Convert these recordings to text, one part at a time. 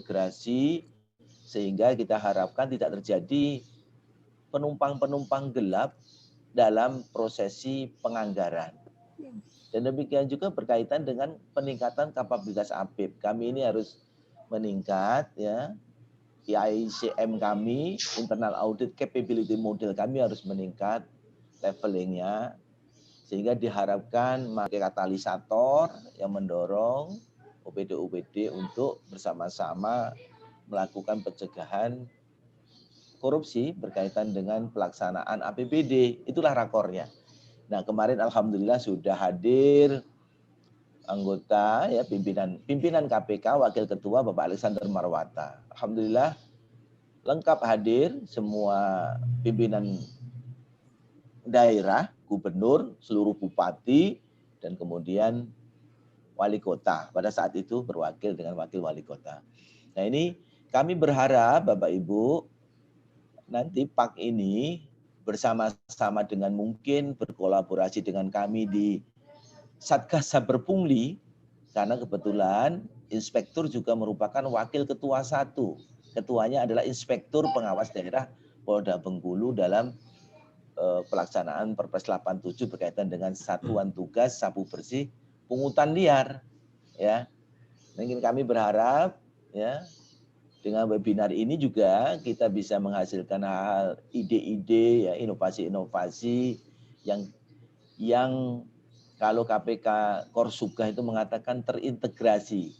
terintegrasi sehingga kita harapkan tidak terjadi penumpang-penumpang gelap dalam prosesi penganggaran. Dan demikian juga berkaitan dengan peningkatan kapabilitas APIP. Kami ini harus meningkat, ya. IICM kami, internal audit capability model kami harus meningkat levelingnya, sehingga diharapkan pakai katalisator yang mendorong OPD-OPD untuk bersama-sama melakukan pencegahan korupsi berkaitan dengan pelaksanaan APBD. Itulah rakornya. Nah, kemarin alhamdulillah sudah hadir anggota ya pimpinan KPK, Wakil Ketua Bapak Alexander Marwata. Alhamdulillah lengkap hadir semua pimpinan daerah, gubernur, seluruh bupati, dan kemudian wali kota. Pada saat itu berwakil dengan wakil wali kota. Nah, ini kami berharap Bapak Ibu nanti PAK ini bersama-sama dengan mungkin berkolaborasi dengan kami di Satgas Saber Pungli, karena kebetulan inspektur juga merupakan wakil ketua 1. Ketuanya adalah Inspektur Pengawas Daerah Polda Bengkulu dalam pelaksanaan Perpres 87 berkaitan dengan satuan tugas sapu bersih pungutan liar, ya. Mungkin kami berharap, ya, dengan webinar ini juga kita bisa menghasilkan hal ide-ide, ya, inovasi-inovasi yang kalau KPK Korsubgah itu mengatakan terintegrasi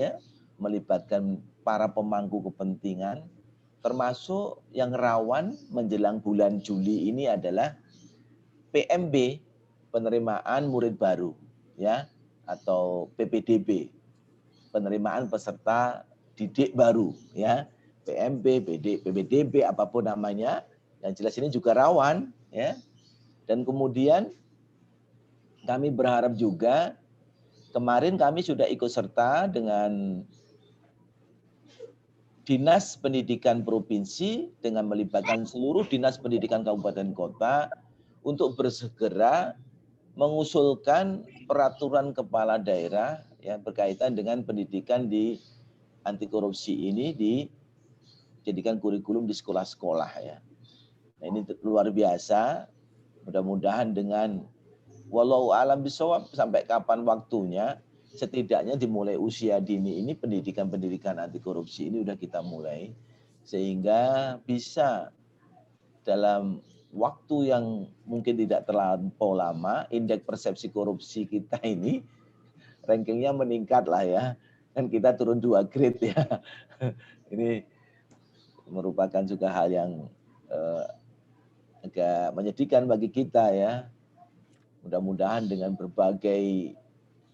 ya, melibatkan para pemangku kepentingan, termasuk yang rawan menjelang bulan Juli ini adalah PMB, penerimaan murid baru, ya, atau PPDB, penerimaan peserta didik baru, ya, PMB, PPDB, apapun namanya, yang jelas ini juga rawan, ya. Dan kemudian kami berharap juga, kemarin kami sudah ikut serta dengan Dinas Pendidikan Provinsi dengan melibatkan seluruh Dinas Pendidikan Kabupaten Kota untuk bersegera mengusulkan peraturan kepala daerah ya berkaitan dengan pendidikan di anti korupsi ini dijadikan kurikulum di sekolah-sekolah ya. Nah, ini luar biasa. Mudah-mudahan dengan walau alam bisawab sampai kapan waktunya, setidaknya dimulai usia dini ini pendidikan-pendidikan anti korupsi ini udah kita mulai sehingga bisa dalam waktu yang mungkin tidak terlampau lama indeks persepsi korupsi kita ini rankingnya meningkat lah ya, kan kita turun 2 grade ya. Ini merupakan juga hal yang agak menyedihkan bagi kita ya. Mudah-mudahan dengan berbagai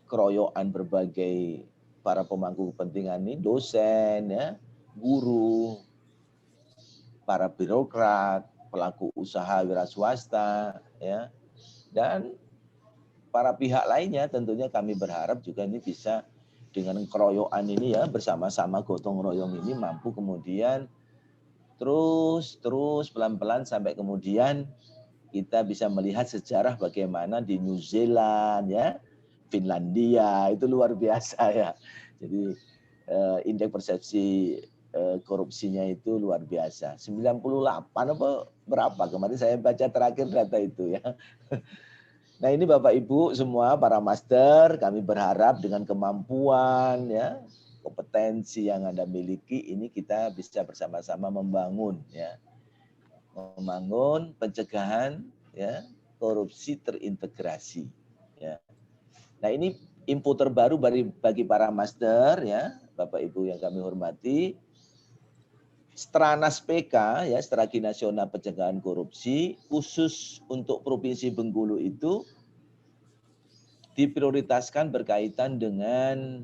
keroyokan berbagai para pemangku kepentingan ini, dosen, ya, guru, para birokrat, pelaku usaha wira swasta, ya, dan para pihak lainnya tentunya kami berharap juga ini bisa dengan keroyokan ini ya bersama-sama gotong royong ini mampu kemudian terus pelan-pelan sampai kemudian kita bisa melihat sejarah bagaimana di New Zealand ya, Finlandia itu luar biasa ya. Jadi indeks persepsi korupsinya itu luar biasa. 98 apa berapa? Kemarin saya baca terakhir data itu ya. Nah, ini Bapak Ibu semua para master, kami berharap dengan kemampuan ya, kompetensi yang Anda miliki ini kita bisa bersama-sama membangun ya. Membangun pencegahan ya korupsi terintegrasi ya. Nah, ini info terbaru bagi para master ya, Bapak Ibu yang kami hormati. Stranas PK ya, Strategi Nasional Pencegahan Korupsi khusus untuk Provinsi Bengkulu itu diprioritaskan berkaitan dengan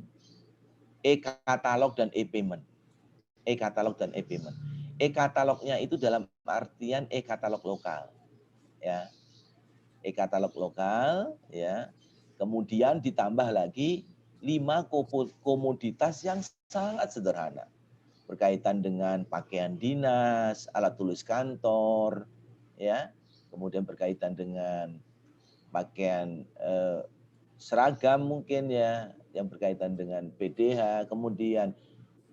e-katalog dan e-payment. E-katalog dan e-payment. E-katalognya itu dalam artian e-katalog lokal. Ya. E-katalog lokal ya. Kemudian ditambah lagi 5 komoditas yang sangat sederhana. Berkaitan dengan pakaian dinas, alat tulis kantor, ya. Kemudian berkaitan dengan pakaian seragam mungkin ya, yang berkaitan dengan PDH, kemudian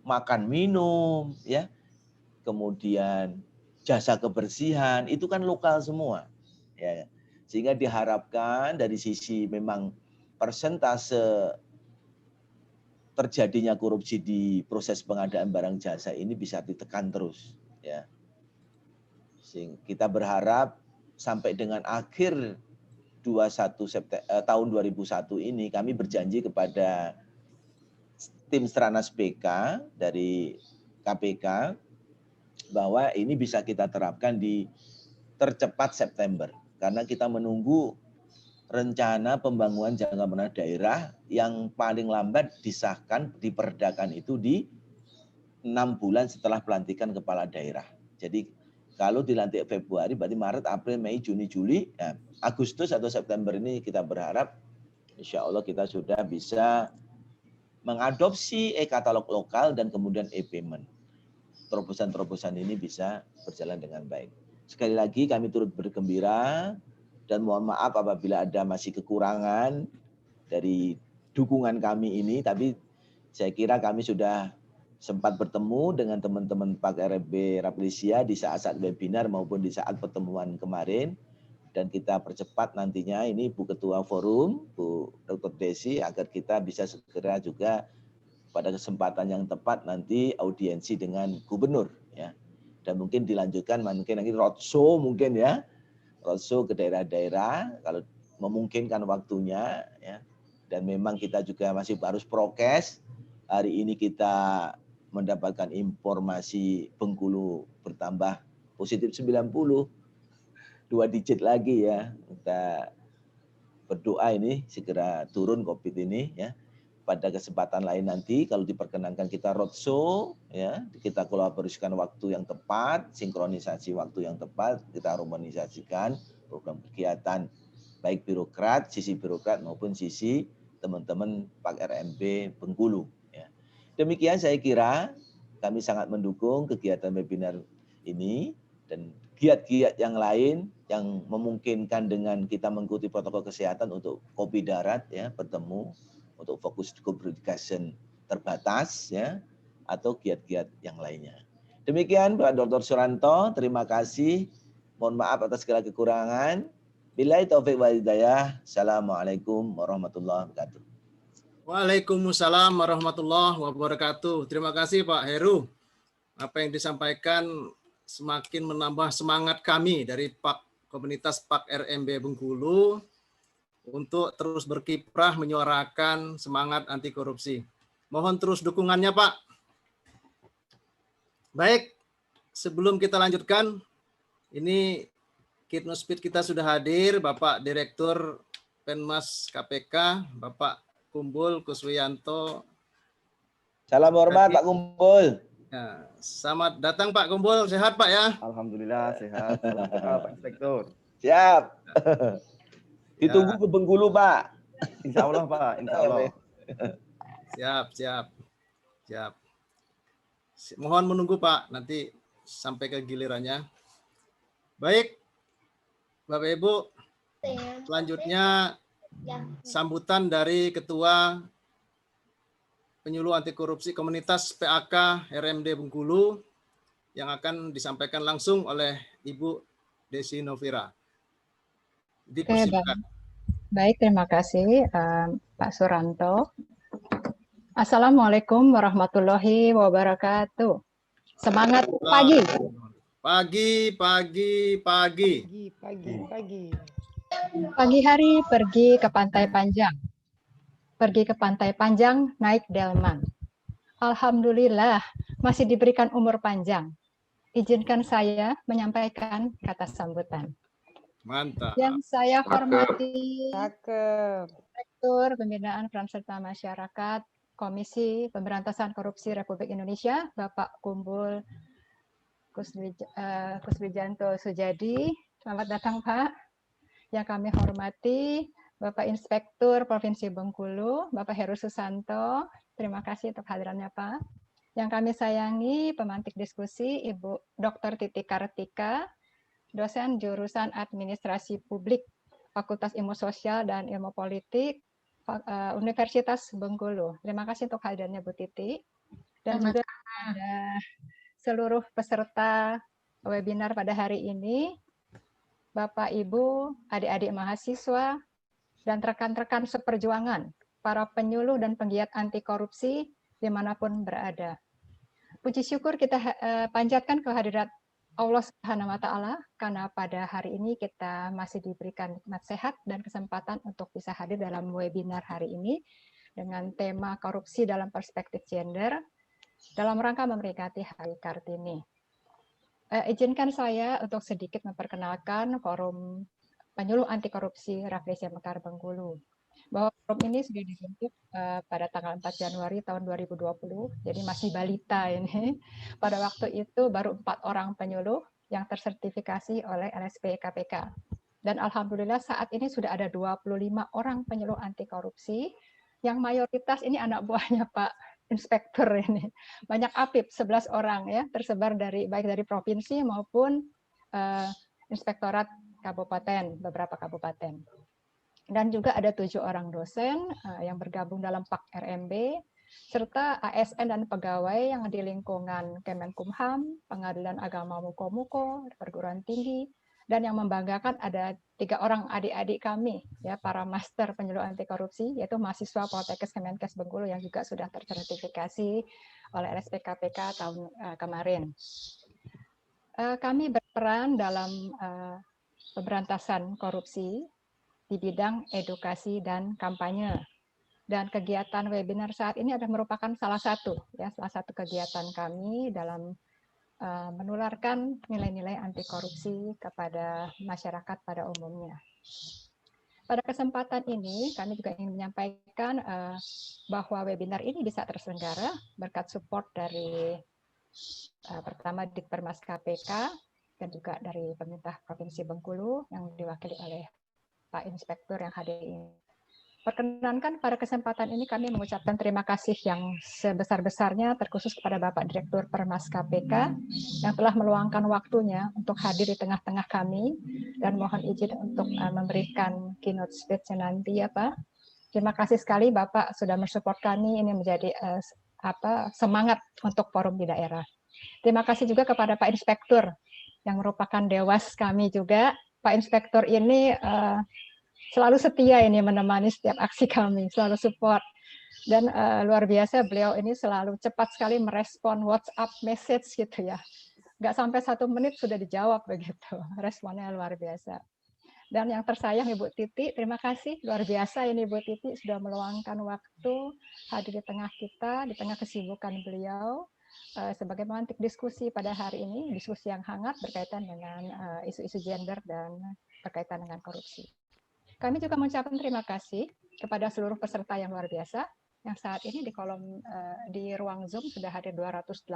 makan minum, ya, kemudian jasa kebersihan, itu kan lokal semua. Ya. Sehingga diharapkan dari sisi memang persentase terjadinya korupsi di proses pengadaan barang jasa ini bisa ditekan terus. Ya. Kita berharap sampai dengan akhir 21 tahun 2001 ini kami berjanji kepada tim Stranas PK dari KPK bahwa ini bisa kita terapkan di tercepat September. Karena kita menunggu rencana pembangunan jangka menengah daerah yang paling lambat disahkan, diperdakan itu di 6 bulan setelah pelantikan kepala daerah. Jadi kalau dilantik Februari, berarti Maret, April, Mei, Juni, Juli, ya, Agustus atau September ini kita berharap insya Allah kita sudah bisa mengadopsi e-katalog lokal dan kemudian e-payment. Terobosan-terobosan ini bisa berjalan dengan baik. Sekali lagi kami turut bergembira dan mohon maaf apabila ada masih kekurangan dari dukungan kami ini, tapi saya kira kami sudah sempat bertemu dengan teman-teman Pak RMB Rafflesia di saat-saat webinar maupun di saat pertemuan kemarin, dan kita percepat nantinya ini Bu Ketua Forum, Bu Dr. Desi, agar kita bisa segera juga pada kesempatan yang tepat nanti audiensi dengan gubernur, ya, dan mungkin dilanjutkan mungkin nanti roadshow mungkin ya, roadshow ke daerah-daerah kalau memungkinkan waktunya, ya. Dan memang kita juga masih harus prokes. Hari ini kita mendapatkan informasi Bengkulu bertambah positif 90, 2 digit lagi ya. Kita berdoa ini segera turun COVID ini ya. Pada kesempatan lain nanti kalau diperkenankan kita roadshow ya, kita kolaborasikan waktu yang tepat, sinkronisasi waktu yang tepat, kita harmonisasikan program kegiatan baik birokrat, sisi birokrat maupun sisi teman-teman Pak RMB Bengkulu ya. Demikian saya kira kami sangat mendukung kegiatan webinar ini dan giat-giat yang lain yang memungkinkan dengan kita mengikuti protokol kesehatan untuk kopi darat ya, bertemu untuk fokus communication terbatas ya, atau giat-giat yang lainnya. Demikian Pak Dr. Suranto, terima kasih. Mohon maaf atas segala kekurangan. Billahi taufiq wal hidayah. Assalamualaikum warahmatullahi wabarakatuh. Waalaikumsalam warahmatullahi wabarakatuh. Terima kasih Pak Heru. Apa yang disampaikan semakin menambah semangat kami dari komunitas Pak RMB Bengkulu untuk terus berkiprah menyuarakan semangat anti korupsi. Mohon terus dukungannya Pak. Baik, sebelum kita lanjutkan, ini Kidnot Speed kita sudah hadir, Bapak Direktur Penmas KPK, Bapak Kumbul Kuswiyanto. Salam hormat Pak Kumbul. Ya, selamat datang Pak Kumbul, sehat Pak ya? Alhamdulillah sehat. Salam kenal Pak Inspektur. Siap. Ditunggu ke Bengkulu Pak. Insya Allah Pak, insya Allah. Siap. Mohon menunggu Pak, nanti sampai ke gilirannya. Baik, Bapak Ibu, selanjutnya sambutan dari Ketua Penyuluh Anti Korupsi Komunitas PAK RMD Bengkulu yang akan disampaikan langsung oleh Ibu Desi Novira. Dipersilakan. Baik, terima kasih Pak Suranto. Assalamualaikum warahmatullahi wabarakatuh. Semangat pagi. Pagi. Pagi hari pergi ke Pantai Panjang. Pergi ke Pantai Panjang naik delman. Alhamdulillah masih diberikan umur panjang. Izinkan saya menyampaikan kata sambutan. Mantap. Yang saya hormati Direktur Pembinaan Peran Serta Masyarakat Komisi Pemberantasan Korupsi Republik Indonesia, Bapak Kumbul Kuswijanto Sujadi. Selamat datang Pak. Yang kami hormati Bapak Inspektur Provinsi Bengkulu, Bapak Heru Susanto. Terima kasih untuk hadirannya Pak. Yang kami sayangi pemantik diskusi Ibu Dr. Titi Kartika, dosen jurusan Administrasi Publik, Fakultas Ilmu Sosial dan Ilmu Politik, Universitas Bengkulu. Terima kasih untuk hadirnya Bu Titi. Dan juga kepada seluruh peserta webinar pada hari ini, Bapak, Ibu, adik-adik mahasiswa, dan rekan-rekan seperjuangan, para penyuluh dan penggiat anti korupsi dimanapun berada. Puji syukur kita panjatkan kehadirat Allah Subhanahu wa Ta'ala, karena pada hari ini kita masih diberikan nikmat sehat dan kesempatan untuk bisa hadir dalam webinar hari ini dengan tema korupsi dalam perspektif gender dalam rangka memperingati Hari Kartini. Izinkan saya untuk sedikit memperkenalkan Forum Penyuluh Anti Korupsi Rafflesia Mekar Bengkulu. Bahwa forum ini sudah dibentuk pada tanggal 4 Januari tahun 2020, jadi masih balita ini. Pada waktu itu baru 4 orang penyuluh yang tersertifikasi oleh LSP KPK. Dan alhamdulillah saat ini sudah ada 25 orang penyuluh anti korupsi, yang mayoritas ini anak buahnya Pak Inspektur ini. Banyak APIP, 11 orang ya, tersebar baik dari provinsi maupun inspektorat kabupaten, beberapa kabupaten. Dan juga ada 7 orang dosen yang bergabung dalam PAK RMB, serta ASN dan pegawai yang di lingkungan Kemenkumham, Pengadilan Agama Muko-Muko, perguruan tinggi, dan yang membanggakan ada 3 orang adik-adik kami, ya, para master penyuluh anti korupsi, yaitu mahasiswa Poltekkes Kemenkes Bengkulu yang juga sudah tersertifikasi oleh LSP KPK tahun kemarin. Kami berperan dalam pemberantasan korupsi di bidang edukasi dan kampanye. Dan kegiatan webinar saat ini adalah merupakan salah satu kegiatan kami dalam menularkan nilai-nilai anti korupsi kepada masyarakat pada umumnya. Pada kesempatan ini kami juga ingin menyampaikan bahwa webinar ini bisa terselenggara berkat support dari pertama Ditpermas KPK dan juga dari pemerintah Provinsi Bengkulu yang diwakili oleh Pak Inspektur yang hadir ini. Perkenankan pada kesempatan ini kami mengucapkan terima kasih yang sebesar-besarnya terkhusus kepada Bapak Direktur Permas KPK yang telah meluangkan waktunya untuk hadir di tengah-tengah kami dan mohon izin untuk memberikan keynote speech nanti ya Pak. Terima kasih sekali Bapak sudah mensupport kami, ini menjadi semangat untuk forum di daerah. Terima kasih juga kepada Pak Inspektur yang merupakan dewas kami juga. Pak Inspektur ini selalu setia ini menemani setiap aksi kami, selalu support. Dan luar biasa beliau ini selalu cepat sekali merespon WhatsApp message gitu ya. Nggak sampai 1 menit sudah dijawab begitu. Responnya luar biasa. Dan yang tersayang Ibu Titi, terima kasih. Luar biasa ini Ibu Titi sudah meluangkan waktu hadir di tengah kita, di tengah kesibukan beliau. Sebagai pemantik diskusi pada hari ini, diskusi yang hangat berkaitan dengan isu-isu gender dan berkaitan dengan korupsi. Kami juga mengucapkan terima kasih kepada seluruh peserta yang luar biasa, yang saat ini di ruang Zoom sudah hadir 218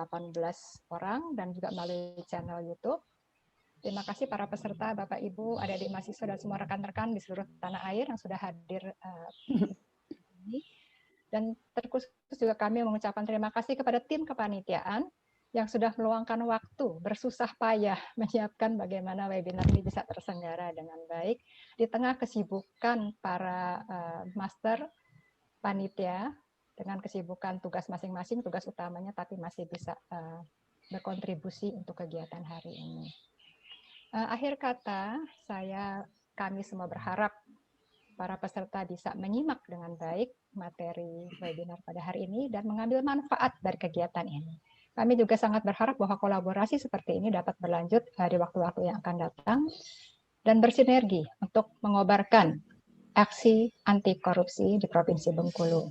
orang dan juga melalui channel YouTube. Terima kasih para peserta, Bapak, Ibu, adik-adik mahasiswa dan semua rekan-rekan di seluruh tanah air yang sudah hadir ini. Dan terkhusus juga kami mengucapkan terima kasih kepada tim kepanitiaan yang sudah meluangkan waktu bersusah payah menyiapkan bagaimana webinar ini bisa terselenggara dengan baik di tengah kesibukan para master panitia dengan kesibukan tugas masing-masing, tugas utamanya, tapi masih bisa berkontribusi untuk kegiatan hari ini. Akhir kata, kami semua berharap para peserta bisa menyimak dengan baik materi webinar pada hari ini dan mengambil manfaat dari kegiatan ini. Kami juga sangat berharap bahwa kolaborasi seperti ini dapat berlanjut di waktu-waktu yang akan datang dan bersinergi untuk mengobarkan aksi anti korupsi di Provinsi Bengkulu.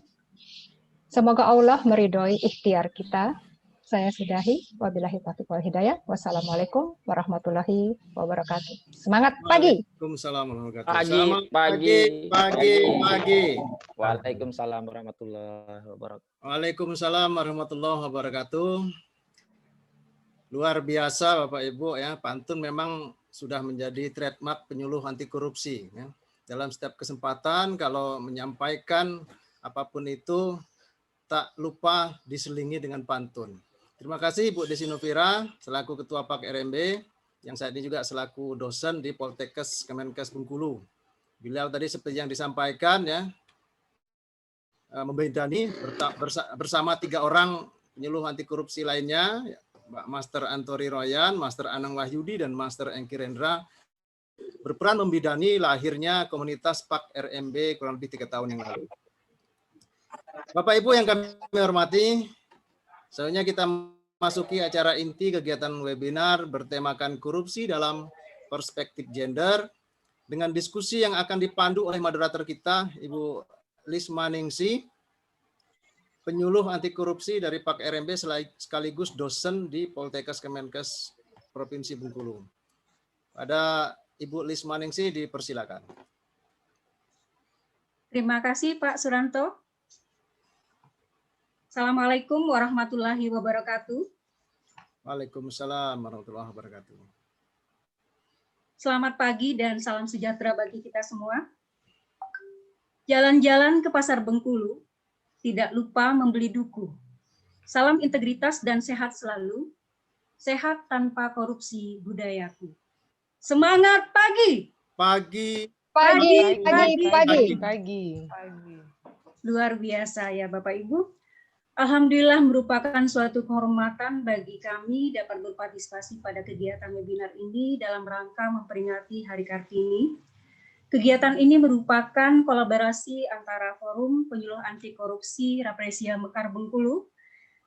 Semoga Allah meridhoi ikhtiar kita. Saya sudahi. Wabillahi taufiq wal hidayah. Wassalamualaikum warahmatullahi wabarakatuh. Semangat pagi. Waalaikumsalam warahmatullahi wabarakatuh. Pagi. Waalaikumsalam warahmatullahi wabarakatuh. Waalaikumsalam warahmatullahi wabarakatuh. Luar biasa Bapak Ibu ya, pantun memang sudah menjadi trademark penyuluh anti korupsi ya. Dalam setiap kesempatan kalau menyampaikan apapun itu tak lupa diselingi dengan pantun. Terima kasih Ibu Desi Novira selaku Ketua PAK RMB yang saat ini juga selaku dosen di Poltekkes Kemenkes Bengkulu. Beliau tadi seperti yang disampaikan ya, membedani bersama 3 orang penyuluh anti korupsi lainnya, Mbak Master Antori Royan, Master Anang Wahyudi, dan Master Engki Rendra, berperan membidani lahirnya komunitas PAK RMB kurang lebih 3 tahun yang lalu. Bapak Ibu yang kami hormati, selanjutnya kita masuki acara inti kegiatan webinar bertemakan korupsi dalam perspektif gender, dengan diskusi yang akan dipandu oleh moderator kita, Ibu Lisma Ningsi, penyuluh anti korupsi dari PAK RMB sekaligus dosen di Poltekkes Kemenkes Provinsi Bengkulu. Pada Ibu Lisma Ningsi dipersilakan. Terima kasih Pak Suranto. Assalamualaikum warahmatullahi wabarakatuh. Waalaikumsalam warahmatullahi wabarakatuh. Selamat pagi dan salam sejahtera bagi kita semua. Jalan-jalan ke Pasar Bengkulu, tidak lupa membeli duku. Salam integritas dan sehat selalu. Sehat tanpa korupsi budayaku. Semangat pagi. Pagi. Luar biasa ya Bapak Ibu. Alhamdulillah merupakan suatu kehormatan bagi kami dapat berpartisipasi pada kegiatan webinar ini dalam rangka memperingati Hari Kartini. Kegiatan ini merupakan kolaborasi antara Forum Penyuluh Anti Korupsi Rapresia Mekar Bengkulu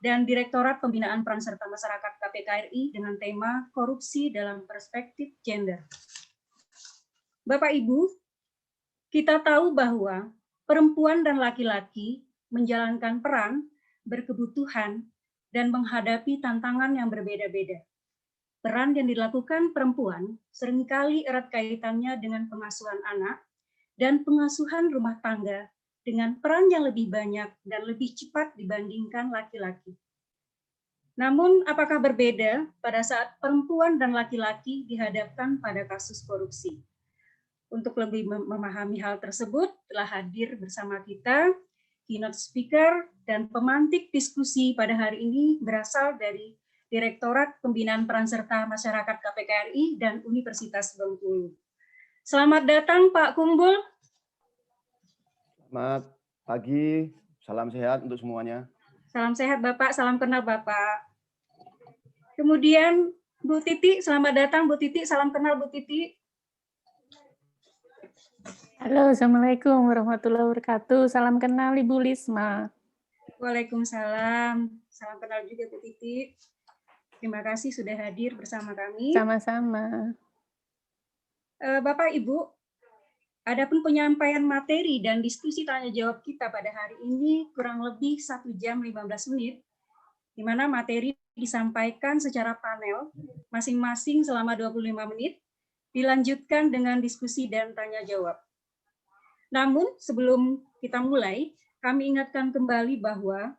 dan Direktorat Pembinaan Peran Serta Masyarakat KPK RI dengan tema Korupsi dalam Perspektif Gender. Bapak Ibu, kita tahu bahwa perempuan dan laki-laki menjalankan peran, berkebutuhan, dan menghadapi tantangan yang berbeda-beda. Peran yang dilakukan perempuan seringkali erat kaitannya dengan pengasuhan anak dan pengasuhan rumah tangga dengan peran yang lebih banyak dan lebih cepat dibandingkan laki-laki. Namun, apakah berbeda pada saat perempuan dan laki-laki dihadapkan pada kasus korupsi? Untuk lebih memahami hal tersebut, telah hadir bersama kita keynote speaker dan pemantik diskusi pada hari ini berasal dari Direktorat Pembinaan Peran Serta Masyarakat KPK RI dan Universitas Bengkulu. Selamat datang Pak Kumbul. Selamat pagi, salam sehat untuk semuanya. Salam sehat Bapak, salam kenal Bapak. Kemudian Bu Titi, selamat datang Bu Titi, salam kenal Bu Titi. Halo, Assalamualaikum warahmatullahi wabarakatuh. Salam kenal Ibu Lisma. Waalaikumsalam, salam kenal juga Bu Titi. Terima kasih sudah hadir bersama kami. Sama-sama. Bapak Ibu, adapun penyampaian materi dan diskusi tanya jawab kita pada hari ini kurang lebih 1 jam 15 menit, di mana materi disampaikan secara panel masing-masing selama 25 menit, dilanjutkan dengan diskusi dan tanya jawab. Namun sebelum kita mulai, kami ingatkan kembali bahwa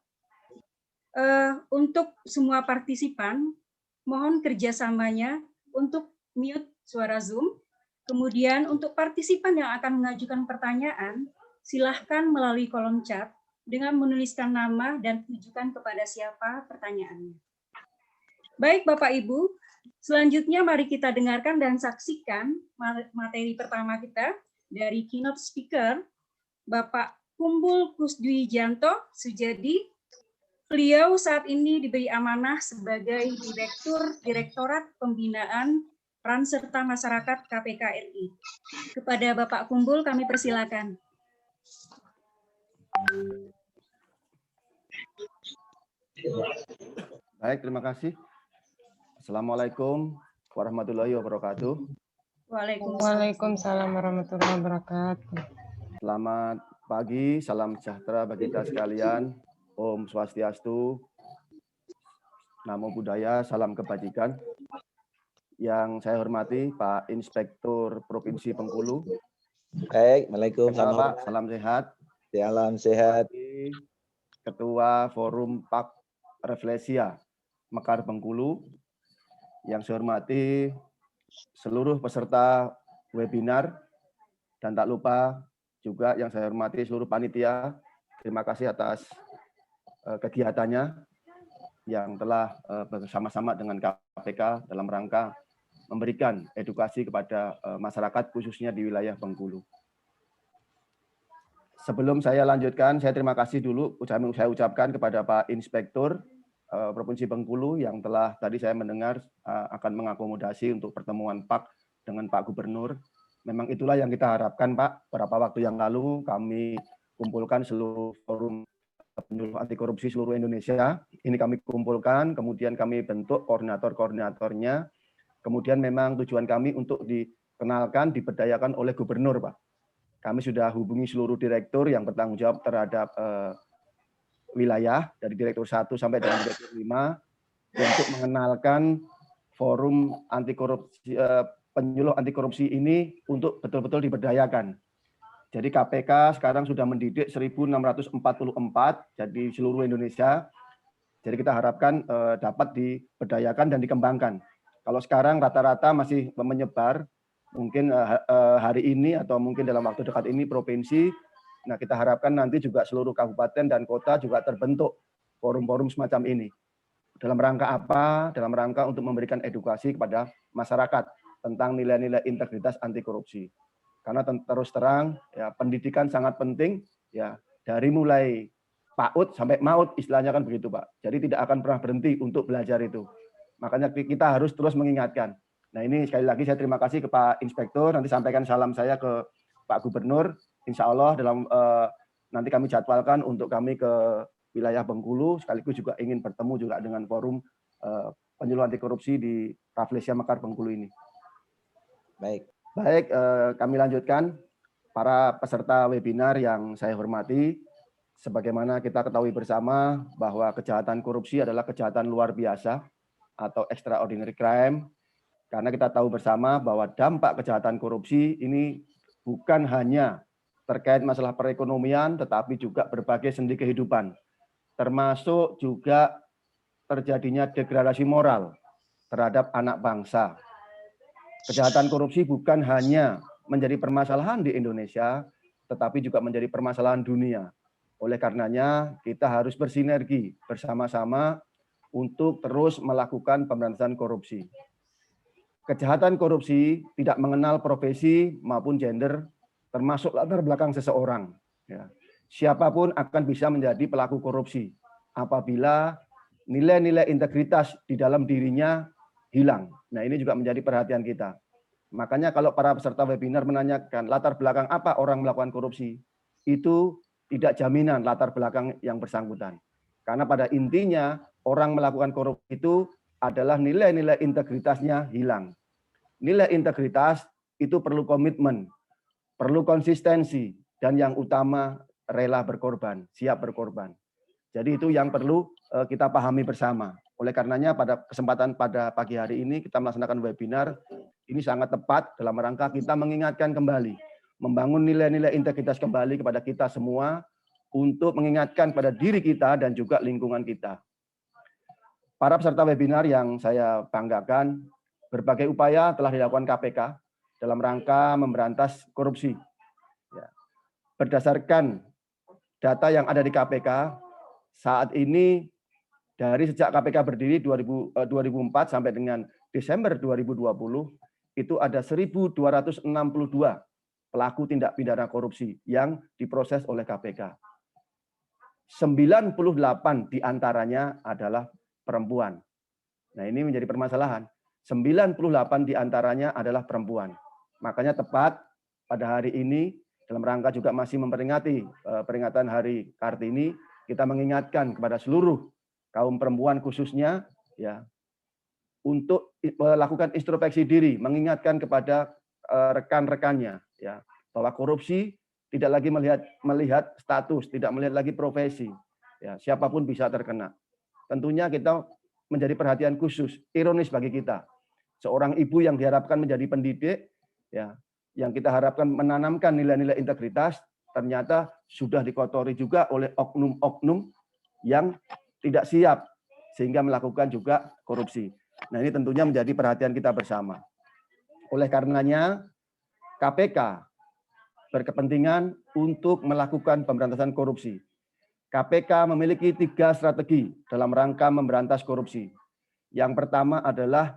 untuk semua partisipan, mohon kerjasamanya untuk mute suara Zoom. Kemudian untuk partisipan yang akan mengajukan pertanyaan, silahkan melalui kolom chat dengan menuliskan nama dan tujukan kepada siapa pertanyaannya. Baik Bapak Ibu, selanjutnya mari kita dengarkan dan saksikan materi pertama kita dari keynote speaker, Bapak Kumbul Kusdwijanto Sujadi. Beliau saat ini diberi amanah sebagai Direktorat Pembinaan Peran Serta Masyarakat KPK RI. Kepada Bapak Kumbul kami persilakan. Baik, terima kasih. Assalamualaikum warahmatullahi wabarakatuh. Waalaikumsalam warahmatullahi wabarakatuh. Selamat pagi, salam sejahtera bagi kita sekalian. Om Swastiastu, Namo Buddhaya, salam kebajikan. Yang saya hormati Pak Inspektur Provinsi Bengkulu. Baik, Waalaikumsalam. Pak, salam sehat. Salam sehat. Ketua Forum PAK Rapresia Mekar Bengkulu. Yang saya hormati seluruh peserta webinar, dan tak lupa juga yang saya hormati seluruh panitia. Terima kasih atas kegiatannya yang telah bersama-sama dengan KPK dalam rangka memberikan edukasi kepada masyarakat khususnya di wilayah Bengkulu. Sebelum saya lanjutkan, saya terima kasih dulu saya ucapkan kepada Pak Inspektur Provinsi Bengkulu yang telah tadi saya mendengar akan mengakomodasi untuk pertemuan PAK dengan Pak Gubernur. Memang itulah yang kita harapkan, Pak. Beberapa waktu yang lalu kami kumpulkan seluruh forum penyuluh anti korupsi seluruh Indonesia. Ini kami kumpulkan, kemudian kami bentuk koordinator-koordinatornya. Kemudian memang tujuan kami untuk dikenalkan, diberdayakan oleh Gubernur, Pak. Kami sudah hubungi seluruh direktur yang bertanggung jawab terhadap wilayah, dari Direktur 1 sampai dengan Direktur 5, untuk mengenalkan forum anti korupsi, penyuluh anti korupsi ini untuk betul-betul diberdayakan. Jadi KPK sekarang sudah mendidik 1.644, jadi seluruh Indonesia. Jadi kita harapkan dapat diberdayakan dan dikembangkan. Kalau sekarang rata-rata masih menyebar, mungkin hari ini atau mungkin dalam waktu dekat ini provinsi. Nah, kita harapkan nanti juga seluruh kabupaten dan kota juga terbentuk forum-forum semacam ini. Dalam rangka apa? Dalam rangka untuk memberikan edukasi kepada masyarakat tentang nilai-nilai integritas anti korupsi. Karena terus terang, ya, pendidikan sangat penting, ya, dari mulai PAUD sampai MAUD, istilahnya kan begitu, Pak. Jadi tidak akan pernah berhenti untuk belajar itu. Makanya kita harus terus mengingatkan. Nah, ini sekali lagi saya terima kasih ke Pak Inspektur. Nanti sampaikan salam saya ke Pak Gubernur. Insya Allah nanti kami jadwalkan untuk kami ke wilayah Bengkulu, sekaligus juga ingin bertemu juga dengan forum penyuluh anti korupsi di Rafflesia Mekar Bengkulu ini. Baik, kami lanjutkan. Para peserta webinar yang saya hormati, sebagaimana kita ketahui bersama bahwa kejahatan korupsi adalah kejahatan luar biasa atau extraordinary crime, karena kita tahu bersama bahwa dampak kejahatan korupsi ini bukan hanya terkait masalah perekonomian, tetapi juga berbagai sendi kehidupan, termasuk juga terjadinya degradasi moral terhadap anak bangsa. Kejahatan korupsi bukan hanya menjadi permasalahan di Indonesia, tetapi juga menjadi permasalahan dunia. Oleh karenanya, kita harus bersinergi bersama-sama untuk terus melakukan pemberantasan korupsi. Kejahatan korupsi tidak mengenal profesi maupun gender, termasuk latar belakang seseorang. Ya. Siapapun akan bisa menjadi pelaku korupsi apabila nilai-nilai integritas di dalam dirinya hilang. Nah, ini juga menjadi perhatian kita. Makanya kalau para peserta webinar menanyakan latar belakang apa orang melakukan korupsi, itu tidak jaminan latar belakang yang bersangkutan. Karena pada intinya orang melakukan korupsi itu adalah nilai-nilai integritasnya hilang. Nilai integritas itu perlu komitmen, perlu konsistensi, dan yang utama rela berkorban, siap berkorban. Jadi itu yang perlu kita pahami bersama. Oleh karenanya pada kesempatan pada pagi hari ini kita melaksanakan webinar, ini sangat tepat dalam rangka kita mengingatkan kembali, membangun nilai-nilai integritas kembali kepada kita semua untuk mengingatkan pada diri kita dan juga lingkungan kita. Para peserta webinar yang saya banggakan, berbagai upaya telah dilakukan KPK dalam rangka memberantas korupsi. Ya. Berdasarkan data yang ada di KPK, saat ini dari sejak KPK berdiri 2004 sampai dengan Desember 2020, itu ada 1.262 pelaku tindak pidana korupsi yang diproses oleh KPK. 98 diantaranya adalah perempuan. Nah, ini menjadi permasalahan. 98 diantaranya adalah perempuan. Makanya tepat pada hari ini, dalam rangka juga masih memperingati peringatan Hari Kartini, kita mengingatkan kepada seluruh kaum perempuan khususnya, ya, untuk melakukan introspeksi diri, mengingatkan kepada rekan-rekannya, ya, bahwa korupsi tidak lagi melihat status, tidak melihat lagi profesi, ya, siapapun bisa terkena. Tentunya kita menjadi perhatian khusus, ironis bagi kita. Seorang ibu yang diharapkan menjadi pendidik, ya, yang kita harapkan menanamkan nilai-nilai integritas, ternyata sudah dikotori juga oleh oknum-oknum yang tidak siap, sehingga melakukan juga korupsi. Nah, ini tentunya menjadi perhatian kita bersama. Oleh karenanya, KPK berkepentingan untuk melakukan pemberantasan korupsi. KPK memiliki 3 strategi dalam rangka memberantas korupsi. Yang pertama adalah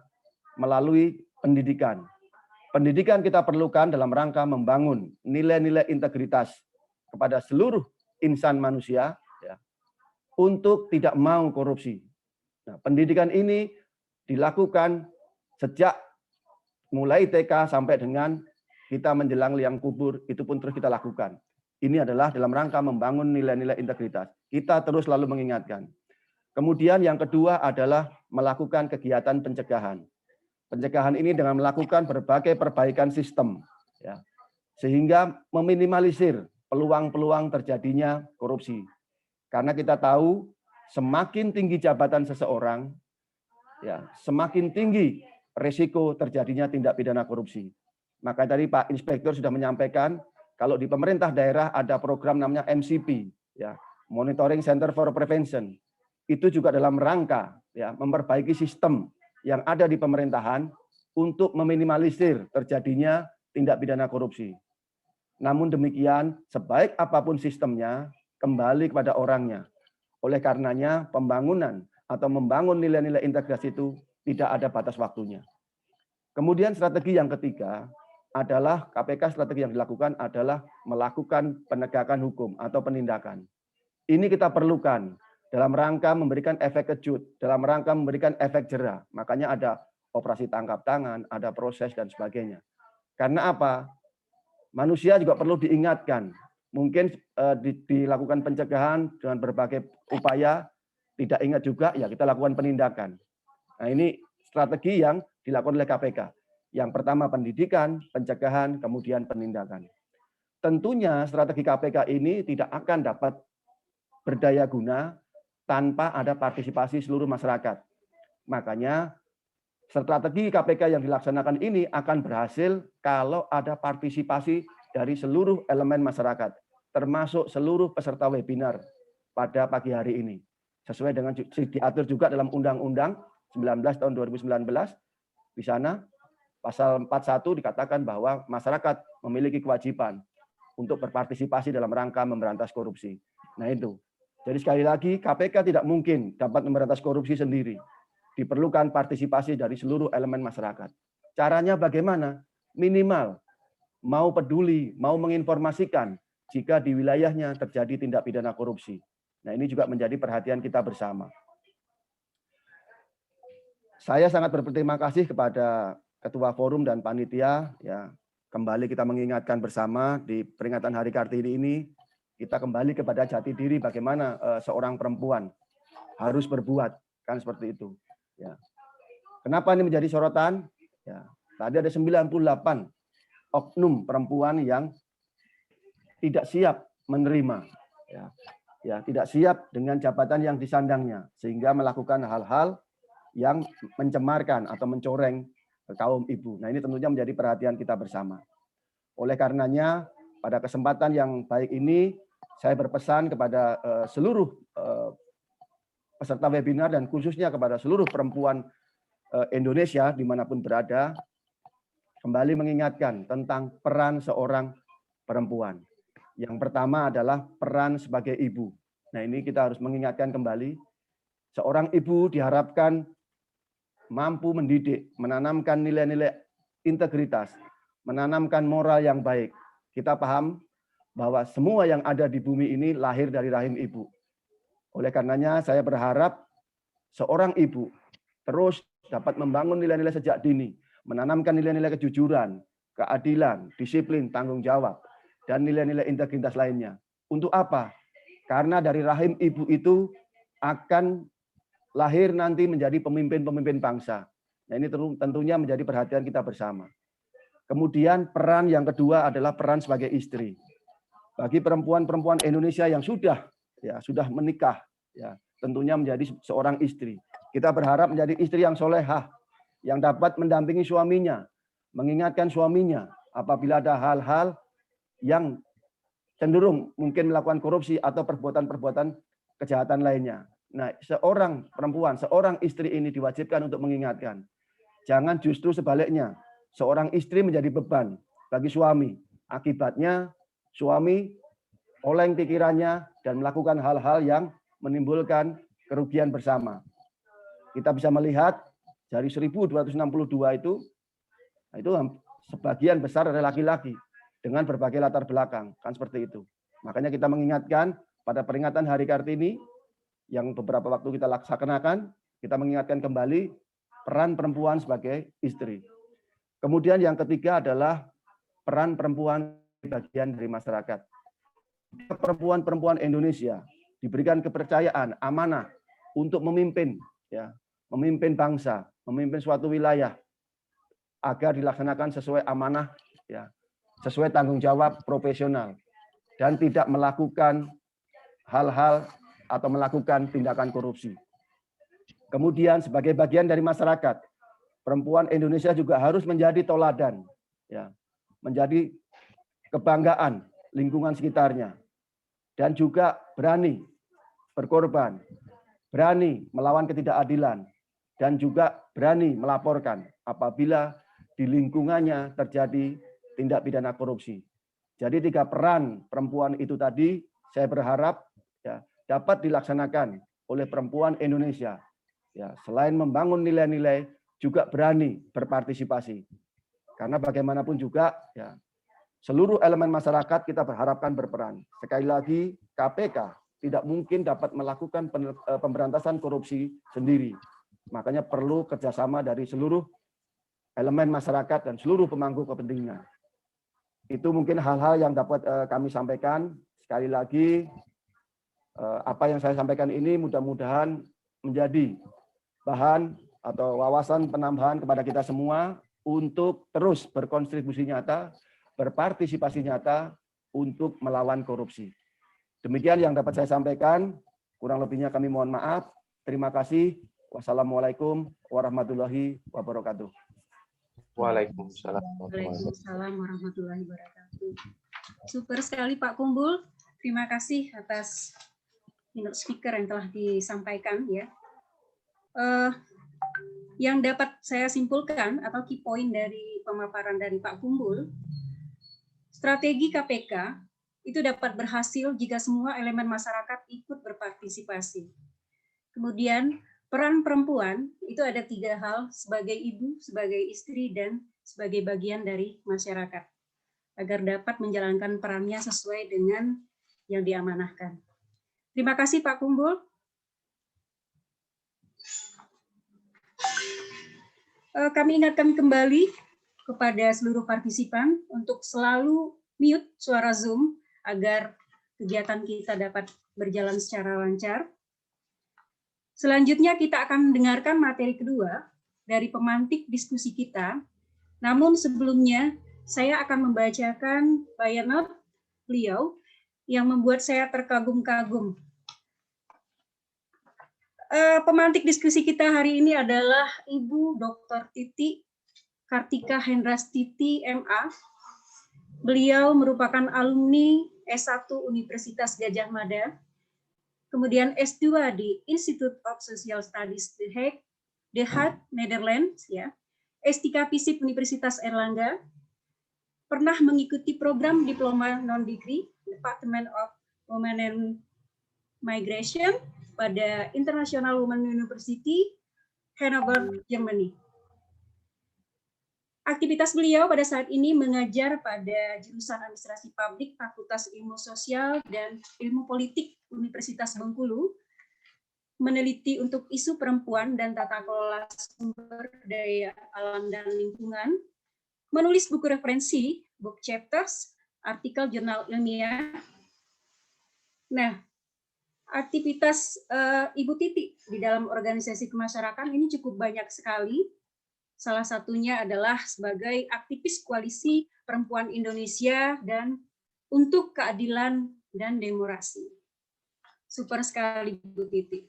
melalui pendidikan. Pendidikan kita perlukan dalam rangka membangun nilai-nilai integritas kepada seluruh insan manusia, ya, untuk tidak mau korupsi. Nah, pendidikan ini dilakukan sejak mulai TK sampai dengan kita menjelang liang kubur, itu pun terus kita lakukan. Ini adalah dalam rangka membangun nilai-nilai integritas. Kita terus selalu mengingatkan. Kemudian yang kedua adalah melakukan kegiatan pencegahan. Pencegahan ini dengan melakukan berbagai perbaikan sistem, ya, sehingga meminimalisir peluang-peluang terjadinya korupsi. Karena kita tahu semakin tinggi jabatan seseorang, ya, semakin tinggi risiko terjadinya tindak pidana korupsi. Maka tadi Pak Inspektur sudah menyampaikan kalau di pemerintah daerah ada program namanya MCP, ya, Monitoring Center for Prevention. Itu juga dalam rangka, ya, memperbaiki sistem yang ada di pemerintahan untuk meminimalisir terjadinya tindak pidana korupsi. Namun demikian, sebaik apapun sistemnya, kembali kepada orangnya. Oleh karenanya, pembangunan atau membangun nilai-nilai integritas itu tidak ada batas waktunya. Kemudian strategi yang ketiga adalah KPK, strategi yang dilakukan adalah melakukan penegakan hukum atau penindakan. Ini kita perlukan dalam rangka memberikan efek kejut, dalam rangka memberikan efek jera. Makanya ada operasi tangkap tangan, ada proses dan sebagainya. Karena apa? Manusia juga perlu diingatkan. Mungkin dilakukan pencegahan dengan berbagai upaya, tidak ingat juga, ya kita lakukan penindakan. Nah, ini strategi yang dilakukan oleh KPK. Yang pertama pendidikan, pencegahan, kemudian penindakan. Tentunya strategi KPK ini tidak akan dapat berdaya guna tanpa ada partisipasi seluruh masyarakat. Makanya strategi KPK yang dilaksanakan ini akan berhasil kalau ada partisipasi dari seluruh elemen masyarakat, termasuk seluruh peserta webinar pada pagi hari ini. Sesuai dengan diatur juga dalam Undang-Undang 19 tahun 2019, di sana pasal 41 dikatakan bahwa masyarakat memiliki kewajiban untuk berpartisipasi dalam rangka memberantas korupsi. Nah itu. Jadi sekali lagi, KPK tidak mungkin dapat memberantas korupsi sendiri. Diperlukan partisipasi dari seluruh elemen masyarakat. Caranya bagaimana? Minimal mau peduli, mau menginformasikan jika di wilayahnya terjadi tindak pidana korupsi. Nah, ini juga menjadi perhatian kita bersama. Saya sangat berterima kasih kepada Ketua Forum dan Panitia. Ya, kembali kita mengingatkan bersama di peringatan Hari Kartini ini, kita kembali kepada jati diri bagaimana seorang perempuan harus berbuat, kan seperti itu. Ya. Kenapa ini menjadi sorotan? Ya, tadi ada 98 oknum perempuan yang tidak siap menerima, ya, tidak siap dengan jabatan yang disandangnya, sehingga melakukan hal-hal yang mencemarkan atau mencoreng kaum ibu. Nah, ini tentunya menjadi perhatian kita bersama. Oleh karenanya, pada kesempatan yang baik ini, saya berpesan kepada seluruh peserta webinar dan khususnya kepada seluruh perempuan Indonesia dimanapun berada, kembali mengingatkan tentang peran seorang perempuan. Yang pertama adalah peran sebagai ibu. Nah, ini kita harus mengingatkan kembali, seorang ibu diharapkan mampu mendidik, menanamkan nilai-nilai integritas, menanamkan moral yang baik. Kita paham bahwa semua yang ada di bumi ini lahir dari rahim ibu. Oleh karenanya saya berharap seorang ibu terus dapat membangun nilai-nilai sejak dini, menanamkan nilai-nilai kejujuran, keadilan, disiplin, tanggung jawab, dan nilai-nilai integritas lainnya. Untuk apa? Karena dari rahim ibu itu akan lahir nanti menjadi pemimpin-pemimpin bangsa. Nah, ini tentunya menjadi perhatian kita bersama. Kemudian peran yang kedua adalah peran sebagai istri. Bagi perempuan-perempuan Indonesia yang sudah menikah, ya, tentunya menjadi seorang istri. Kita berharap menjadi istri yang solehah, yang dapat mendampingi suaminya, mengingatkan suaminya apabila ada hal-hal yang cenderung mungkin melakukan korupsi atau perbuatan-perbuatan kejahatan lainnya. Nah, seorang perempuan, seorang istri ini diwajibkan untuk mengingatkan. Jangan justru sebaliknya, seorang istri menjadi beban bagi suami. Akibatnya suami oleng pikirannya dan melakukan hal-hal yang menimbulkan kerugian bersama. Kita bisa melihat dari 1262 itu sebagian besar adalah laki-laki dengan berbagai latar belakang, kan seperti itu. Makanya kita mengingatkan pada peringatan Hari Kartini yang beberapa waktu kita laksanakan, Kita mengingatkan kembali peran perempuan sebagai istri. Kemudian yang ketiga adalah peran perempuan bagian dari masyarakat. Perempuan-perempuan Indonesia diberikan kepercayaan, amanah untuk memimpin, ya, memimpin bangsa, memimpin suatu wilayah agar dilaksanakan sesuai amanah, ya, sesuai tanggung jawab profesional dan tidak melakukan hal-hal atau melakukan tindakan korupsi. Kemudian sebagai bagian dari masyarakat, perempuan Indonesia juga harus menjadi toladan, ya, menjadi kebanggaan lingkungan sekitarnya, dan juga berani berkorban, berani melawan ketidakadilan, dan juga berani melaporkan apabila di lingkungannya terjadi tindak pidana korupsi. Jadi 3 peran perempuan itu tadi saya berharap, ya, dapat dilaksanakan oleh perempuan Indonesia. Ya, selain membangun nilai-nilai, juga berani berpartisipasi. Karena bagaimanapun juga, ya, seluruh elemen masyarakat kita berharapkan berperan. Sekali lagi, KPK tidak mungkin dapat melakukan pemberantasan korupsi sendiri. Makanya perlu kerjasama dari seluruh elemen masyarakat dan seluruh pemangku kepentingan. Itu mungkin hal-hal yang dapat kami sampaikan. Sekali lagi, apa yang saya sampaikan ini mudah-mudahan menjadi bahan atau wawasan penambahan kepada kita semua untuk terus berkontribusi nyata, berpartisipasi nyata untuk melawan korupsi. Demikian yang dapat saya sampaikan. Kurang lebihnya kami mohon maaf. Terima kasih. Wassalamualaikum warahmatullahi wabarakatuh. Waalaikumsalam. Waalaikumsalam warahmatullahi wabarakatuh. Super sekali Pak Kumbul. Terima kasih atas keynote speaker yang telah disampaikan, ya. Yang dapat saya simpulkan atau key point dari pemaparan dari Pak Kumbul, strategi KPK itu dapat berhasil jika semua elemen masyarakat ikut berpartisipasi. Kemudian peran perempuan itu ada 3 hal, sebagai ibu, sebagai istri, dan sebagai bagian dari masyarakat, agar dapat menjalankan perannya sesuai dengan yang diamanahkan. Terima kasih Pak Kumbul. Kami ingatkan kembali kepada seluruh partisipan untuk selalu mute suara Zoom agar kegiatan kita dapat berjalan secara lancar. Selanjutnya kita akan mendengarkan materi kedua dari pemantik diskusi kita. Namun sebelumnya saya akan membacakan bayanat beliau yang membuat saya terkagum-kagum. Pemantik diskusi kita hari ini adalah Ibu Dr. Titi Kartika Hendrastiti, MA. Beliau merupakan alumni S1 Universitas Gadjah Mada, kemudian S2 di Institute of Social Studies The Hague, Netherlands, ya. S3 FISIP Universitas Erlangga, pernah mengikuti program diploma non-degree Department of Women and Migration pada International Women University, Hannover, Germany. Aktivitas beliau pada saat ini mengajar pada jurusan Administrasi Publik, Fakultas Ilmu Sosial dan Ilmu Politik Universitas Bengkulu, meneliti untuk isu perempuan dan tata kelola sumber daya alam dan lingkungan, menulis buku referensi, book chapters, artikel jurnal ilmiah. Nah, aktivitas Ibu Titi di dalam organisasi kemasyarakatan ini cukup banyak sekali. Salah satunya adalah sebagai aktivis Koalisi Perempuan Indonesia dan untuk Keadilan dan Demokrasi. Super sekali Bu Titi.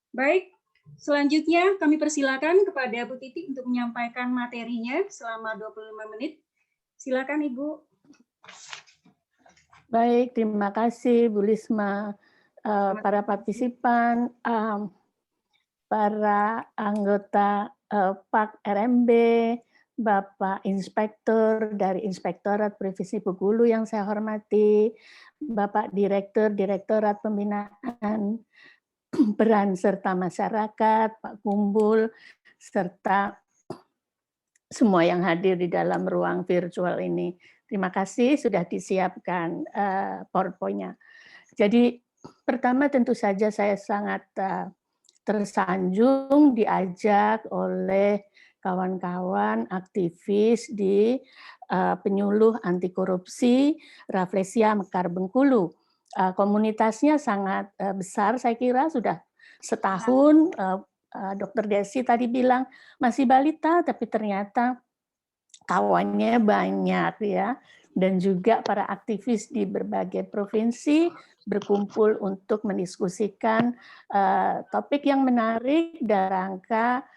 Baik, selanjutnya kami persilakan kepada Bu Titi untuk menyampaikan materinya selama 25 menit. Silakan Ibu. Baik, terima kasih Bu Lisma. Para partisipan, para anggota PAK RMB, Bapak Inspektur dari Inspektorat Previsi Bengkulu yang saya hormati, Bapak Direktur Direktorat Pembinaan Peran serta Masyarakat, Pak Kumbul, serta semua yang hadir di dalam ruang virtual ini. Terima kasih sudah disiapkan PowerPoint-nya. Jadi pertama tentu saja saya sangat tersanjung diajak oleh kawan-kawan aktivis di penyuluh anti korupsi Rafflesia Mekar Bengkulu. Komunitasnya sangat besar, saya kira sudah setahun. Dr. Desi tadi bilang masih balita, tapi ternyata kawannya banyak ya, dan juga para aktivis di berbagai provinsi berkumpul untuk mendiskusikan topik yang menarik dalam rangka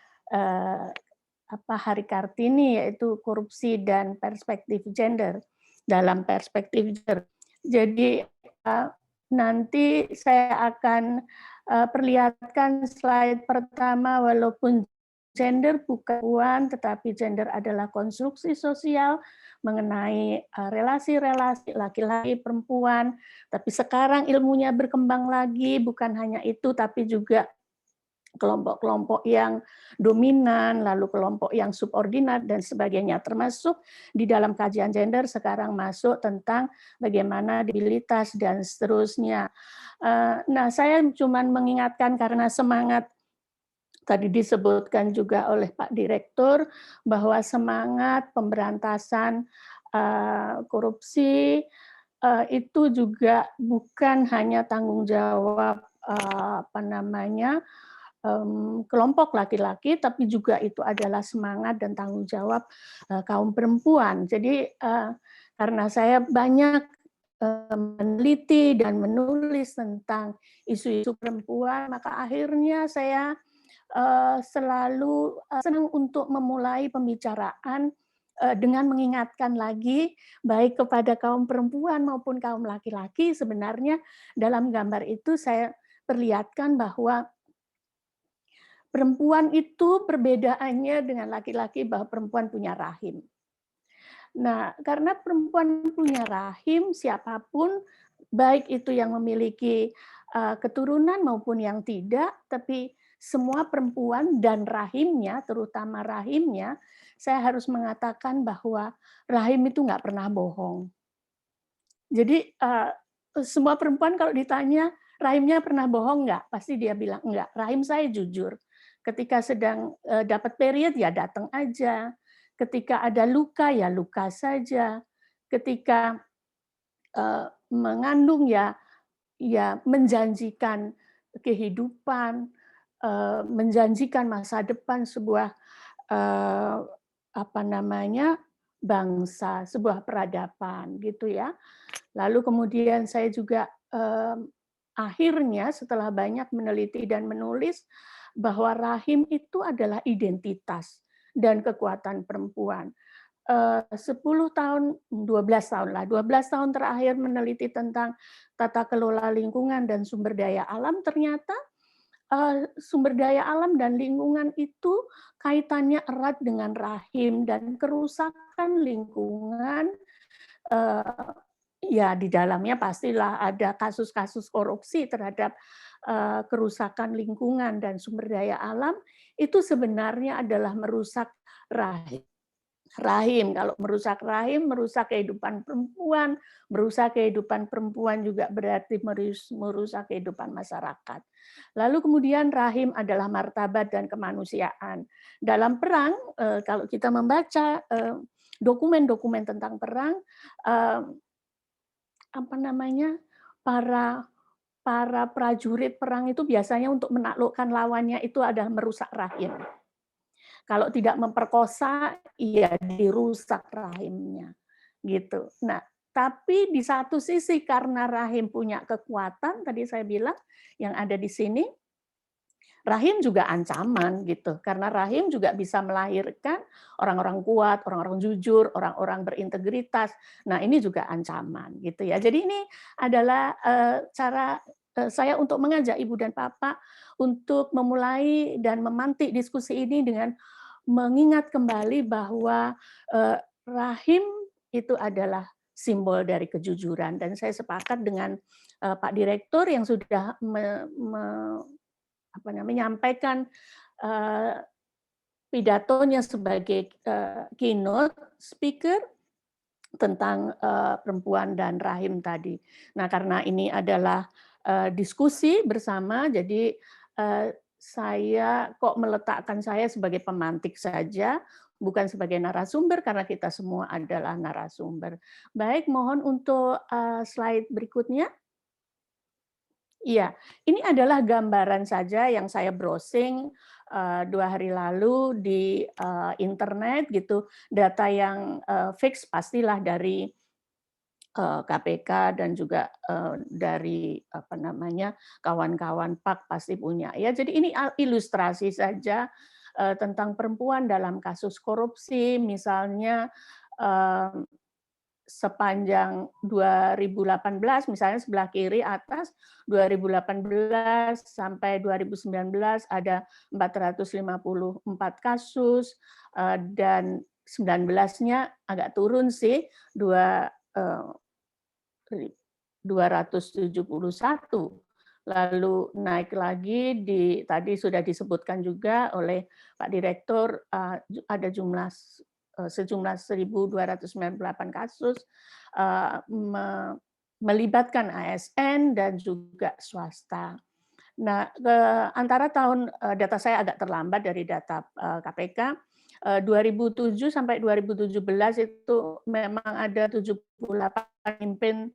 Hari Kartini, yaitu korupsi dan perspektif gender. Dalam perspektif gender, jadi nanti saya akan perlihatkan slide pertama, walaupun gender bukan, tetapi gender adalah konstruksi sosial mengenai relasi-relasi laki-laki perempuan. Tapi sekarang ilmunya berkembang lagi, bukan hanya itu, tapi juga kelompok-kelompok yang dominan, lalu kelompok yang subordinat, dan sebagainya. Termasuk di dalam kajian gender sekarang masuk tentang bagaimana disabilitas dan seterusnya. Nah, saya cuma mengingatkan karena semangat tadi disebutkan juga oleh Pak Direktur bahwa semangat pemberantasan korupsi itu juga bukan hanya tanggung jawab kelompok laki-laki, tapi juga itu adalah semangat dan tanggung jawab kaum perempuan. Jadi karena saya banyak meneliti dan menulis tentang isu-isu perempuan, maka akhirnya saya selalu senang untuk memulai pembicaraan dengan mengingatkan lagi baik kepada kaum perempuan maupun kaum laki-laki. Sebenarnya dalam gambar itu saya perlihatkan bahwa perempuan itu perbedaannya dengan laki-laki bahwa perempuan punya rahim. Nah, karena perempuan punya rahim, siapapun, baik itu yang memiliki keturunan maupun yang tidak, tapi semua perempuan dan rahimnya, terutama rahimnya, saya harus mengatakan bahwa rahim itu nggak pernah bohong. Jadi semua perempuan kalau ditanya, rahimnya pernah bohong nggak? Pasti dia bilang enggak, rahim saya jujur. Ketika sedang dapat period ya datang aja. Ketika ada luka ya luka saja. Ketika mengandung ya menjanjikan kehidupan, menjanjikan masa depan sebuah bangsa, sebuah peradaban gitu ya. Lalu kemudian saya juga akhirnya setelah banyak meneliti dan menulis bahwa rahim itu adalah identitas dan kekuatan perempuan. 10 tahun, 12 tahun terakhir meneliti tentang tata kelola lingkungan dan sumber daya alam, ternyata sumber daya alam dan lingkungan itu kaitannya erat dengan rahim, dan kerusakan lingkungan ya di dalamnya pastilah ada kasus-kasus korupsi terhadap kerusakan lingkungan dan sumber daya alam, itu sebenarnya adalah merusak rahim. Kalau merusak rahim, merusak kehidupan perempuan. Merusak kehidupan perempuan juga berarti merusak kehidupan masyarakat. Lalu kemudian rahim adalah martabat dan kemanusiaan. Dalam perang, kalau kita membaca dokumen-dokumen tentang perang, para prajurit perang itu biasanya untuk menaklukkan lawannya itu adalah merusak rahim. Kalau tidak memperkosa, ya dirusak rahimnya, gitu. Nah, tapi di satu sisi karena rahim punya kekuatan, tadi saya bilang yang ada di sini, rahim juga ancaman gitu, karena rahim juga bisa melahirkan orang-orang kuat, orang-orang jujur, orang-orang berintegritas. Nah, ini juga ancaman gitu ya. Jadi ini adalah cara saya untuk mengajak Ibu dan Bapak untuk memulai dan memantik diskusi ini dengan mengingat kembali bahwa rahim itu adalah simbol dari kejujuran, dan saya sepakat dengan Pak Direktur yang sudah menyampaikan pidatonya sebagai keynote speaker tentang perempuan dan rahim tadi. Nah, karena ini adalah diskusi bersama, jadi saya kok meletakkan saya sebagai pemantik saja, bukan sebagai narasumber, karena kita semua adalah narasumber. Baik, mohon untuk slide berikutnya. Iya, ini adalah gambaran saja yang saya browsing 2 hari lalu di internet gitu. Data yang fix pastilah dari KPK dan juga dari apa namanya kawan-kawan PAK pasti punya. Ya, jadi ini ilustrasi saja tentang perempuan dalam kasus korupsi, misalnya sepanjang 2018, misalnya sebelah kiri atas 2018 sampai 2019 ada 454 kasus, dan 19-nya agak turun sih, 271. Lalu naik lagi tadi sudah disebutkan juga oleh Pak Direktur, ada sejumlah 1.298 kasus melibatkan ASN dan juga swasta. Nah, antara tahun data saya agak terlambat dari data KPK, 2007 sampai 2017 itu memang ada 78 pemimpin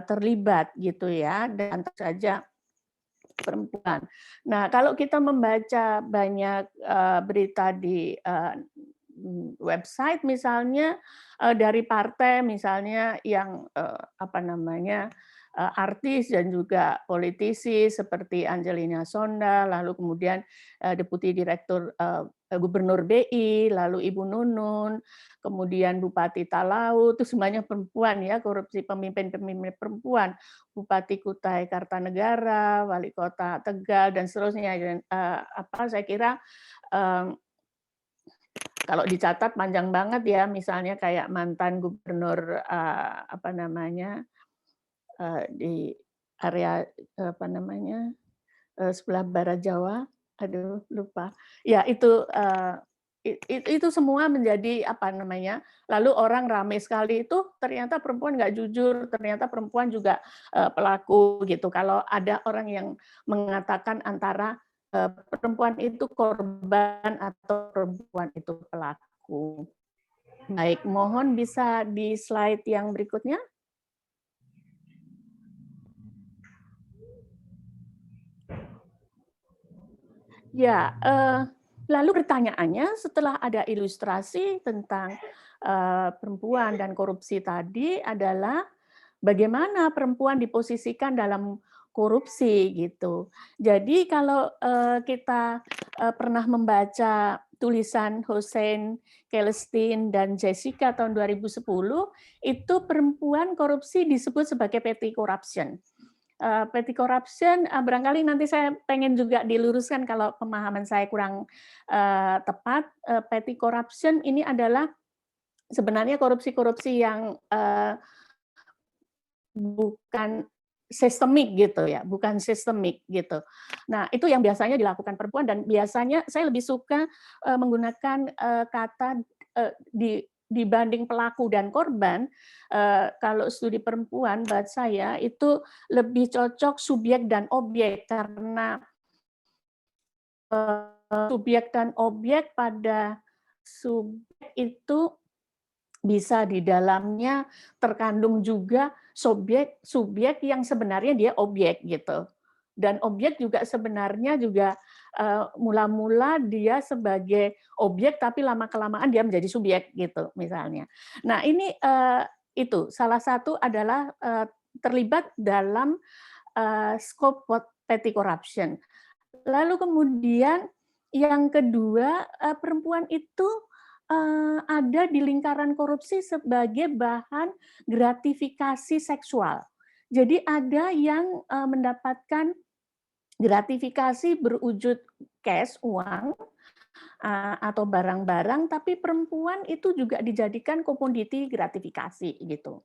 terlibat gitu ya, dan tentu saja perempuan. Nah, kalau kita membaca banyak berita di website misalnya dari partai misalnya yang apa namanya artis dan juga politisi seperti Angelina Sonda, lalu kemudian Deputi Direktur Gubernur BI, lalu Ibu Nunun, kemudian Bupati Talaut, itu semuanya perempuan ya, korupsi pemimpin-pemimpin perempuan, Bupati Kutai Kartanegara, Wali Kota Tegal dan seterusnya. Dan saya kira kalau dicatat panjang banget ya, misalnya kayak mantan gubernur apa namanya di area apa namanya sebelah barat Jawa, aduh lupa. Ya itu semua menjadi apa namanya. Lalu orang ramai sekali itu ternyata perempuan nggak jujur, ternyata perempuan juga pelaku gitu. Kalau ada orang yang mengatakan antara perempuan itu korban atau perempuan itu pelaku. Baik, mohon bisa di slide yang berikutnya. Ya, lalu pertanyaannya setelah ada ilustrasi tentang perempuan dan korupsi tadi adalah bagaimana perempuan diposisikan dalam korupsi gitu. Jadi kalau kita pernah membaca tulisan Hussein, Celestine, dan Jessica tahun 2010, itu perempuan korupsi disebut sebagai petty corruption. Petty corruption, barangkali nanti saya pengen juga diluruskan kalau pemahaman saya kurang tepat. Petty corruption ini adalah sebenarnya korupsi-korupsi yang bukan sistemik gitu ya, bukan sistemik gitu. Nah, itu yang biasanya dilakukan perempuan dan biasanya saya lebih suka menggunakan kata dibanding pelaku dan korban. Kalau studi perempuan buat saya itu lebih cocok subjek dan objek, karena subjek dan objek pada subjek itu bisa di dalamnya terkandung juga subjek yang sebenarnya dia objek gitu. Dan objek juga sebenarnya juga mula-mula dia sebagai objek tapi lama-kelamaan dia menjadi subjek gitu misalnya. Nah, ini itu salah satu adalah terlibat dalam scope petty corruption. Lalu kemudian yang kedua, perempuan itu ada di lingkaran korupsi sebagai bahan gratifikasi seksual. Jadi ada yang mendapatkan gratifikasi berwujud cash, uang, atau barang-barang, tapi perempuan itu juga dijadikan komoditi gratifikasi gitu.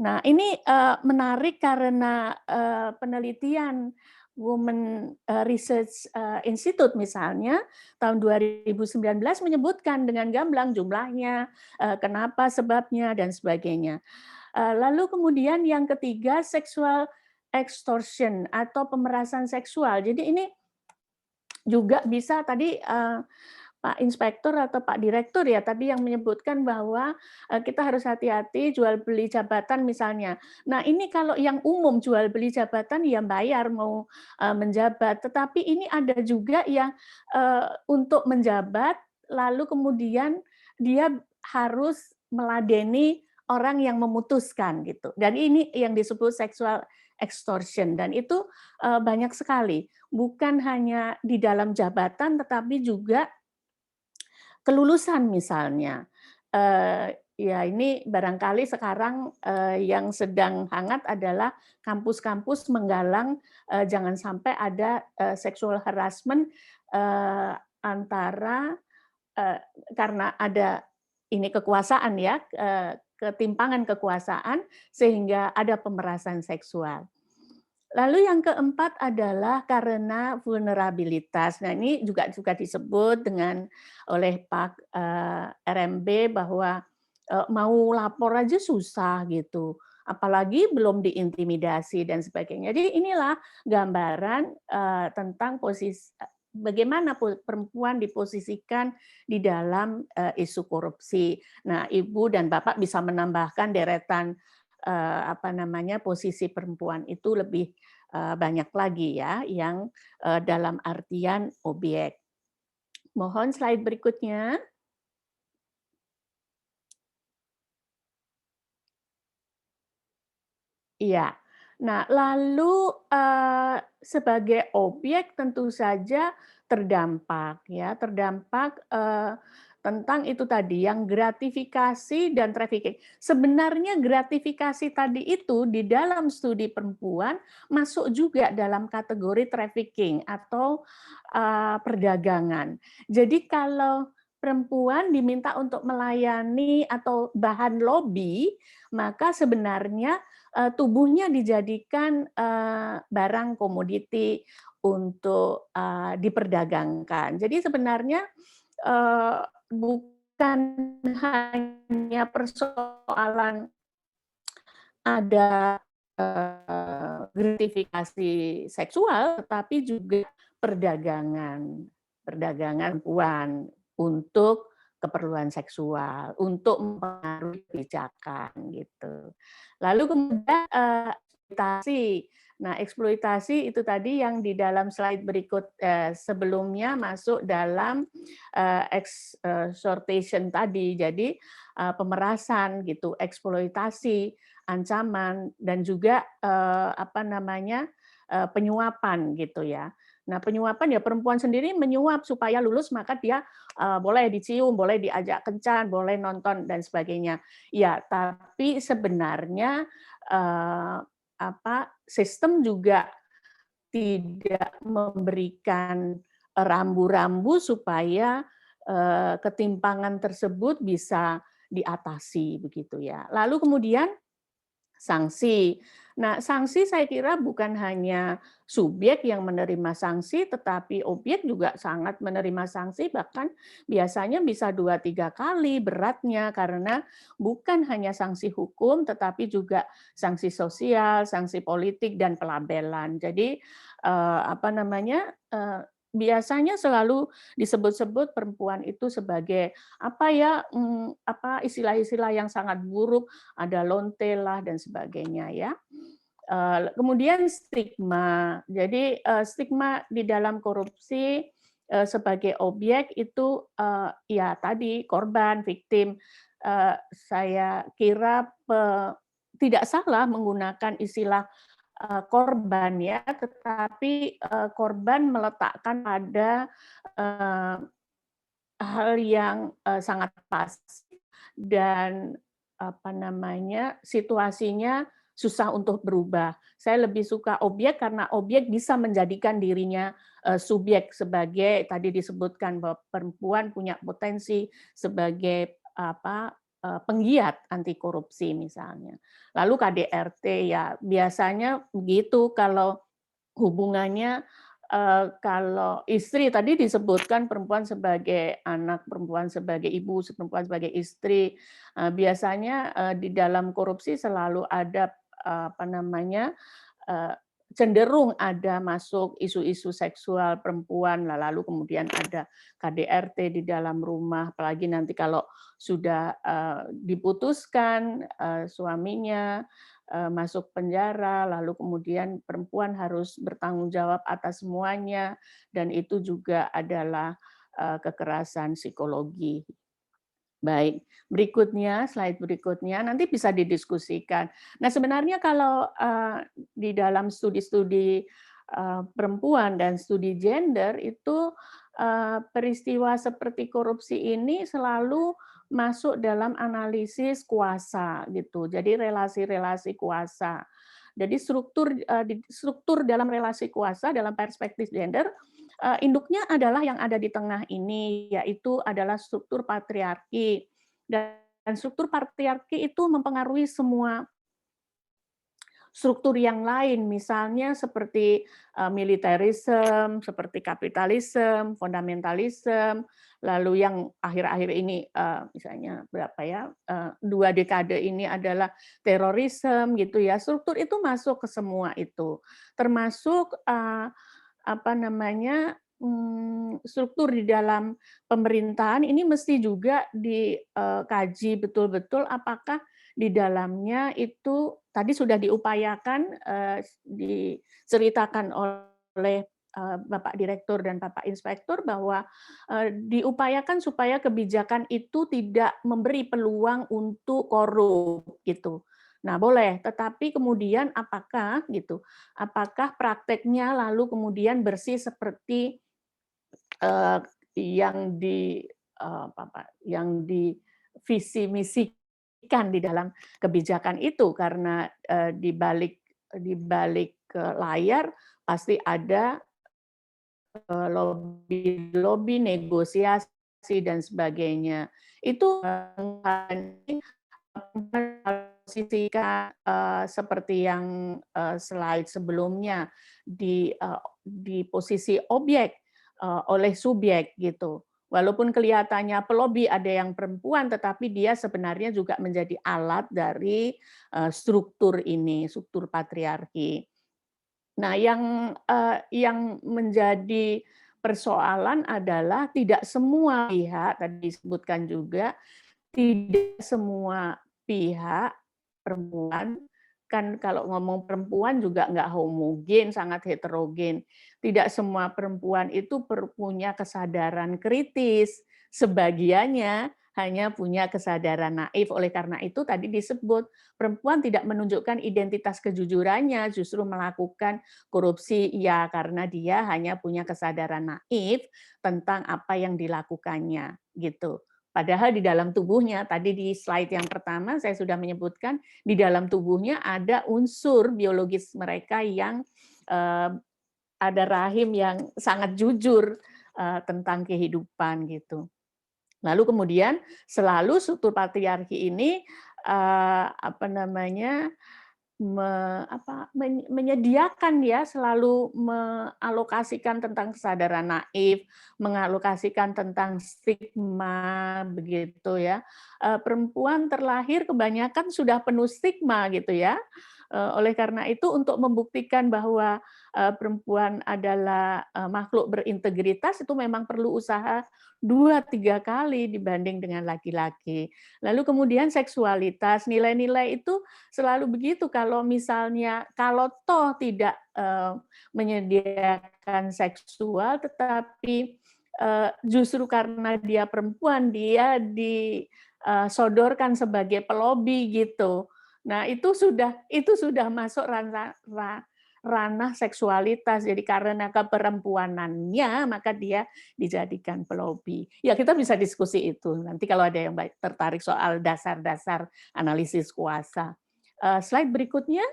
Nah, ini menarik karena penelitian Women Research Institute misalnya tahun 2019 menyebutkan dengan gamblang jumlahnya, kenapa, sebabnya, dan sebagainya. Lalu kemudian yang ketiga, sexual extortion atau pemerasan seksual. Jadi ini juga bisa tadi Pak Inspektur atau Pak Direktur ya tadi yang menyebutkan bahwa kita harus hati-hati jual beli jabatan misalnya. Nah ini kalau yang umum jual beli jabatan ya bayar mau menjabat, tetapi ini ada juga yang untuk menjabat lalu kemudian dia harus meladeni orang yang memutuskan gitu. Dan ini yang disebut sexual extortion dan itu banyak sekali, bukan hanya di dalam jabatan tetapi juga kelulusan misalnya. Ya ini barangkali sekarang yang sedang hangat adalah kampus-kampus menggalang jangan sampai ada sexual harassment antara karena ada ini kekuasaan ya, ketimpangan kekuasaan sehingga ada pemerasan seksual. Lalu yang keempat adalah karena vulnerabilitas. Nah ini juga disebut dengan oleh Pak RMB bahwa mau lapor aja susah gitu, apalagi belum diintimidasi dan sebagainya. Jadi inilah gambaran tentang posisi bagaimana perempuan diposisikan di dalam isu korupsi. Nah Ibu dan Bapak bisa menambahkan deretan posisi perempuan itu lebih banyak lagi ya yang dalam artian objek. Mohon slide berikutnya. Iya. Nah, lalu sebagai objek tentu saja terdampak ya, terdampak tentang itu tadi yang gratifikasi dan trafficking. Sebenarnya gratifikasi tadi itu di dalam studi perempuan masuk juga dalam kategori trafficking atau perdagangan. Jadi kalau perempuan diminta untuk melayani atau bahan lobby, maka sebenarnya tubuhnya dijadikan barang komoditi untuk diperdagangkan. Jadi sebenarnya bukan hanya persoalan ada gratifikasi seksual, tetapi juga perdagangan perempuan untuk keperluan seksual, untuk mempengaruhi kebijakan gitu. Lalu kemudian eksploitasi. Nah, eksploitasi itu tadi yang di dalam slide berikut sebelumnya masuk dalam extortion tadi. Jadi pemerasan gitu, eksploitasi, ancaman dan juga penyuapan gitu ya. Nah, penyuapan ya perempuan sendiri menyuap supaya lulus maka dia boleh dicium, boleh diajak kencan, boleh nonton dan sebagainya. Ya, tapi sebenarnya sistem juga tidak memberikan rambu-rambu supaya ketimpangan tersebut bisa diatasi begitu ya. Lalu kemudian sanksi. Nah, sanksi saya kira bukan hanya subjek yang menerima sanksi, tetapi objek juga sangat menerima sanksi, bahkan biasanya bisa 2-3 kali beratnya, karena bukan hanya sanksi hukum, tetapi juga sanksi sosial, sanksi politik, dan pelabelan. Jadi, biasanya selalu disebut-sebut perempuan itu sebagai istilah-istilah yang sangat buruk, ada lonte lah dan sebagainya ya. Kemudian stigma. Jadi stigma di dalam korupsi sebagai objek itu ya tadi korban, victim. Saya kira tidak salah menggunakan istilah korban ya, tetapi korban meletakkan pada hal yang sangat pas dan situasinya susah untuk berubah. Saya lebih suka objek karena objek bisa menjadikan dirinya subjek sebagai tadi disebutkan bahwa perempuan punya potensi sebagai penggiat anti korupsi misalnya. Lalu KDRT ya biasanya begitu kalau hubungannya kalau istri tadi disebutkan perempuan sebagai anak, perempuan sebagai ibu, perempuan sebagai istri. Biasanya di dalam korupsi selalu ada cenderung ada masuk isu-isu seksual perempuan, lalu kemudian ada KDRT di dalam rumah, apalagi nanti kalau sudah diputuskan suaminya masuk penjara, lalu kemudian perempuan harus bertanggung jawab atas semuanya, dan itu juga adalah kekerasan psikologi. Baik, berikutnya, slide berikutnya, nanti bisa didiskusikan. Nah, sebenarnya kalau di dalam studi-studi perempuan dan studi gender itu peristiwa seperti korupsi ini selalu masuk dalam analisis kuasa gitu. Jadi relasi-relasi kuasa. Jadi struktur dalam relasi kuasa dalam perspektif gender induknya adalah yang ada di tengah ini, yaitu adalah struktur patriarki. Dan struktur patriarki itu mempengaruhi semua struktur yang lain, misalnya seperti militerisme, seperti kapitalisme, fundamentalisme, lalu yang akhir-akhir ini misalnya berapa ya, 2 dekade ini adalah terorisme gitu ya. Struktur itu masuk ke semua itu, termasuk apa namanya, struktur di dalam pemerintahan ini mesti juga dikaji betul-betul apakah di dalamnya itu tadi sudah diupayakan, diceritakan oleh Bapak Direktur dan Bapak Inspektur bahwa diupayakan supaya kebijakan itu tidak memberi peluang untuk korup gitu. Nah, boleh, tetapi kemudian apakah gitu, apakah prakteknya lalu kemudian bersih seperti yang di visi misikan di dalam kebijakan itu, karena di balik layar pasti ada lobby, negosiasi dan sebagainya. Itu sisikan seperti yang slide sebelumnya di posisi objek oleh subjek gitu. Walaupun kelihatannya pelobi ada yang perempuan, tetapi dia sebenarnya juga menjadi alat dari struktur ini, struktur patriarki. Nah, yang menjadi persoalan adalah tidak semua pihak, tadi disebutkan juga, tidak semua pihak perempuan, kan kalau ngomong perempuan juga nggak homogen, sangat heterogen. Tidak semua perempuan itu punya kesadaran kritis, sebagiannya hanya punya kesadaran naif. Oleh karena itu tadi disebut perempuan tidak menunjukkan identitas kejujurannya, justru melakukan korupsi ya karena dia hanya punya kesadaran naif tentang apa yang dilakukannya gitu. Padahal di dalam tubuhnya, tadi di slide yang pertama saya sudah menyebutkan, di dalam tubuhnya ada unsur biologis mereka yang ada rahim yang sangat jujur tentang kehidupan gitu. Lalu kemudian selalu struktur patriarki ini menyediakan ya, selalu mengalokasikan tentang kesadaran naif, mengalokasikan tentang stigma begitu ya. Perempuan terlahir kebanyakan sudah penuh stigma gitu ya. Oleh karena itu untuk membuktikan bahwa perempuan adalah makhluk berintegritas itu memang perlu usaha 2-3 kali dibanding dengan laki-laki. Lalu kemudian seksualitas, nilai-nilai itu selalu begitu, kalau misalnya kalau toh tidak menyediakan seksual tetapi justru karena dia perempuan dia disodorkan sebagai pelobi gitu. Nah, itu sudah masuk ranah seksualitas. Jadi karena keperempuanannya maka dia dijadikan pelobi. Ya, kita bisa diskusi itu. Nanti kalau ada yang tertarik soal dasar-dasar analisis kuasa. Slide berikutnya.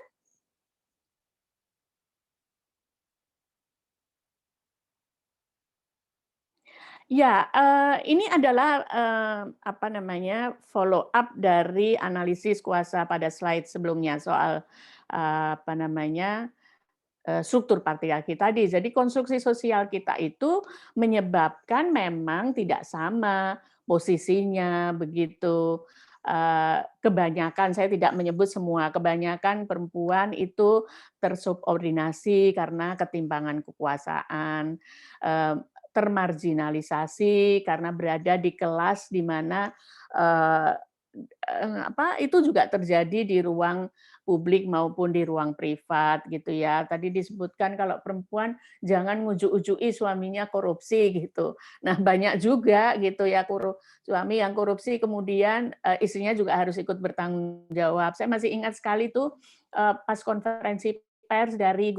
Ya, ini adalah follow up dari analisis kuasa pada slide sebelumnya soal struktur patriarki tadi. Jadi konstruksi sosial kita itu menyebabkan memang tidak sama posisinya begitu. kebanyakan, saya tidak menyebut semua, kebanyakan perempuan itu tersubordinasi karena ketimpangan kekuasaan, termarginalisasi karena berada di kelas di mana itu juga terjadi di ruang publik maupun di ruang privat gitu ya. Tadi disebutkan kalau perempuan jangan ngujuk-ujuki suaminya korupsi gitu. Nah, banyak juga gitu ya suami yang korupsi kemudian istrinya juga harus ikut bertanggung jawab. Saya masih ingat sekali tuh pas konferensi pers dari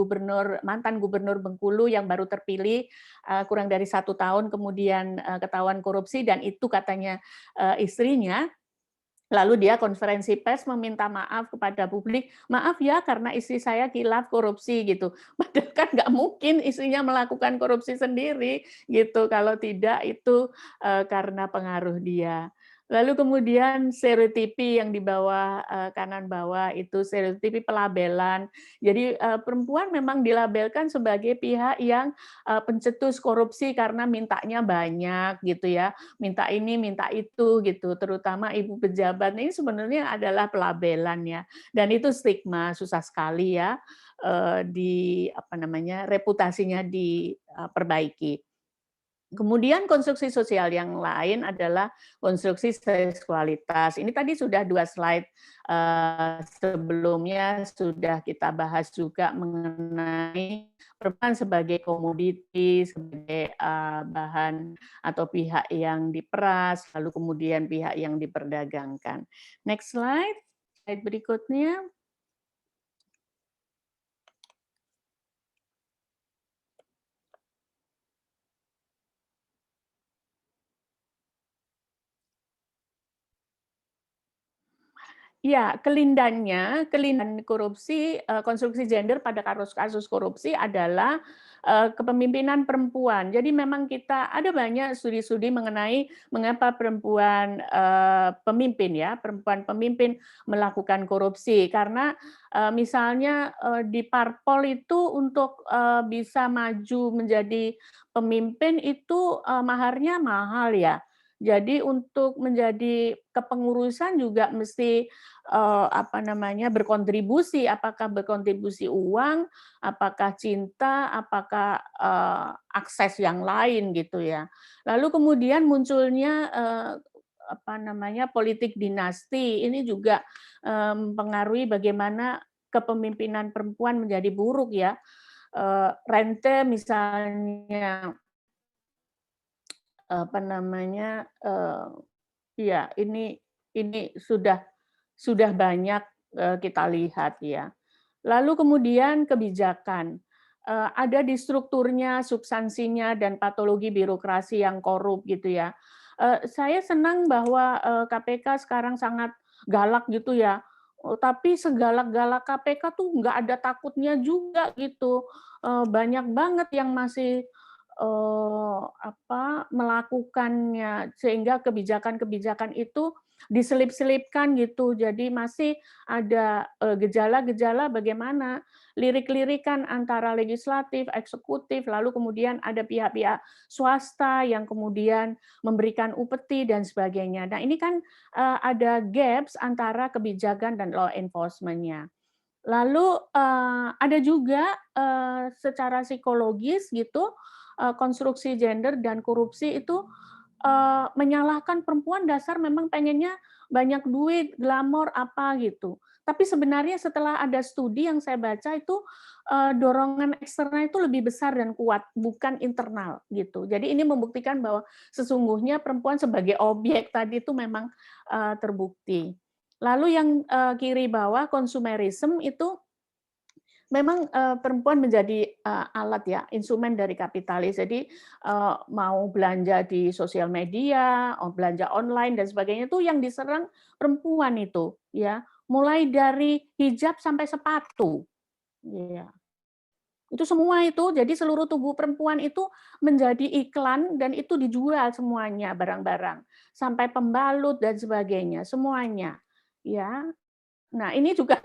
mantan gubernur Bengkulu yang baru terpilih kurang dari 1 tahun kemudian ketahuan korupsi dan itu katanya istrinya. Lalu dia konferensi pers meminta maaf kepada publik, maaf ya karena istri saya khilaf korupsi gitu. Padahal kan nggak mungkin istrinya melakukan korupsi sendiri gitu. Kalau tidak itu karena pengaruh dia. Lalu kemudian stereotipi yang di bawah kanan bawah itu stereotipi pelabelan. Jadi perempuan memang dilabelkan sebagai pihak yang pencetus korupsi karena mintanya banyak gitu ya. Minta ini, minta itu gitu, terutama ibu pejabat. Ini sebenarnya adalah pelabelan ya. Dan itu stigma susah sekali ya reputasinya diperbaiki. Kemudian konstruksi sosial yang lain adalah konstruksi seksualitas. Ini tadi sudah 2 slide sebelumnya sudah kita bahas juga mengenai perempuan sebagai komoditi, sebagai bahan atau pihak yang diperas, lalu kemudian pihak yang diperdagangkan. Next slide, slide berikutnya. Ya, kelindan korupsi, konstruksi gender pada kasus korupsi adalah kepemimpinan perempuan. Jadi memang kita ada banyak studi-studi mengenai mengapa perempuan perempuan pemimpin melakukan korupsi. Karena misalnya di parpol itu untuk bisa maju menjadi pemimpin itu maharnya mahal ya. Jadi untuk menjadi kepengurusan juga mesti berkontribusi, apakah berkontribusi uang, apakah cinta, apakah akses yang lain gitu ya. Lalu kemudian munculnya politik dinasti, ini juga mempengaruhi bagaimana kepemimpinan perempuan menjadi buruk ya. Rente misalnya ini sudah banyak kita lihat ya. Lalu kemudian kebijakan, ada di strukturnya, substansinya dan patologi birokrasi yang korup gitu ya. Saya senang bahwa KPK sekarang sangat galak gitu ya. Tapi segalak-galak KPK tuh nggak ada takutnya juga gitu. Banyak banget yang masih melakukannya sehingga kebijakan-kebijakan itu diselip-selipkan gitu. Jadi masih ada gejala-gejala bagaimana lirik-lirikan antara legislatif, eksekutif, lalu kemudian ada pihak-pihak swasta yang kemudian memberikan upeti dan sebagainya. Nah, ini kan ada gaps antara kebijakan dan law enforcement-nya. Lalu ada juga secara psikologis gitu konstruksi gender dan korupsi itu menyalahkan perempuan dasar memang pengennya banyak duit, glamor apa gitu. Tapi sebenarnya setelah ada studi yang saya baca itu dorongan eksternal itu lebih besar dan kuat, bukan internal gitu. Jadi ini membuktikan bahwa sesungguhnya perempuan sebagai objek tadi itu memang terbukti. Lalu yang kiri bawah konsumerisme itu memang perempuan menjadi alat ya, instrumen dari kapitalis. Jadi mau belanja di sosial media, belanja online dan sebagainya itu yang diserang perempuan itu ya. Mulai dari hijab sampai sepatu. Ya. Itu semua itu, jadi seluruh tubuh perempuan itu menjadi iklan dan itu dijual semuanya barang-barang. Sampai pembalut dan sebagainya, semuanya. Ya. Nah, ini juga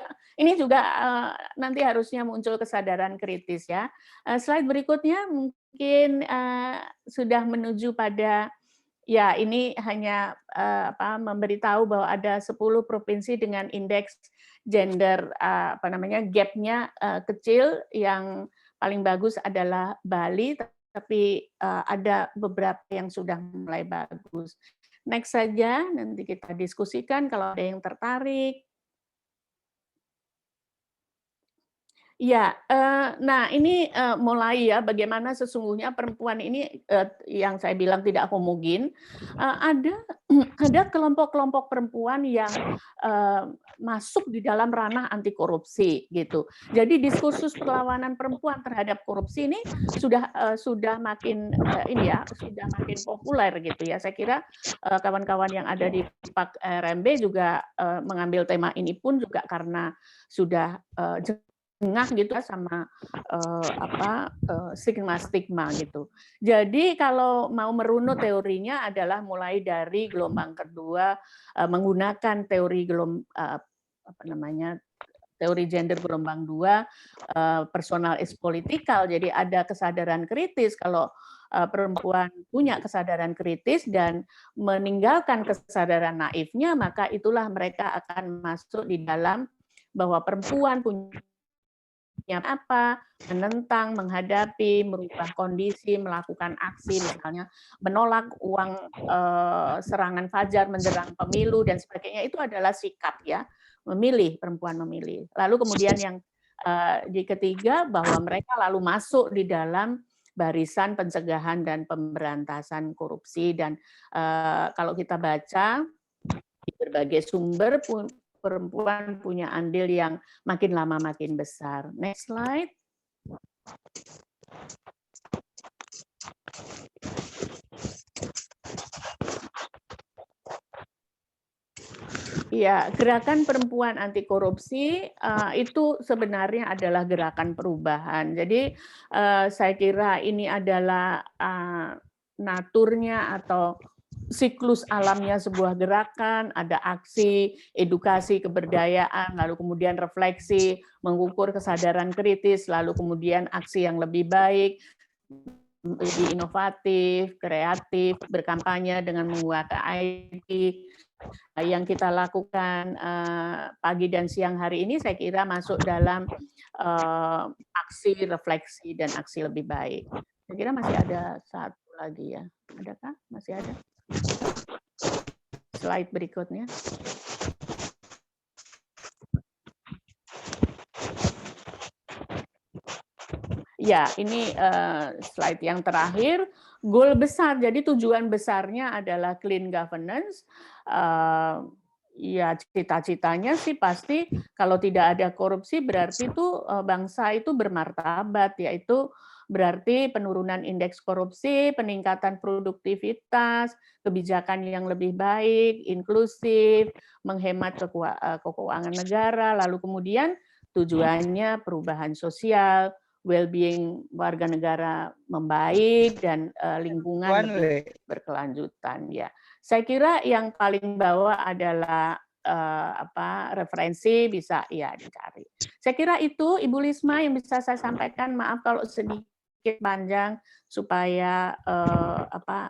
nanti harusnya muncul kesadaran kritis ya. Slide berikutnya mungkin sudah menuju pada Ya, ini hanya memberitahu bahwa ada 10 provinsi dengan indeks gender gap-nya kecil. Yang paling bagus adalah Bali, tapi ada beberapa yang sudah mulai bagus. Next saja, nanti kita diskusikan kalau ada yang tertarik. Ya, nah ini mulai ya bagaimana sesungguhnya perempuan ini yang saya bilang tidak homogen. Ada kelompok-kelompok perempuan yang masuk di dalam ranah anti korupsi gitu. Jadi diskursus perlawanan perempuan terhadap korupsi ini sudah makin sudah makin populer gitu ya. Saya kira kawan-kawan yang ada di PAK RMB juga mengambil tema ini pun juga karena sudah jengah gitu sama stigma gitu. Jadi kalau mau merunut teorinya adalah mulai dari gelombang kedua menggunakan teori teori gender gelombang 2, personal is political. Jadi ada kesadaran kritis kalau perempuan punya kesadaran kritis dan meninggalkan kesadaran naifnya, maka itulah mereka akan masuk di dalam bahwa perempuan punya apa, menentang, menghadapi, merubah kondisi, melakukan aksi, misalnya menolak uang serangan fajar menjelang pemilu dan sebagainya, itu adalah sikap ya, memilih, perempuan memilih. Lalu kemudian yang di ketiga bahwa mereka lalu masuk di dalam barisan pencegahan dan pemberantasan korupsi, dan kalau kita baca di berbagai sumber perempuan punya andil yang makin lama makin besar. Next slide. Ya, gerakan perempuan anti korupsi itu sebenarnya adalah gerakan perubahan. Jadi saya kira ini adalah naturnya atau siklus alamnya sebuah gerakan, ada aksi, edukasi, keberdayaan, lalu kemudian refleksi, mengukur kesadaran kritis, lalu kemudian aksi yang lebih baik, lebih inovatif, kreatif, berkampanye dengan menguasai IT. Yang kita lakukan pagi dan siang hari ini saya kira masuk dalam aksi, refleksi, dan aksi lebih baik. Saya kira masih ada satu lagi ya. Adakah? Masih ada? Slide berikutnya. Ya, ini slide yang terakhir. Goal besar, jadi tujuan besarnya adalah clean governance. Ya, cita-citanya sih pasti kalau tidak ada korupsi berarti itu bangsa itu bermartabat, yaitu berarti penurunan indeks korupsi, peningkatan produktivitas, kebijakan yang lebih baik, inklusif, menghemat keuangan negara, lalu kemudian tujuannya perubahan sosial, well-being warga negara membaik, dan lingkungan lebih berkelanjutan. Ya, saya kira yang paling bawah adalah referensi, bisa ya dicari. Saya kira itu Ibu Lisma yang bisa saya sampaikan. Maaf kalau sedikit panjang supaya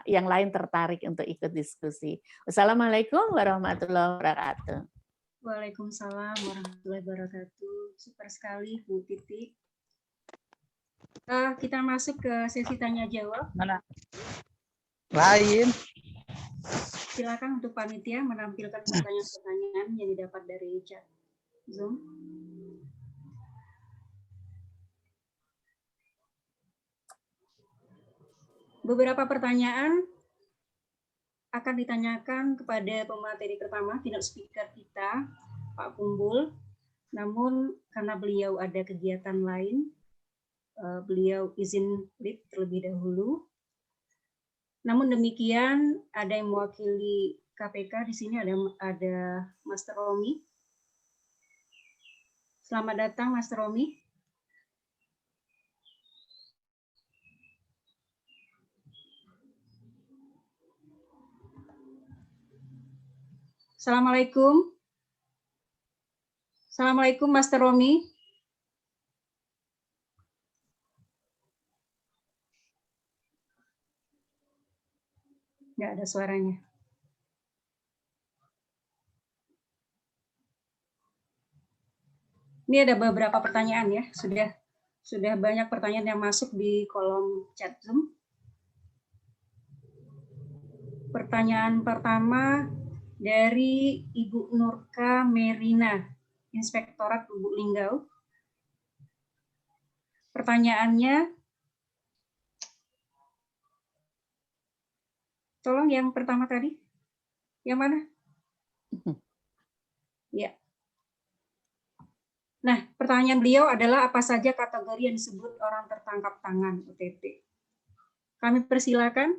yang lain tertarik untuk ikut diskusi. Wassalamualaikum warahmatullahi wabarakatuh. Waalaikumsalam warahmatullahi wabarakatuh. Super sekali Bu Titi. Kita masuk ke sesi tanya jawab. Mana? Lain. Silakan untuk panitia menampilkan pertanyaan-pertanyaan yang didapat dari chat Zoom. Beberapa pertanyaan akan ditanyakan kepada pemateri pertama, keynote speaker kita, Pak Kumbul. Namun karena beliau ada kegiatan lain, beliau izin leave terlebih dahulu. Namun demikian, ada yang mewakili KPK di sini, ada Master Romi. Selamat datang, Master Romi. Assalamualaikum. Assalamualaikum, Master Romi. Nggak ada suaranya. Ini ada beberapa pertanyaan ya, sudah banyak pertanyaan yang masuk di kolom chat Zoom. Pertanyaan pertama dari Ibu Nurka Merina, Inspektorat Lubuk Linggau. Pertanyaannya, tolong yang pertama tadi, yang mana? Ya. Nah, pertanyaan beliau adalah apa saja kategori yang disebut orang tertangkap tangan OTT. Kami persilakan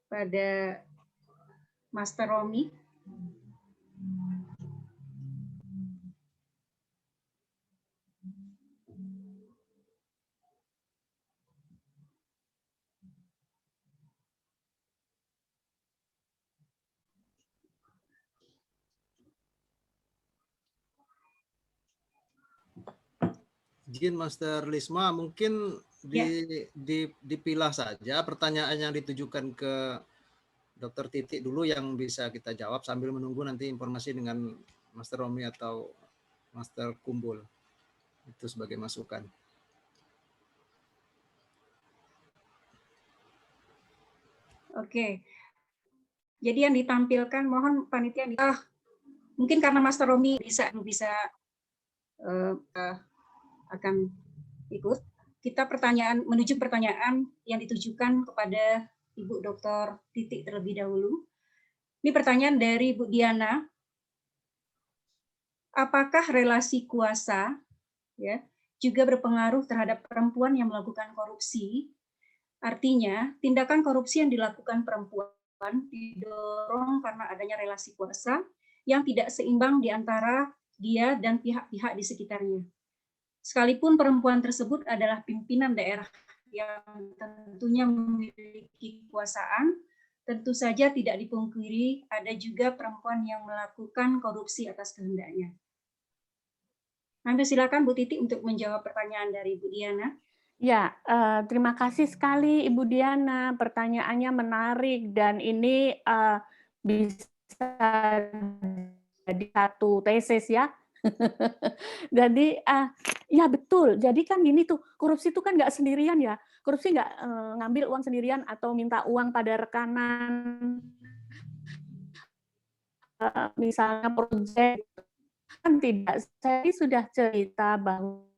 pada Master Romi. Izin Master Lisma, mungkin dipilah saja pertanyaan yang ditujukan ke Dr. Titik dulu yang bisa kita jawab sambil menunggu nanti informasi dengan Master Romi atau Master Kumbul. Itu sebagai masukan. Oke. Jadi yang ditampilkan, mohon panitia, mungkin karena Master Romi bisa akan ikut. Kita menuju pertanyaan yang ditujukan kepada Ibu Dr. Titik terlebih dahulu. Ini pertanyaan dari Bu Diana. Apakah relasi kuasa ya juga berpengaruh terhadap perempuan yang melakukan korupsi? Artinya, tindakan korupsi yang dilakukan perempuan didorong karena adanya relasi kuasa yang tidak seimbang di antara dia dan pihak-pihak di sekitarnya. Sekalipun perempuan tersebut adalah pimpinan daerah yang tentunya memiliki kekuasaan, tentu saja tidak dipungkiri ada juga perempuan yang melakukan korupsi atas kehendaknya. Nanti silakan Bu Titi untuk menjawab pertanyaan dari Bu Diana. Ya, terima kasih sekali Ibu Diana. Pertanyaannya menarik dan ini bisa jadi satu tesis ya. Jadi ya betul. Jadi kan gini tuh, korupsi itu kan nggak sendirian ya. Korupsi nggak ngambil uang sendirian atau minta uang pada rekanan, misalnya proyek kan tidak. Saya sudah cerita bahwa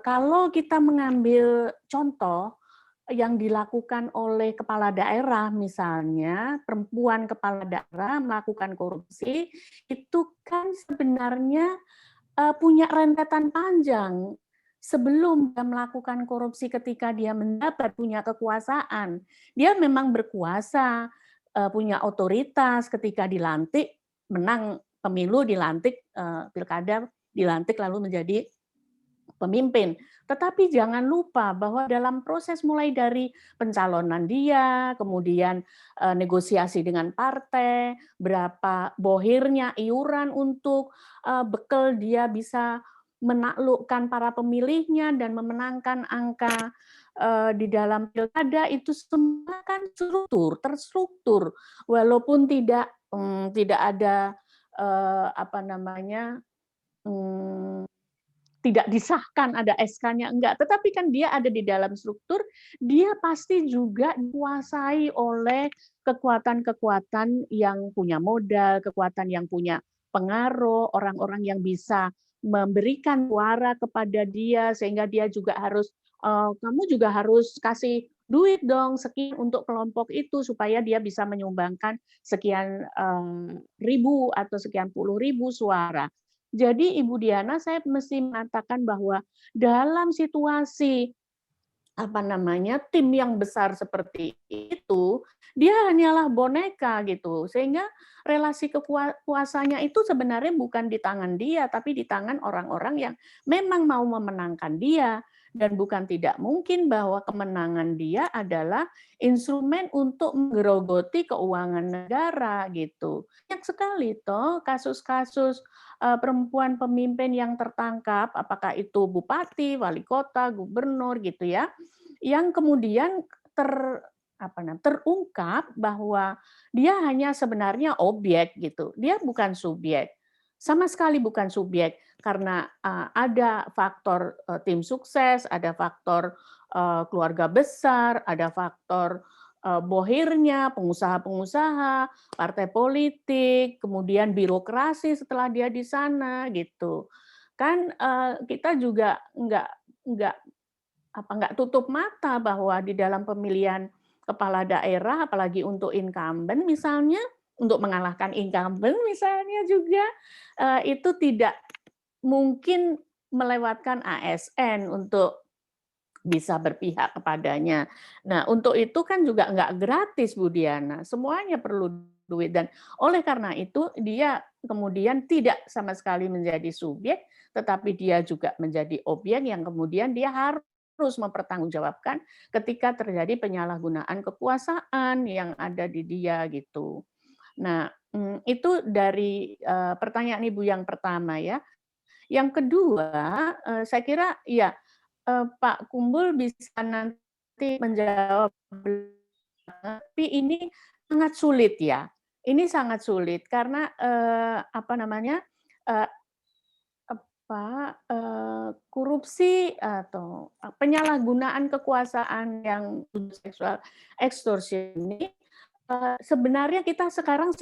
kalau kita mengambil contoh yang dilakukan oleh kepala daerah, misalnya perempuan kepala daerah melakukan korupsi, itu kan sebenarnya punya rentetan panjang. Sebelum dia melakukan korupsi ketika dia mendapat punya kekuasaan, dia memang berkuasa, punya otoritas ketika dilantik, menang pemilu, dilantik, pilkada, dilantik lalu menjadi pemimpin. Tetapi jangan lupa bahwa dalam proses mulai dari pencalonan dia, kemudian negosiasi dengan partai, berapa bohirnya iuran untuk bekal dia bisa menaklukkan para pemilihnya dan memenangkan angka di dalam pilkada, itu semua kan terstruktur, walaupun tidak ada tidak disahkan, ada SK-nya enggak, tetapi kan dia ada di dalam struktur, dia pasti juga dikuasai oleh kekuatan-kekuatan yang punya modal, kekuatan yang punya pengaruh, orang-orang yang bisa memberikan suara kepada dia, sehingga dia juga harus, kamu juga harus kasih duit dong, sekian untuk kelompok itu, supaya dia bisa menyumbangkan sekian ribu atau sekian puluh ribu suara. Jadi Ibu Diana, saya mesti mengatakan bahwa dalam situasi tim yang besar seperti itu, dia hanyalah boneka gitu. Sehingga relasi kekuasaannya itu sebenarnya bukan di tangan dia, tapi di tangan orang-orang yang memang mau memenangkan dia. Dan bukan tidak mungkin bahwa kemenangan dia adalah instrumen untuk menggerogoti keuangan negara gitu. Banyak sekali toh kasus-kasus perempuan pemimpin yang tertangkap, apakah itu bupati, wali kota, gubernur gitu ya, yang kemudian terungkap bahwa dia hanya sebenarnya objek gitu. Dia bukan subjek. Sama sekali bukan subjek karena ada faktor tim sukses, ada faktor keluarga besar, ada faktor bohirnya pengusaha-pengusaha, partai politik, kemudian birokrasi setelah dia di sana gitu. Kan kita juga nggak tutup mata bahwa di dalam pemilihan kepala daerah, apalagi untuk incumbent misalnya, untuk mengalahkan incumbent misalnya juga, itu tidak mungkin melewatkan ASN untuk bisa berpihak kepadanya. Nah, untuk itu kan juga nggak gratis, Bu Diana. Semuanya perlu duit. Dan oleh karena itu, dia kemudian tidak sama sekali menjadi subjek, tetapi dia juga menjadi objek yang kemudian dia harus mempertanggungjawabkan ketika terjadi penyalahgunaan kekuasaan yang ada di dia gitu. Nah, itu dari pertanyaan Ibu yang pertama ya. Yang kedua, saya kira ya Pak Kumbul bisa nanti menjawab, tapi ini sangat sulit ya. Ini sangat sulit karena apa namanya korupsi atau penyalahgunaan kekuasaan yang seksual extortion ini sebenarnya kita sekarang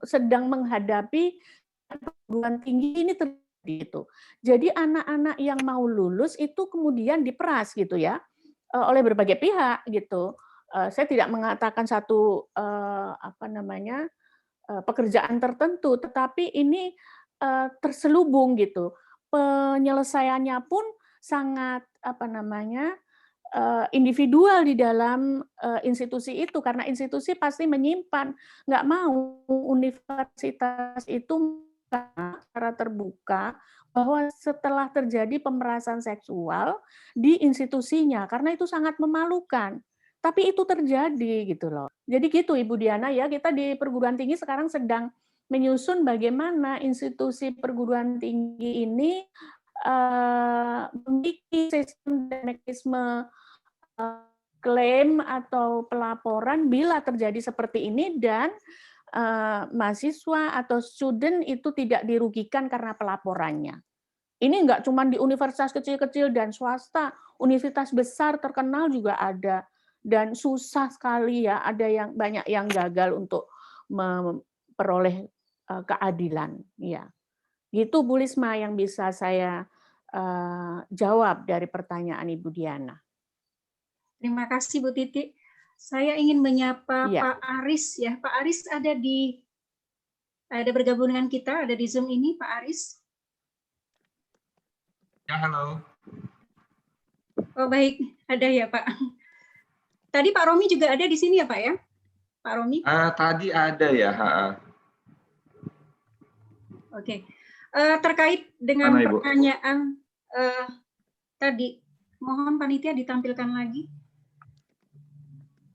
sedang menghadapi perguruan tinggi ini terjadi itu. Jadi anak-anak yang mau lulus itu kemudian diperas gitu ya oleh berbagai pihak gitu. Saya tidak mengatakan satu pekerjaan tertentu, tetapi ini terselubung gitu. Penyelesaiannya pun sangat individual di dalam institusi itu karena institusi pasti menyimpan, nggak mau universitas itu secara terbuka bahwa setelah terjadi pemerasan seksual di institusinya karena itu sangat memalukan. Tapi itu terjadi gitu loh. Jadi gitu Ibu Diana ya, kita di perguruan tinggi sekarang sedang menyusun bagaimana institusi perguruan tinggi ini memiliki sistem dan mekanisme klaim atau pelaporan bila terjadi seperti ini dan mahasiswa atau student itu tidak dirugikan karena pelaporannya. Ini enggak cuma di universitas kecil-kecil dan swasta, universitas besar terkenal juga ada dan susah sekali ya, ada yang banyak yang gagal untuk memperoleh keadilan. Ya, gitu Bu Lisma yang bisa saya jawab dari pertanyaan Ibu Diana. Terima kasih Bu Titi. Saya ingin menyapa Ya. Pak Aris ya. Pak Aris ada bergabung dengan kita, ada di Zoom ini Pak Aris. Ya, halo. Oh baik, ada ya Pak. Tadi Pak Romi juga ada di sini ya Pak ya? Pak Romi? Tadi ada ya. Oke. Terkait dengan Mana, Ibu? pertanyaan tadi, mohon panitia ditampilkan lagi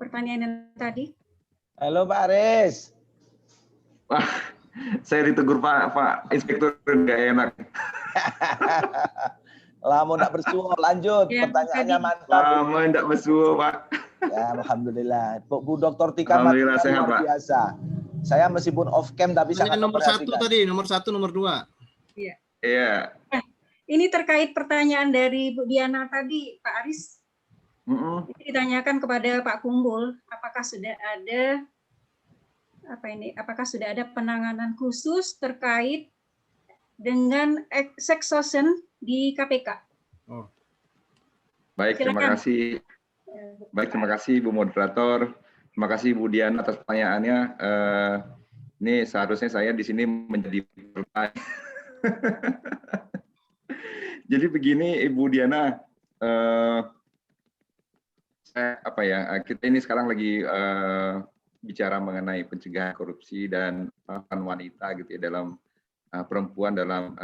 pertanyaan yang tadi. Halo Pak Aris. Wah, saya ditegur Pak Inspektur, nggak enak. Lama enggak bersuara, lanjut. Ya, Pertanyaannya tadi. mantap. Lama enggak bersuara, Pak. Ya, alhamdulillah. Bu Dr. Tika Alhamdulillah matematika sehat, luar Pak. biasa. Saya meskipun off cam tapi sangat Nomor satu memperhatikan. tadi, nomor 1, nomor 2. Iya. Iya. Ini terkait pertanyaan dari Bu Diana tadi, Pak Aris. Ini ditanyakan kepada Pak Kumbul, apakah sudah ada penanganan khusus terkait dengan extortion di KPK? Oh. Baik, terima Silakan. kasih. Baik, terima kasih Bu Moderator. Terima kasih Bu Diana atas pertanyaannya. Ini seharusnya saya di sini menjadi pertanyaan. Jadi begini Ibu Diana, kita ini sekarang lagi bicara mengenai pencegahan korupsi dan peran wanita gitu ya dalam perempuan dalam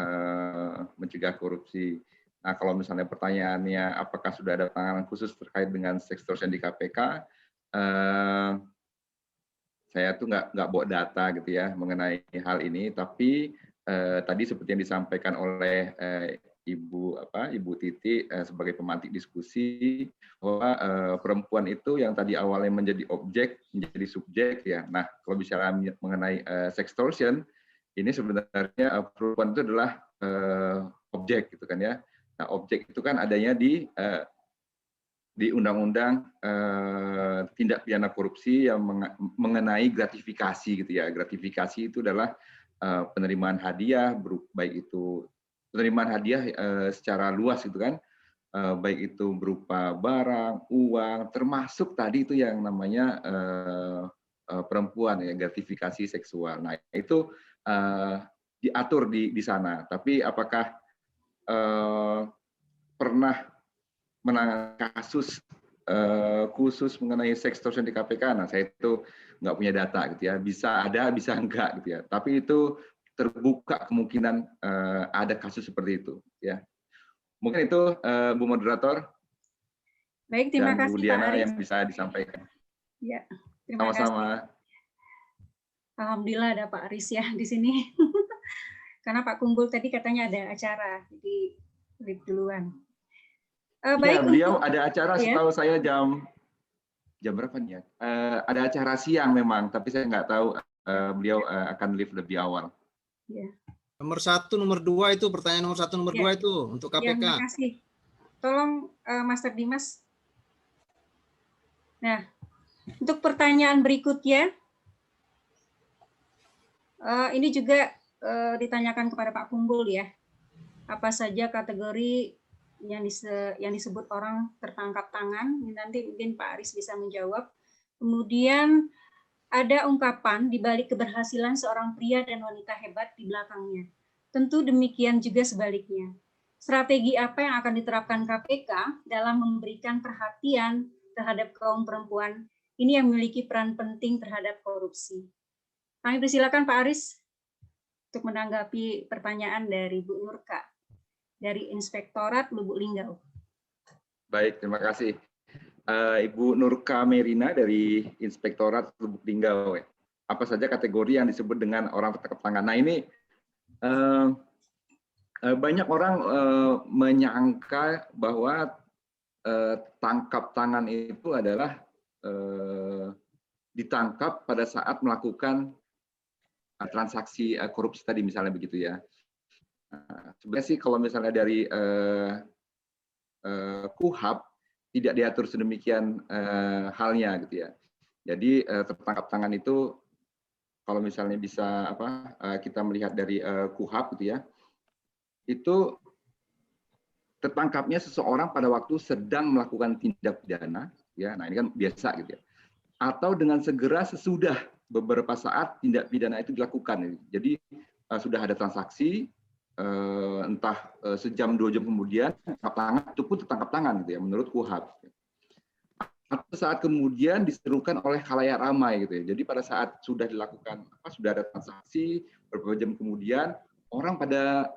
mencegah korupsi. Nah, kalau misalnya pertanyaannya apakah sudah ada penanganan khusus terkait dengan sextortion di KPK, saya tuh nggak bawa data gitu ya mengenai hal ini, tapi tadi seperti yang disampaikan oleh Ibu Titi sebagai pemantik diskusi bahwa perempuan itu yang tadi awalnya menjadi objek menjadi subjek ya. Nah, kalau bicara mengenai sextortion, ini sebenarnya perempuan itu adalah objek gitu kan ya. Nah, objek itu kan adanya di Undang-Undang Tindak Pidana Korupsi yang mengenai gratifikasi gitu ya. Gratifikasi itu adalah penerimaan hadiah, baik itu penerimaan hadiah secara luas gitu kan, baik itu berupa barang, uang, termasuk tadi itu yang namanya perempuan ya, gratifikasi seksual. Nah itu diatur di sana. Tapi apakah pernah menangani kasus khusus mengenai sextortion di KPK? Nah saya itu nggak punya data gitu ya. Bisa ada, bisa enggak gitu ya. Tapi itu terbuka kemungkinan ada kasus seperti itu ya. Mungkin itu Bu Moderator. Baik, terima dan kasih Bu Diana Pak Aris. yang bisa disampaikan. Ya, terima Sama-sama. kasih. Alhamdulillah ada Pak Aris ya di sini. Karena Pak Kumbul tadi katanya ada acara, jadi leave duluan. Ya, beliau ada acara setahu ya? saya jam berapa nih ya? Ada acara siang memang, tapi saya nggak tahu beliau akan leave lebih awal. Ya. Nomor 1, nomor 2 itu pertanyaan nomor 1, nomor 2 itu untuk KPK. Ya, terima kasih. Tolong Master Dimas. Nah, untuk pertanyaan berikutnya, ini juga ditanyakan kepada Pak Kumbul ya. Apa saja kategori yang disebut orang tertangkap tangan? Nanti mungkin Pak Aris bisa menjawab. Kemudian ada ungkapan di balik keberhasilan seorang pria dan wanita hebat di belakangnya. Tentu demikian juga sebaliknya. Strategi apa yang akan diterapkan KPK dalam memberikan perhatian terhadap kaum perempuan ini yang memiliki peran penting terhadap korupsi? Kami persilakan Pak Aris untuk menanggapi pertanyaan dari Bu Nurka dari Inspektorat Lubuk Linggau. Baik, terima kasih. Ibu Nurka Merina dari Inspektorat Lubuk Linggau. Apa saja kategori yang disebut dengan orang tertangkap tangan? Nah ini banyak orang menyangka bahwa tangkap tangan itu adalah ditangkap pada saat melakukan transaksi korupsi tadi misalnya begitu ya. Sebenarnya sih kalau misalnya dari KUHAP tidak diatur sedemikian halnya gitu ya. Jadi tertangkap tangan itu kalau misalnya bisa kita melihat dari KUHAP gitu ya, itu tertangkapnya seseorang pada waktu sedang melakukan tindak pidana ya. Nah ini kan biasa gitu ya. Atau dengan segera sesudah beberapa saat tindak pidana itu dilakukan. Jadi sudah ada transaksi entah sejam 2 jam kemudian tangkap tangan itu pun tertangkap tangan gitu ya menurut KUHAP. Atau saat kemudian diserukan oleh khalayak ramai gitu ya. Jadi pada saat sudah dilakukan sudah ada transaksi beberapa jam kemudian orang pada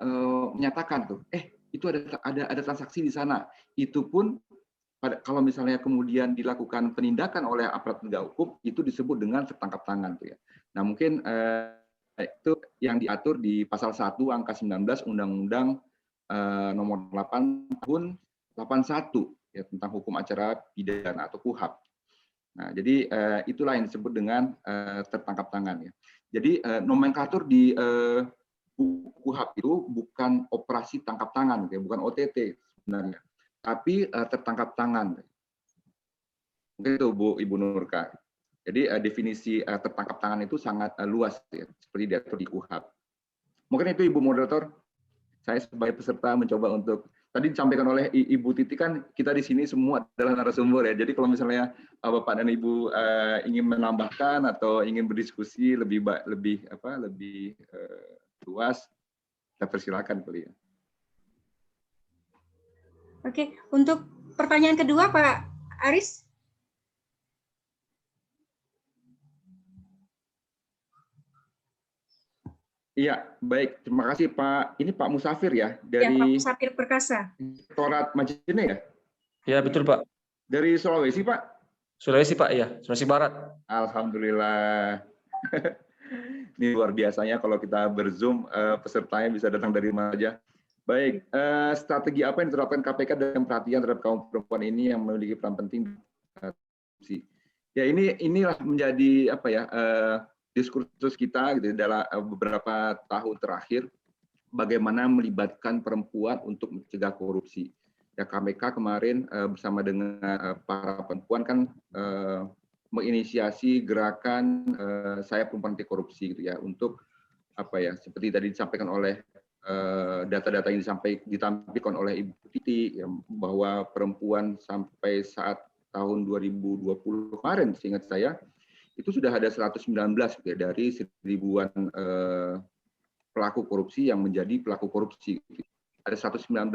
menyatakan tuh itu ada transaksi di sana. Itu pun kalau misalnya kemudian dilakukan penindakan oleh aparat penegak hukum itu disebut dengan tertangkap tangan tuh ya. Nah mungkin itu yang diatur di pasal 1 angka 19 Undang-Undang nomor 8 tahun 81 ya tentang hukum acara pidana atau KUHAP. Nah, jadi itulah yang disebut dengan tertangkap tangan ya. Jadi nomenklatur di KUHAP itu bukan operasi tangkap tangan ya, bukan OTT sebenarnya. Tapi tertangkap tangan. Mungkin itu Ibu Nurka. Jadi definisi tertangkap tangan itu sangat luas ya, seperti diatur di KUHAP. Mungkin itu Ibu Moderator. Saya sebagai peserta mencoba untuk tadi disampaikan oleh Ibu Titi kan kita di sini semua adalah narasumber ya. Jadi kalau misalnya Bapak dan Ibu ingin menambahkan atau ingin berdiskusi lebih luas, kita persilakan kali ya. Oke, untuk pertanyaan kedua Pak Aris. Iya, baik. Terima kasih Pak. Ini Pak Musafir ya dari ya, Pak Musafir Perkasa. Inspektorat Majene ya? Ya betul Pak. Dari Sulawesi Pak? Sulawesi Pak ya, Sulawesi Barat. Alhamdulillah. Ini luar biasanya kalau kita berzoom pesertanya bisa datang dari mana saja. Baik, strategi apa yang diterapkan KPK dalam perhatian terhadap kaum perempuan ini yang memiliki peran penting? Ya, inilah menjadi apa ya diskursus kita gitu dalam beberapa tahun terakhir, bagaimana melibatkan perempuan untuk mencegah korupsi. Ya, KPK kemarin bersama dengan para perempuan kan menginisiasi gerakan Saya Perempuan Anti Korupsi gitu ya, untuk apa ya, seperti tadi disampaikan oleh data-data yang ditampilkan oleh Ibu Titi ya, bahwa perempuan sampai saat tahun 2020 kemarin seingat saya itu sudah ada 119 ya, dari seribuan pelaku korupsi yang menjadi pelaku korupsi. Ada 119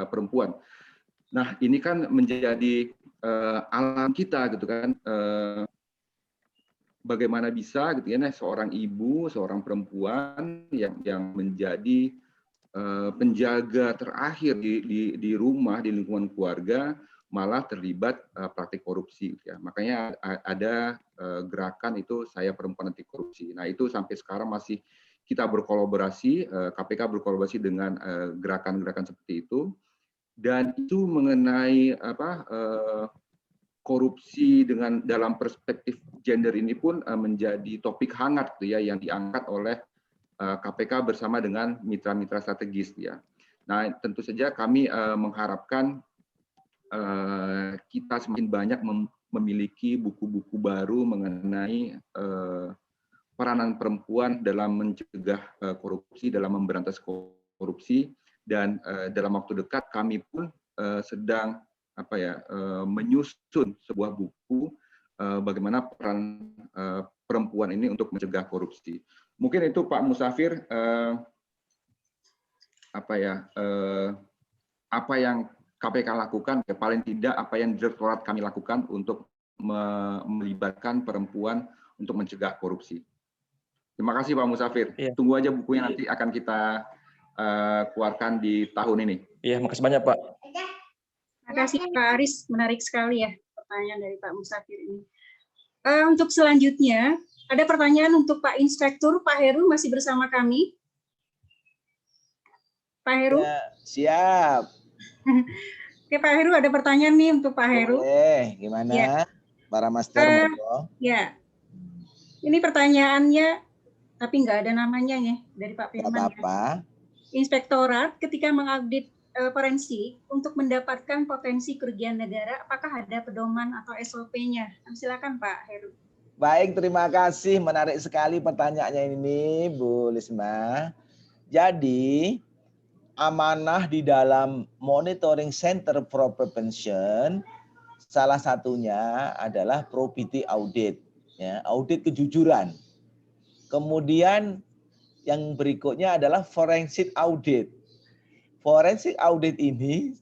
perempuan. Nah, ini kan menjadi alam kita gitu kan. Bagaimana bisa gitu ya, seorang ibu, seorang perempuan yang menjadi penjaga terakhir di rumah, di lingkungan keluarga, malah terlibat praktik korupsi. Ya. Makanya ada gerakan itu Saya Perempuan Anti Korupsi. Nah, itu sampai sekarang masih kita berkolaborasi, KPK berkolaborasi dengan gerakan-gerakan seperti itu. Dan itu mengenai korupsi dalam perspektif gender ini pun menjadi topik hangat gitu ya, yang diangkat oleh KPK bersama dengan mitra-mitra strategis ya. Nah, tentu saja kami mengharapkan kita semakin banyak memiliki buku-buku baru mengenai peranan perempuan dalam mencegah korupsi, dalam memberantas korupsi, dan dalam waktu dekat kami pun sedang menyusun sebuah buku bagaimana peran perempuan ini untuk mencegah korupsi. Mungkin itu Pak Musafir apa yang KPK lakukan, ya paling tidak apa yang direktorat kami lakukan untuk melibatkan perempuan untuk mencegah korupsi. Terima kasih Pak Musafir. Iya. Tunggu aja bukunya, nanti akan kita keluarkan di tahun ini. Iya, makasih banyak Pak. Terima kasih Pak Aris, menarik sekali ya pertanyaan dari Pak Musafir ini. Untuk selanjutnya, ada pertanyaan untuk Pak Inspektur. Pak Heru masih bersama kami? Pak Heru? Ya, siap. Oke, Pak Heru, ada pertanyaan nih untuk Pak Heru. Boleh, gimana? Ya. Para master, monggo. Ya, ini pertanyaannya, tapi nggak ada namanya ya, dari Pak Firman. Apa-apa. Ya. Inspektorat ketika mengaudit forensik untuk mendapatkan potensi kerugian negara, apakah ada pedoman atau SOP-nya? Silakan Pak Heru. Baik, terima kasih. Menarik sekali pertanyaannya ini, Bu Lisma. Jadi, amanah di dalam Monitoring Center for Prevention, salah satunya adalah probity audit, ya, audit kejujuran. Kemudian yang berikutnya adalah forensic audit. Forensic audit ini,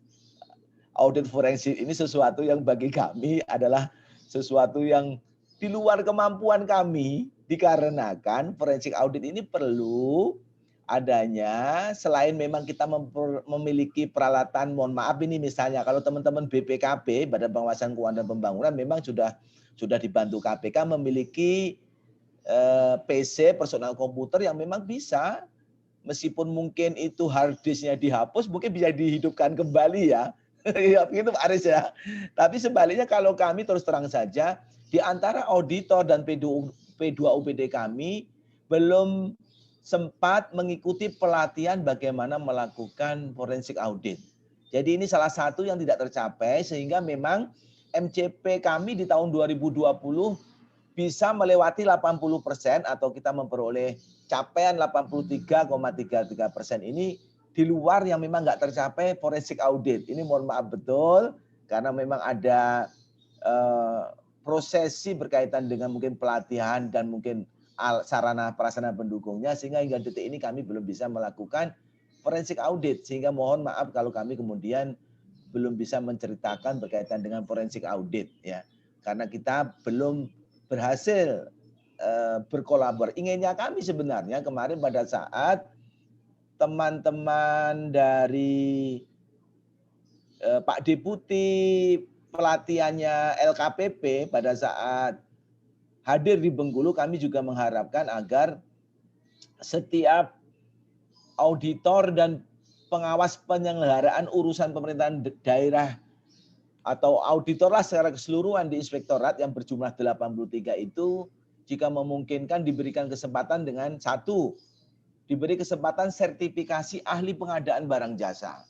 audit forensik ini sesuatu yang bagi kami adalah sesuatu yang di luar kemampuan kami, dikarenakan forensik audit ini perlu adanya, selain memang kita memiliki peralatan, mohon maaf ini misalnya kalau teman-teman BPKP, Badan Pengawasan Keuangan dan Pembangunan, memang sudah dibantu KPK memiliki PC, personal komputer yang memang bisa, meskipun mungkin itu hard disknya dihapus, mungkin bisa dihidupkan kembali ya. Ya begitu Pak Aris ya. Tapi sebaliknya kalau kami terus terang saja, di antara auditor dan P2UPD kami belum sempat mengikuti pelatihan bagaimana melakukan forensik audit. Jadi ini salah satu yang tidak tercapai, sehingga memang MCP kami di tahun 2020 bisa melewati 80% atau kita memperoleh capaian 83,33% ini di luar yang memang nggak tercapai forensik audit. Ini mohon maaf betul, karena memang ada prosesi berkaitan dengan mungkin pelatihan dan mungkin sarana prasarana pendukungnya, sehingga hingga detik ini kami belum bisa melakukan forensik audit, sehingga mohon maaf kalau kami kemudian belum bisa menceritakan berkaitan dengan forensik audit ya, karena kita belum berhasil berkolaborasi. Inginnya kami sebenarnya kemarin pada saat teman-teman dari Pak Deputi pelatihannya LKPP pada saat hadir di Bengkulu, kami juga mengharapkan agar setiap auditor dan pengawas penyelenggaraan urusan pemerintahan daerah atau auditor lah secara keseluruhan di inspektorat yang berjumlah 83 itu jika memungkinkan diberikan kesempatan dengan satu, diberi kesempatan sertifikasi ahli pengadaan barang jasa.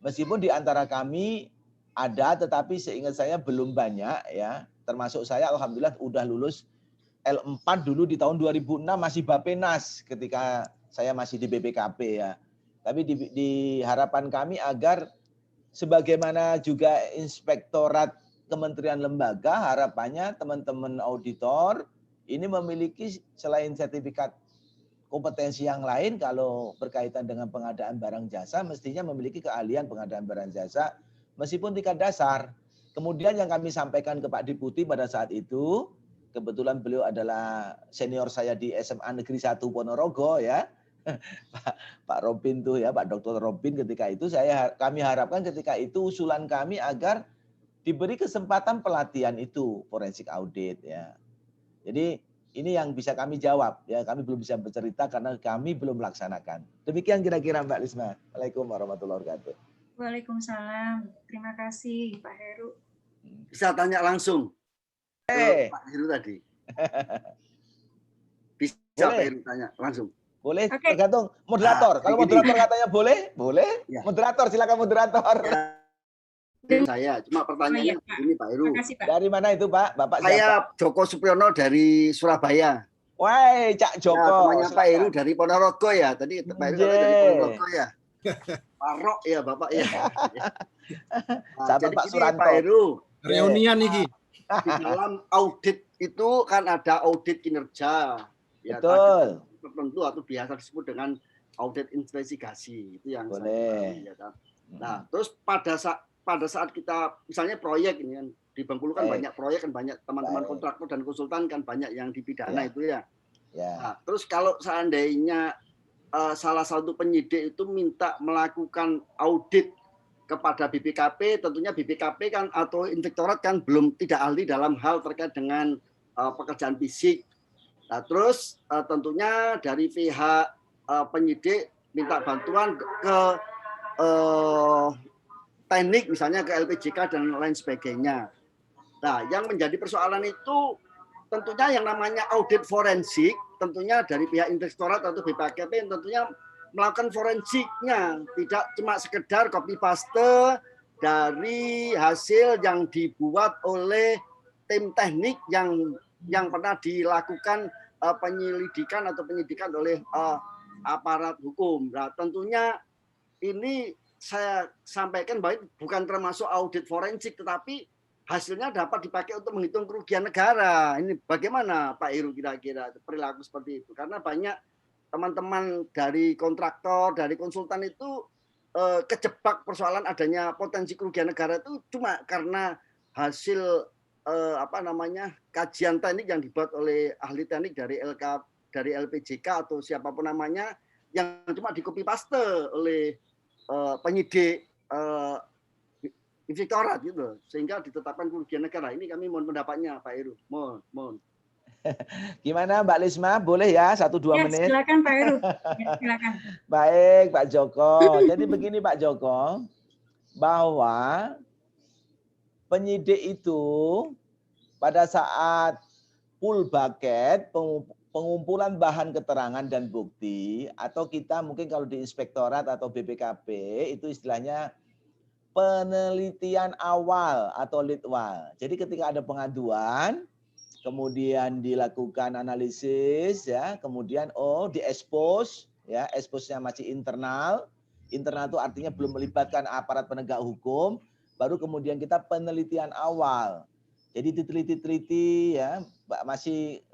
Meskipun di antara kami ada, tetapi seingat saya belum banyak ya. Termasuk saya alhamdulillah udah lulus L4 dulu di tahun 2006 masih Bapenas ketika saya masih di BPKP ya. Tapi di harapan kami agar sebagaimana juga inspektorat kementerian lembaga, harapannya teman-teman auditor ini memiliki selain sertifikat kompetensi yang lain kalau berkaitan dengan pengadaan barang jasa, mestinya memiliki keahlian pengadaan barang jasa meskipun tingkat dasar. Kemudian yang kami sampaikan ke Pak Deputi pada saat itu, kebetulan beliau adalah senior saya di SMA Negeri 1 Ponorogo ya. Pak Robin tuh ya, Pak Dr. Robin ketika itu kami harapkan ketika itu usulan kami agar diberi kesempatan pelatihan itu forensik audit ya. Jadi ini yang bisa kami jawab ya, kami belum bisa bercerita karena kami belum melaksanakan. Demikian kira-kira Mbak Lisma. Waalaikumsalam warahmatullahi wabarakatuh. Waalaikumsalam. Terima kasih Pak Heru. Bisa tanya langsung ke Pak Heru tadi. Bisa Pak Heru tanya langsung. Boleh, tergantung moderator. Kalau moderator katanya boleh, boleh. Ya. Moderator, silakan moderator. Ya. Saya, cuma pertanyaannya ini Pak Heru. Dari mana itu Pak? Bapak saya siapa? Joko Supiono dari Surabaya. Wah, Cak Joko. Ya, temannya Pak Heru dari Ponorogo ya. Tadi Pak Heru dari Ponorogo ya. Pak Rok ya Bapak ya. Nah, Sahabat Pak Suranto. Pak Heru. Reunian nih. Di dalam audit itu kan ada audit kinerja. Ya, betul. Tertentu atau biasa disebut dengan audit investigasi itu yang boleh. Saya ya kan. Nah, terus pada saat kita misalnya proyek ini kan di Bengkulu kan banyak proyek kan banyak teman-teman kontraktor dan konsultan kan banyak yang dipidana itu ya. Nah, terus kalau seandainya salah satu penyidik itu minta melakukan audit kepada BPKP, tentunya BPKP kan atau inspektorat kan belum tidak ahli dalam hal terkait dengan pekerjaan fisik. Nah, terus tentunya dari pihak penyidik minta bantuan ke teknik misalnya ke LPJK dan lain sebagainya. Nah, yang menjadi persoalan itu tentunya yang namanya audit forensik, tentunya dari pihak inspektorat atau BPKP tentunya melakukan forensiknya, tidak cuma sekedar copy paste dari hasil yang dibuat oleh tim teknik yang pernah dilakukan penyelidikan atau penyidikan oleh aparat hukum. Nah, tentunya ini saya sampaikan bahwa bukan termasuk audit forensik, tetapi hasilnya dapat dipakai untuk menghitung kerugian negara. Ini bagaimana Pak Heru kira-kira perilaku seperti itu? Karena banyak teman-teman dari kontraktor, dari konsultan itu kejebak persoalan adanya potensi kerugian negara itu cuma karena hasil kajian teknik yang dibuat oleh ahli teknik dari LPJK atau siapapun namanya yang cuma di copy paste oleh penyidik inspektorat gitu sehingga ditetapkan kerugian negara. Ini kami mohon pendapatnya Pak Heru. Mohon. Gimana Mbak Lisma? Boleh ya 1-2 menit? Silakan Pak Heru. Ya, silakan. Baik Pak Joko. Jadi begini Pak Joko, bahwa penyidik itu pada saat full bucket pengumpulan bahan keterangan dan bukti, atau kita mungkin kalau di inspektorat atau BPKP itu istilahnya penelitian awal atau litwal. Jadi ketika ada pengaduan, kemudian dilakukan analisis ya, kemudian diekspos ya, eksposnya masih internal. Internal itu artinya belum melibatkan aparat penegak hukum, baru kemudian kita penelitian awal. Jadi diteliti-teliti ya, masih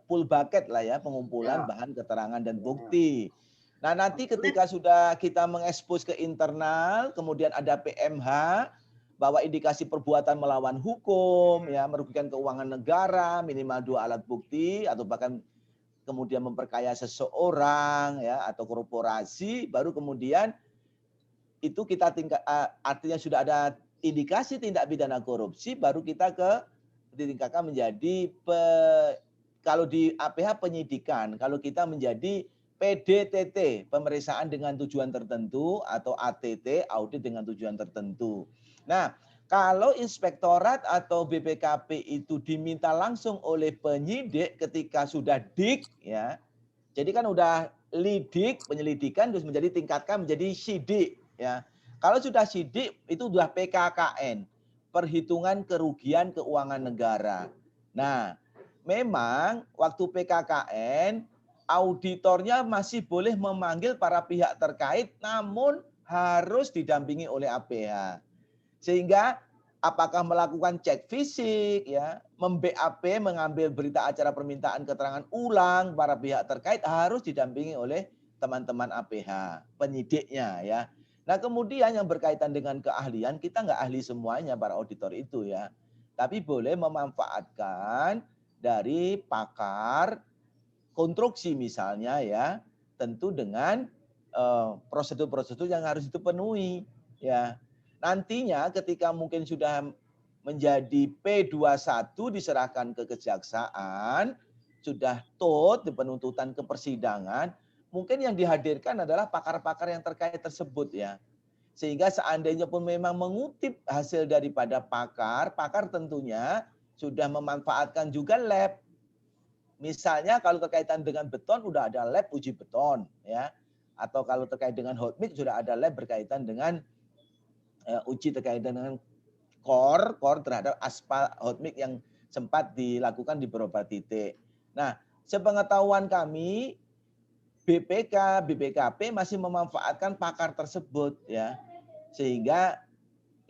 full bucket lah ya pengumpulan bahan keterangan dan bukti. Nah, nanti ketika sudah kita mengekspos ke internal, kemudian ada PMH bahwa indikasi perbuatan melawan hukum ya, merugikan keuangan negara, minimal 2 alat bukti atau bahkan kemudian memperkaya seseorang ya atau korporasi, baru kemudian itu kita artinya sudah ada indikasi tindak pidana korupsi, baru kita ditingkatkan menjadi kalau di APH penyidikan, kalau kita menjadi PDTT, pemeriksaan dengan tujuan tertentu, atau ATT, audit dengan tujuan tertentu. Nah, kalau inspektorat atau BPKP itu diminta langsung oleh penyidik ketika sudah dik, ya, jadi kan udah lidik, penyelidikan, terus menjadi tingkatkan menjadi sidik, ya. Kalau sudah sidik itu sudah PKKN, perhitungan kerugian keuangan negara. Nah, memang waktu PKKN auditornya masih boleh memanggil para pihak terkait, namun harus didampingi oleh APH. Sehingga apakah melakukan cek fisik, ya, mem-BAP, mengambil berita acara permintaan keterangan ulang para pihak terkait harus didampingi oleh teman-teman APH, penyidiknya, ya. Nah, kemudian yang berkaitan dengan keahlian, kita nggak ahli semuanya para auditor itu, ya. Tapi boleh memanfaatkan dari pakar konstruksi misalnya, ya, tentu dengan prosedur-prosedur yang harus dipenuhi, ya. Nantinya ketika mungkin sudah menjadi P21 diserahkan ke kejaksaan, sudah tot di penuntutan ke persidangan, mungkin yang dihadirkan adalah pakar-pakar yang terkait tersebut, ya. Sehingga seandainya pun memang mengutip hasil daripada pakar, pakar tentunya sudah memanfaatkan juga lab. Misalnya kalau terkaitan dengan beton udah ada lab uji beton, ya. Atau kalau terkait dengan hot mix sudah ada lab berkaitan dengan uji terkait dengan core terhadap aspal hot mix yang sempat dilakukan di beberapa titik. Nah, sepengetahuan kami BPK, BPKP masih memanfaatkan pakar tersebut, ya. Sehingga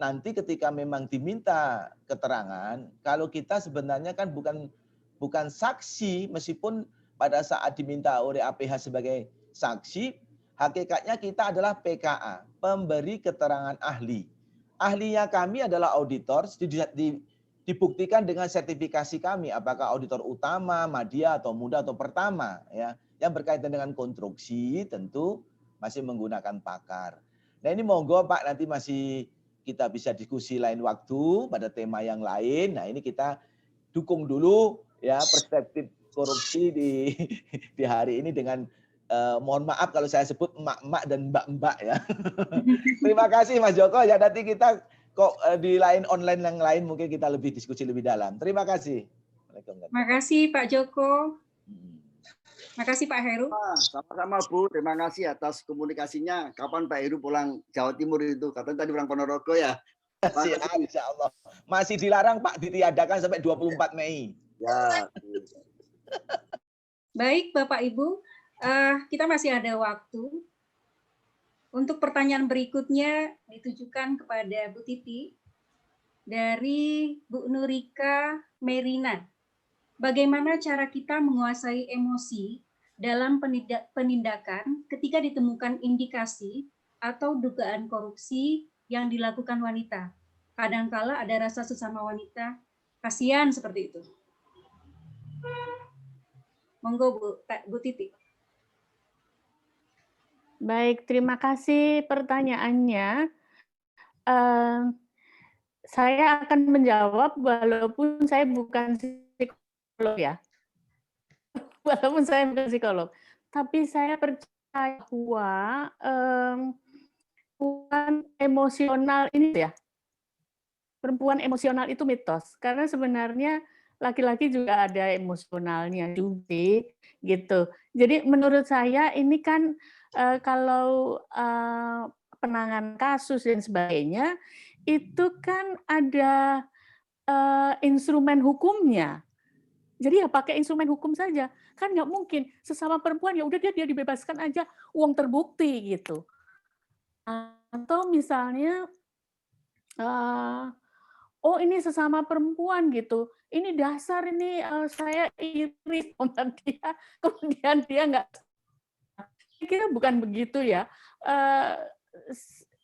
nanti ketika memang diminta keterangan, kalau kita sebenarnya kan bukan saksi, meskipun pada saat diminta oleh APH sebagai saksi, hakikatnya kita adalah PKA, pemberi keterangan ahli. Ahlinya kami adalah auditor, dibuktikan dengan sertifikasi kami, apakah auditor utama, madya, atau muda, atau pertama, ya. Yang berkaitan dengan konstruksi tentu masih menggunakan pakar. Nah, ini monggo Pak, nanti masih kita bisa diskusi lain waktu pada tema yang lain. Nah, ini kita dukung dulu, ya, perspektif korupsi di hari ini dengan mohon maaf kalau saya sebut emak-emak dan mbak-mbak, ya. Terima kasih Mas Joko, ya, nanti kita kok di lain online yang lain mungkin kita lebih diskusi lebih dalam. Terima kasih. Terima kasih Pak Joko. Terima kasih Pak Heru. Sama-sama Bu, terima kasih atas komunikasinya. Kapan Pak Heru pulang Jawa Timur itu? Katanya tadi pulang Ponorogo, ya. Siap, insya Allah. Masih dilarang Pak, ditiadakan sampai 24 Mei. Ya. Baik Bapak Ibu, kita masih ada waktu. Untuk pertanyaan berikutnya ditujukan kepada Bu Titi dari Bu Nurika Merina. Bagaimana cara kita menguasai emosi dalam penindakan ketika ditemukan indikasi atau dugaan korupsi yang dilakukan wanita? Kadangkala ada rasa sesama wanita, kasihan seperti itu. Monggo Bu Titi. Baik, terima kasih pertanyaannya. Saya akan menjawab walaupun saya bukan psikolog, ya. Walaupun saya bukan psikolog. Tapi saya percaya bahwa perempuan emosional ini, ya. Perempuan emosional itu mitos. Karena sebenarnya laki-laki juga ada emosionalnya juga, gitu. Jadi menurut saya ini kan kalau penanganan kasus dan sebagainya, itu kan ada instrumen hukumnya. Jadi ya pakai instrumen hukum saja. Kan nggak mungkin sesama perempuan ya udah dia dibebaskan aja, uang terbukti gitu. Atau misalnya oh ini sesama perempuan gitu. Ini dasar ini saya iri sama dia, kemudian dia nggak. Saya kira bukan begitu, ya.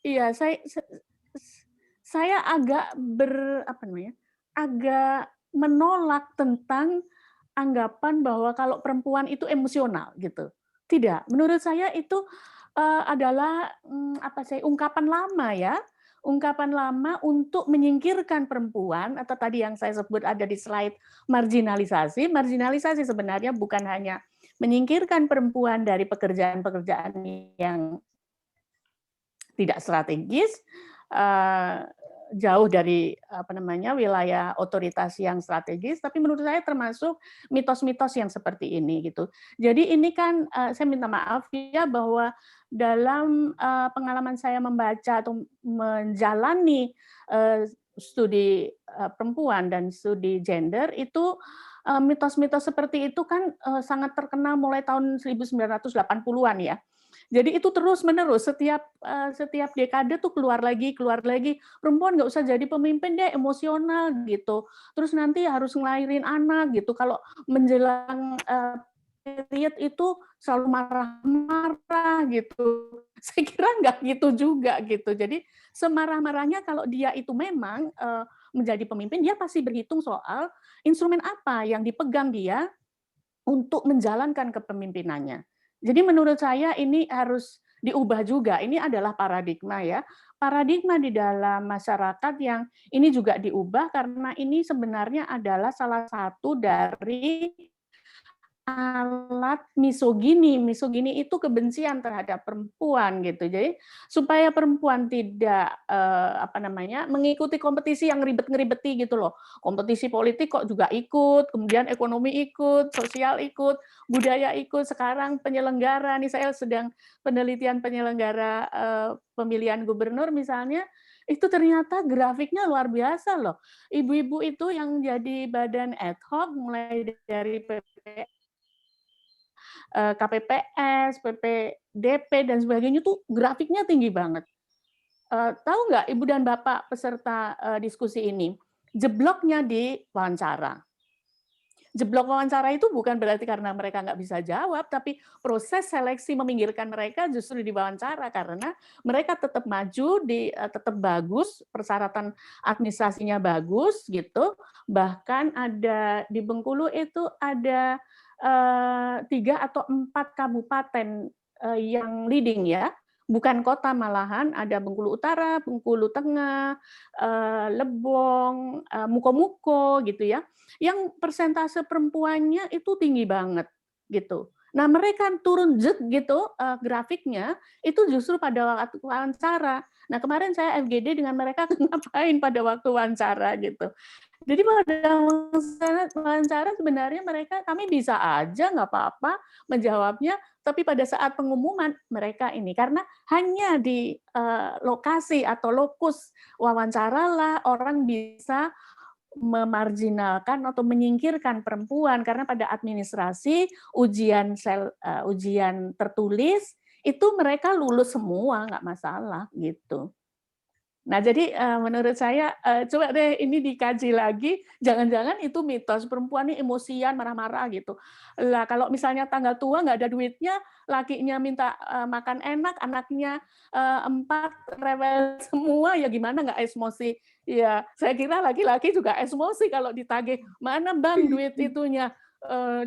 Iya, saya agak agak menolak tentang anggapan bahwa kalau perempuan itu emosional gitu. Tidak, menurut saya itu adalah ungkapan lama, ya. Ungkapan lama untuk menyingkirkan perempuan, atau tadi yang saya sebut ada di slide marginalisasi. Marginalisasi sebenarnya bukan hanya menyingkirkan perempuan dari pekerjaan-pekerjaan yang tidak strategis, jauh dari wilayah otoritas yang strategis, tapi menurut saya termasuk mitos-mitos yang seperti ini gitu. Jadi ini kan saya minta maaf ya bahwa dalam pengalaman saya membaca atau menjalani studi perempuan dan studi gender itu mitos-mitos seperti itu kan sangat terkenal mulai tahun 1980-an ya. Jadi itu terus-menerus setiap dekade tuh keluar lagi perempuan nggak usah jadi pemimpin deh, emosional gitu. Terus nanti harus ngelahirin anak gitu. Kalau menjelang period itu selalu marah-marah gitu. Saya kira nggak gitu juga gitu. Jadi semarah-marahnya kalau dia itu memang menjadi pemimpin, dia pasti berhitung soal instrumen apa yang dipegang dia untuk menjalankan kepemimpinannya. Jadi menurut saya ini harus diubah juga. Ini adalah paradigma ya. Paradigma di dalam masyarakat yang ini juga diubah karena ini sebenarnya adalah salah satu dari alat misogini. Misogini itu kebencian terhadap perempuan gitu. Jadi supaya perempuan tidak mengikuti kompetisi yang ribet-ngeribeti gitu loh. Kompetisi politik kok juga ikut, kemudian ekonomi ikut, sosial ikut, budaya ikut. Sekarang penyelenggara, nih saya sedang penelitian penyelenggara pemilihan gubernur misalnya, itu ternyata grafiknya luar biasa loh. Ibu-ibu itu yang jadi badan ad hoc mulai dari KPPS, PPDP, dan sebagainya tuh grafiknya tinggi banget. Tahu nggak Ibu dan Bapak peserta diskusi ini, jebloknya di wawancara. Jeblok wawancara itu bukan berarti karena mereka nggak bisa jawab, tapi proses seleksi meminggirkan mereka justru di wawancara karena mereka tetap maju, tetap bagus, persyaratan administrasinya bagus gitu. Bahkan ada di Bengkulu itu ada 3 atau 4 kabupaten yang leading ya, bukan kota malahan, ada Bengkulu Utara, Bengkulu Tengah, Lebong, Muko-Muko gitu ya, yang persentase perempuannya itu tinggi banget gitu. Nah mereka turun gitu grafiknya itu justru pada waktu wawancara. Nah kemarin saya FGD dengan mereka ngapain pada waktu wawancara gitu. Jadi pada wawancara sebenarnya kami bisa aja nggak apa-apa menjawabnya, tapi pada saat pengumuman mereka ini karena hanya di lokasi atau lokus wawancara lah orang bisa memarginalkan atau menyingkirkan perempuan karena pada administrasi ujian tertulis itu mereka lulus semua nggak masalah gitu. Nah, jadi menurut saya coba deh ini dikaji lagi, jangan-jangan itu mitos perempuan ini emosian, marah-marah gitu. Lah kalau misalnya tanggal tua nggak ada duitnya, lakinya minta makan enak, anaknya 4 rewel semua, ya gimana nggak emosi? Ya, saya kira laki-laki juga emosi kalau ditagih, mana bang duit itunya,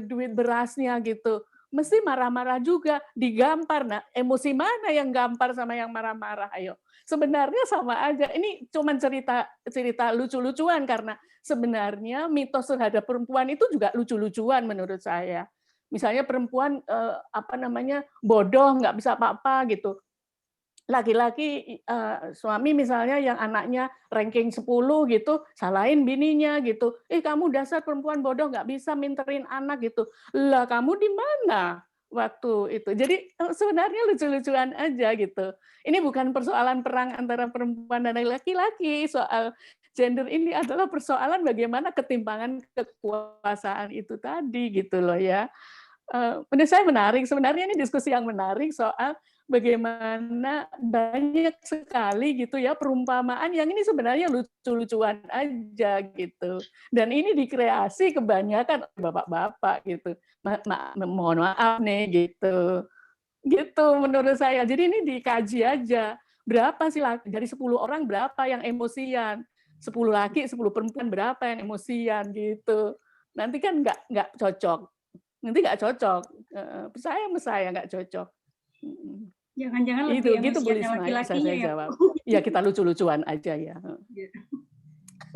duit berasnya gitu. Mesti marah-marah juga, digampar. Nah, emosi mana yang gampar sama yang marah-marah? Ayo. Sebenarnya sama aja. Ini cuma cerita lucu-lucuan karena sebenarnya mitos terhadap perempuan itu juga lucu-lucuan menurut saya. Misalnya perempuan bodoh, nggak bisa apa-apa gitu. Laki-laki suami misalnya yang anaknya ranking 10 gitu, salahin bininya gitu. Kamu dasar perempuan bodoh nggak bisa minterin anak gitu. Lah kamu di mana waktu itu? Jadi sebenarnya lucu-lucuan aja gitu. Ini bukan persoalan perang antara perempuan dan laki-laki, soal gender ini adalah persoalan bagaimana ketimpangan kekuasaan itu tadi gitu loh ya. Menurut saya menarik, sebenarnya ini diskusi yang menarik soal bagaimana banyak sekali gitu ya perumpamaan yang ini sebenarnya lucu-lucuan aja gitu. Dan ini dikreasi kebanyakan bapak-bapak gitu. Mohon maaf nih gitu. Gitu menurut saya. Jadi ini dikaji aja. Berapa sih dari 10 orang berapa yang emosian? 10 laki, 10 perempuan berapa yang emosian gitu. Nanti kan nggak cocok. Nanti nggak cocok. Saya nggak cocok. Jangan-jangan itu lebih gitu Bu Lisma, laki-lakinya saya ya. jawab. Ya kita lucu-lucuan aja ya.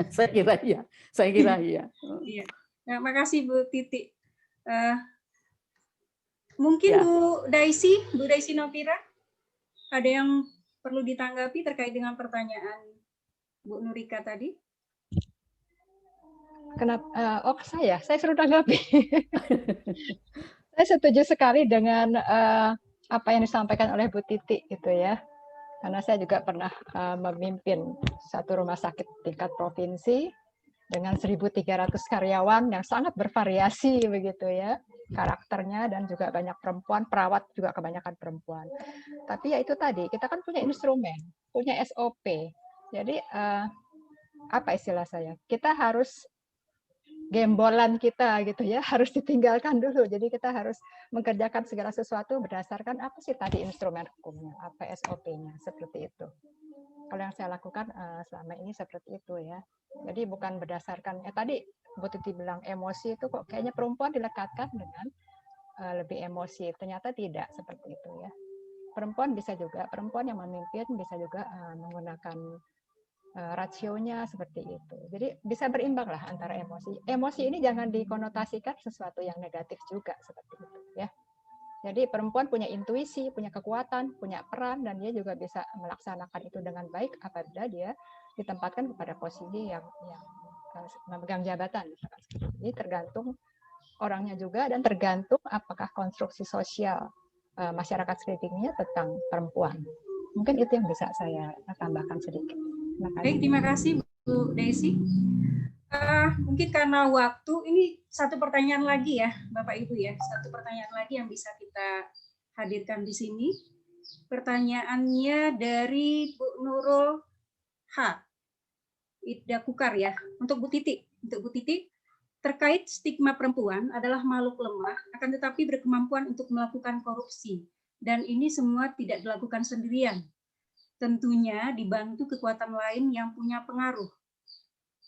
Saya kira iya. Iya. Nah, makasih Bu Titi. Mungkin Ya. Bu Daisy Novira, ada yang perlu ditanggapi terkait dengan pertanyaan Bu Nurika tadi? Kenapa? Saya suruh tanggapi. Saya setuju sekali dengan apa yang disampaikan oleh Bu Titi gitu ya. Karena saya juga pernah memimpin satu rumah sakit tingkat provinsi dengan 1.300 karyawan yang sangat bervariasi begitu ya karakternya, dan juga banyak perempuan, perawat juga kebanyakan perempuan. Tapi ya itu tadi, kita kan punya instrumen, punya SOP. Jadi apa istilah saya? Kita harus gembolan kita gitu ya, harus ditinggalkan dulu. Jadi kita harus mengerjakan segala sesuatu berdasarkan apa sih tadi instrumen hukumnya, apa SOP-nya, seperti itu. Kalau yang saya lakukan selama ini seperti itu ya. Jadi bukan berdasarkan tadi Bu Titi bilang emosi itu kok kayaknya perempuan dilekatkan dengan lebih emosi. Ternyata tidak seperti itu ya. Perempuan yang memimpin bisa juga menggunakan rasionya seperti itu. Jadi bisa berimbang lah antara emosi. Emosi ini jangan dikonotasikan sesuatu yang negatif juga seperti itu ya. Jadi perempuan punya intuisi, punya kekuatan, punya peran, dan dia juga bisa melaksanakan itu dengan baik apabila dia ditempatkan kepada posisi yang memegang jabatan. Jadi tergantung orangnya juga, dan tergantung apakah konstruksi sosial masyarakat sekelilingnya tentang perempuan. Mungkin itu yang bisa saya tambahkan sedikit. Baik, terima kasih Bu Daisy. Mungkin karena waktu, ini satu pertanyaan lagi ya Bapak Ibu ya, satu pertanyaan lagi yang bisa kita hadirkan di sini. Pertanyaannya dari Bu Nurul H. Ida Kukar ya, untuk Bu Titi. Untuk Bu Titi, terkait stigma perempuan adalah makhluk lemah, akan tetapi berkemampuan untuk melakukan korupsi. Dan ini semua tidak dilakukan sendirian. Tentunya dibantu kekuatan lain yang punya pengaruh.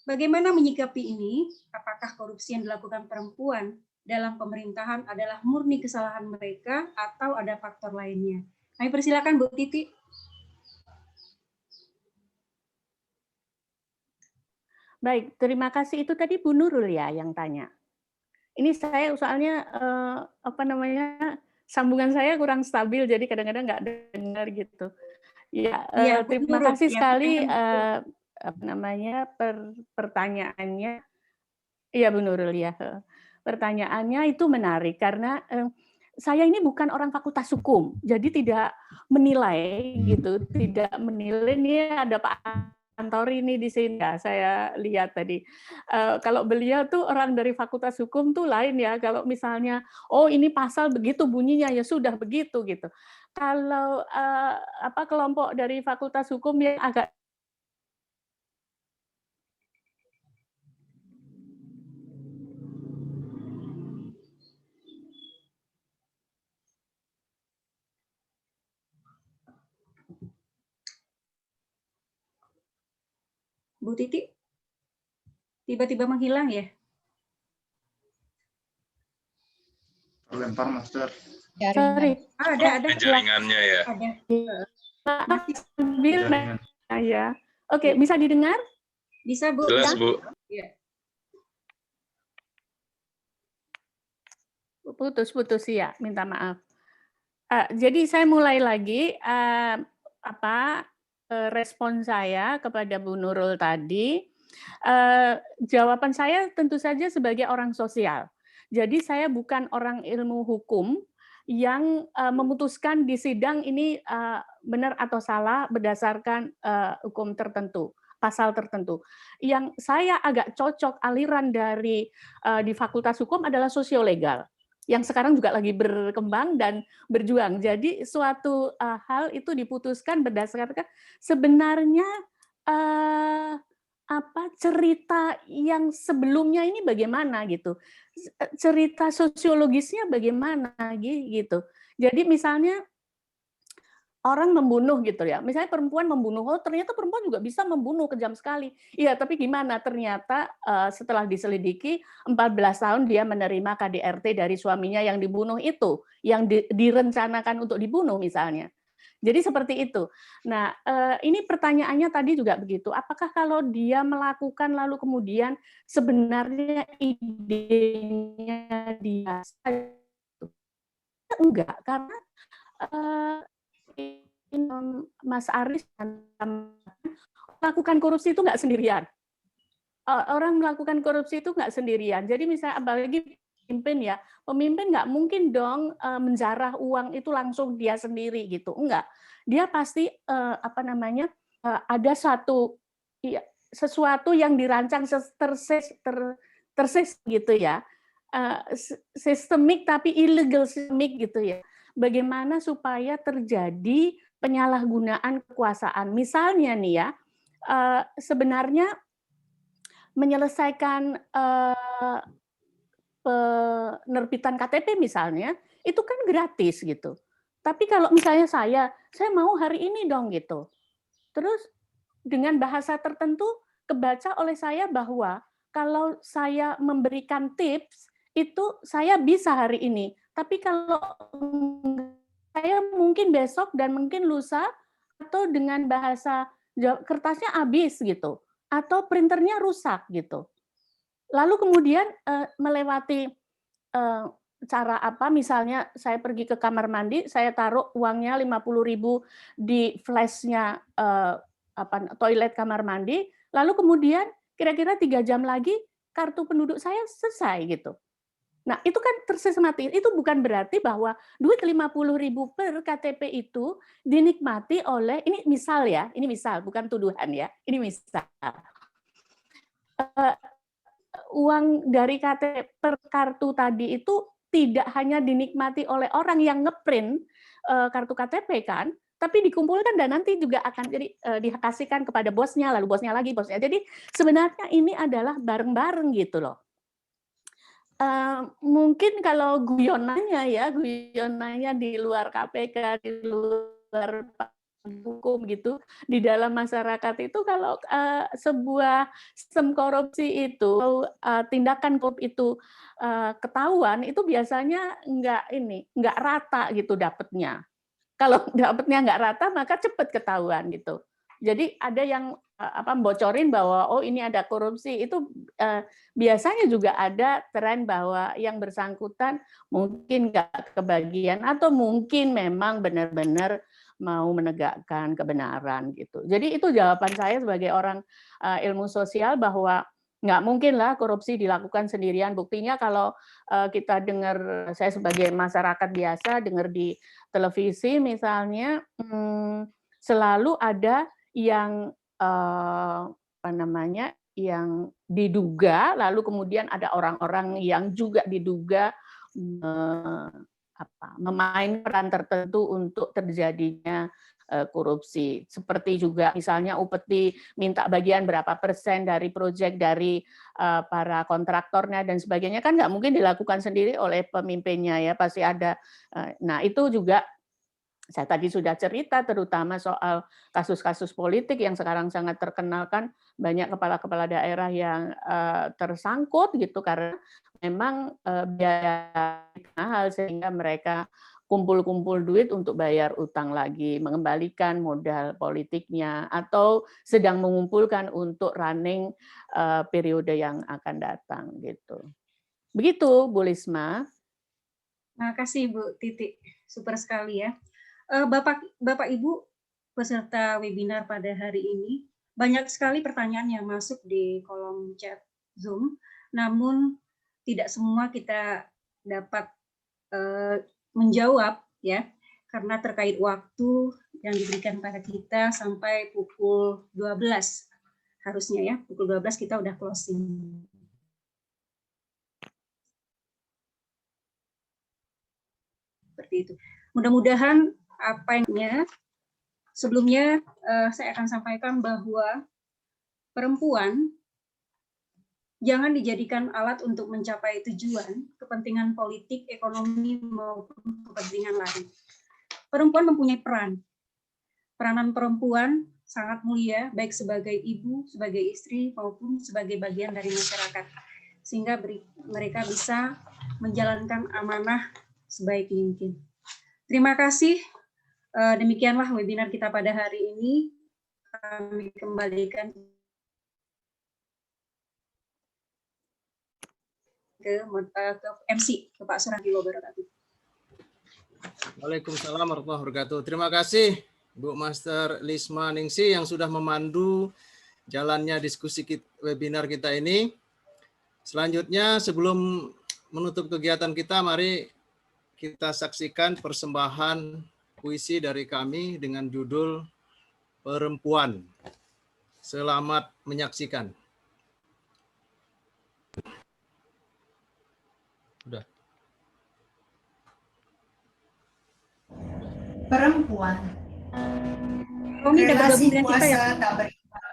Bagaimana menyikapi ini? Apakah korupsi yang dilakukan perempuan dalam pemerintahan adalah murni kesalahan mereka atau ada faktor lainnya? Kami persilakan Bu Titi. Baik, terima kasih. Itu tadi Bu Nurul ya yang tanya. Ini saya soalnya sambungan saya kurang stabil, jadi kadang-kadang nggak dengar gitu. Ya, terima kasih sekali pertanyaannya. Iya Bu Nurul ya. Pertanyaannya itu menarik karena saya ini bukan orang fakultas hukum, jadi tidak menilai gitu, tidak menilai ini ada Pak Antori ini di sini ya, saya lihat tadi. Kalau beliau tuh orang dari fakultas hukum tuh lain ya. Kalau misalnya, oh ini pasal begitu bunyinya ya sudah begitu gitu. Kalau kelompok dari fakultas hukum yang agak Bu Titi, tiba-tiba menghilang ya? Lempar, Master. Sorry. Ada. Jaringannya ya. Ada. Ya. Oke, bisa didengar? Bisa Bu. Jelas Bu. Ya. Putus-putus ya, minta maaf. Jadi saya mulai lagi respon saya kepada Bu Nurul tadi. Jawaban saya tentu saja sebagai orang sosial. Jadi saya bukan orang ilmu hukum yang memutuskan di sidang ini benar atau salah berdasarkan hukum tertentu, pasal tertentu. Yang saya agak cocok aliran dari di Fakultas Hukum adalah sosiolegal, yang sekarang juga lagi berkembang dan berjuang. Jadi suatu hal itu diputuskan berdasarkan sebenarnya cerita yang sebelumnya ini bagaimana gitu, cerita sosiologisnya bagaimana gitu. Jadi misalnya orang membunuh gitu ya, misalnya perempuan membunuh, oh ternyata perempuan juga bisa membunuh kejam sekali. Iya, tapi gimana? Ternyata setelah diselidiki 14 tahun dia menerima KDRT dari suaminya yang dibunuh itu, yang direncanakan untuk dibunuh misalnya. Jadi seperti itu. Nah, ini pertanyaannya tadi juga begitu. Apakah kalau dia melakukan lalu kemudian sebenarnya idenya dia enggak, karena Mas Aris melakukan korupsi itu nggak sendirian. Orang melakukan korupsi itu nggak sendirian. Jadi misalnya apalagi pemimpin nggak mungkin dong menjarah uang itu langsung dia sendiri gitu, enggak. Dia pasti ada sesuatu yang dirancang tersis gitu ya, sistemik tapi illegal sistemik gitu ya. Bagaimana supaya terjadi penyalahgunaan kekuasaan? Misalnya nih ya, sebenarnya menyelesaikan penerbitan KTP misalnya, itu kan gratis gitu. Tapi kalau misalnya saya mau hari ini dong gitu. Terus dengan bahasa tertentu kebaca oleh saya bahwa kalau saya memberikan tips itu saya bisa hari ini. Tapi kalau saya mungkin besok dan mungkin lusa, atau dengan bahasa kertasnya habis gitu, atau printernya rusak gitu. Lalu kemudian melewati cara apa, misalnya saya pergi ke kamar mandi, saya taruh uangnya 50.000 di flashnya toilet kamar mandi, lalu kemudian kira-kira 3 jam lagi kartu penduduk saya selesai gitu. Nah, itu kan tersistematis. Itu bukan berarti bahwa duit 50.000 per KTP itu dinikmati oleh, ini misal ya, ini misal, bukan tuduhan ya, ini misal. Uang dari KTP per kartu tadi itu tidak hanya dinikmati oleh orang yang ngeprint kartu KTP kan, tapi dikumpulkan dan nanti juga akan jadi dikasihkan kepada bosnya, lalu bosnya lagi, bosnya. Jadi sebenarnya ini adalah bareng-bareng gitu loh. Mungkin kalau guyonannya di luar KPK, di luar hukum gitu, di dalam masyarakat itu kalau sebuah sistem korupsi itu, tindakan korupsi itu ketahuan, itu biasanya nggak rata gitu dapatnya. Kalau dapatnya nggak rata, maka cepat ketahuan gitu. Jadi ada yang bocorin bahwa oh ini ada korupsi, itu biasanya juga ada tren bahwa yang bersangkutan mungkin nggak kebagian atau mungkin memang benar-benar mau menegakkan kebenaran gitu. Jadi itu jawaban saya sebagai orang ilmu sosial bahwa nggak mungkin lah korupsi dilakukan sendirian. Buktinya kalau kita dengar, saya sebagai masyarakat biasa dengar di televisi misalnya, selalu ada yang yang diduga, lalu kemudian ada orang-orang yang juga diduga memainkan peran tertentu untuk terjadinya korupsi. Seperti juga misalnya upeti minta bagian berapa persen dari proyek dari para kontraktornya dan sebagainya, kan nggak mungkin dilakukan sendiri oleh pemimpinnya ya, pasti ada. Nah itu juga saya tadi sudah cerita terutama soal kasus-kasus politik yang sekarang sangat terkenal, kan banyak kepala-kepala daerah yang tersangkut gitu karena memang biaya mahal sehingga mereka kumpul-kumpul duit untuk bayar utang lagi, mengembalikan modal politiknya, atau sedang mengumpulkan untuk running periode yang akan datang gitu. Begitu Bu Lisma. Terima kasih Bu Titi, super sekali ya. Bapak Ibu peserta webinar pada hari ini, banyak sekali pertanyaan yang masuk di kolom chat Zoom, namun tidak semua kita dapat menjawab ya, karena terkait waktu yang diberikan pada kita sampai pukul 12 harusnya ya, pukul 12 kita udah closing. Seperti itu. Mudah-mudahan sebelumnya saya akan sampaikan bahwa perempuan jangan dijadikan alat untuk mencapai tujuan, kepentingan politik, ekonomi, maupun kepentingan lain. Perempuan mempunyai peran. Peranan perempuan sangat mulia, baik sebagai ibu, sebagai istri, maupun sebagai bagian dari masyarakat. Sehingga mereka bisa menjalankan amanah sebaik mungkin. Terima kasih. Demikianlah webinar kita pada hari ini. Kami kembalikan ke MC, ke Pak Surahdi Wabarakatuh. Waalaikumsalam warahmatullahi wabarakatuh. Terima kasih Bu Master Lisma Ningsi yang sudah memandu jalannya diskusi webinar kita ini. Selanjutnya sebelum menutup kegiatan kita, mari kita saksikan persembahan puisi dari kami dengan judul Perempuan. Selamat menyaksikan. Udah. Perempuan. Romi dapat Relasi gabung dengan kita kuasa ya? tak berimbang.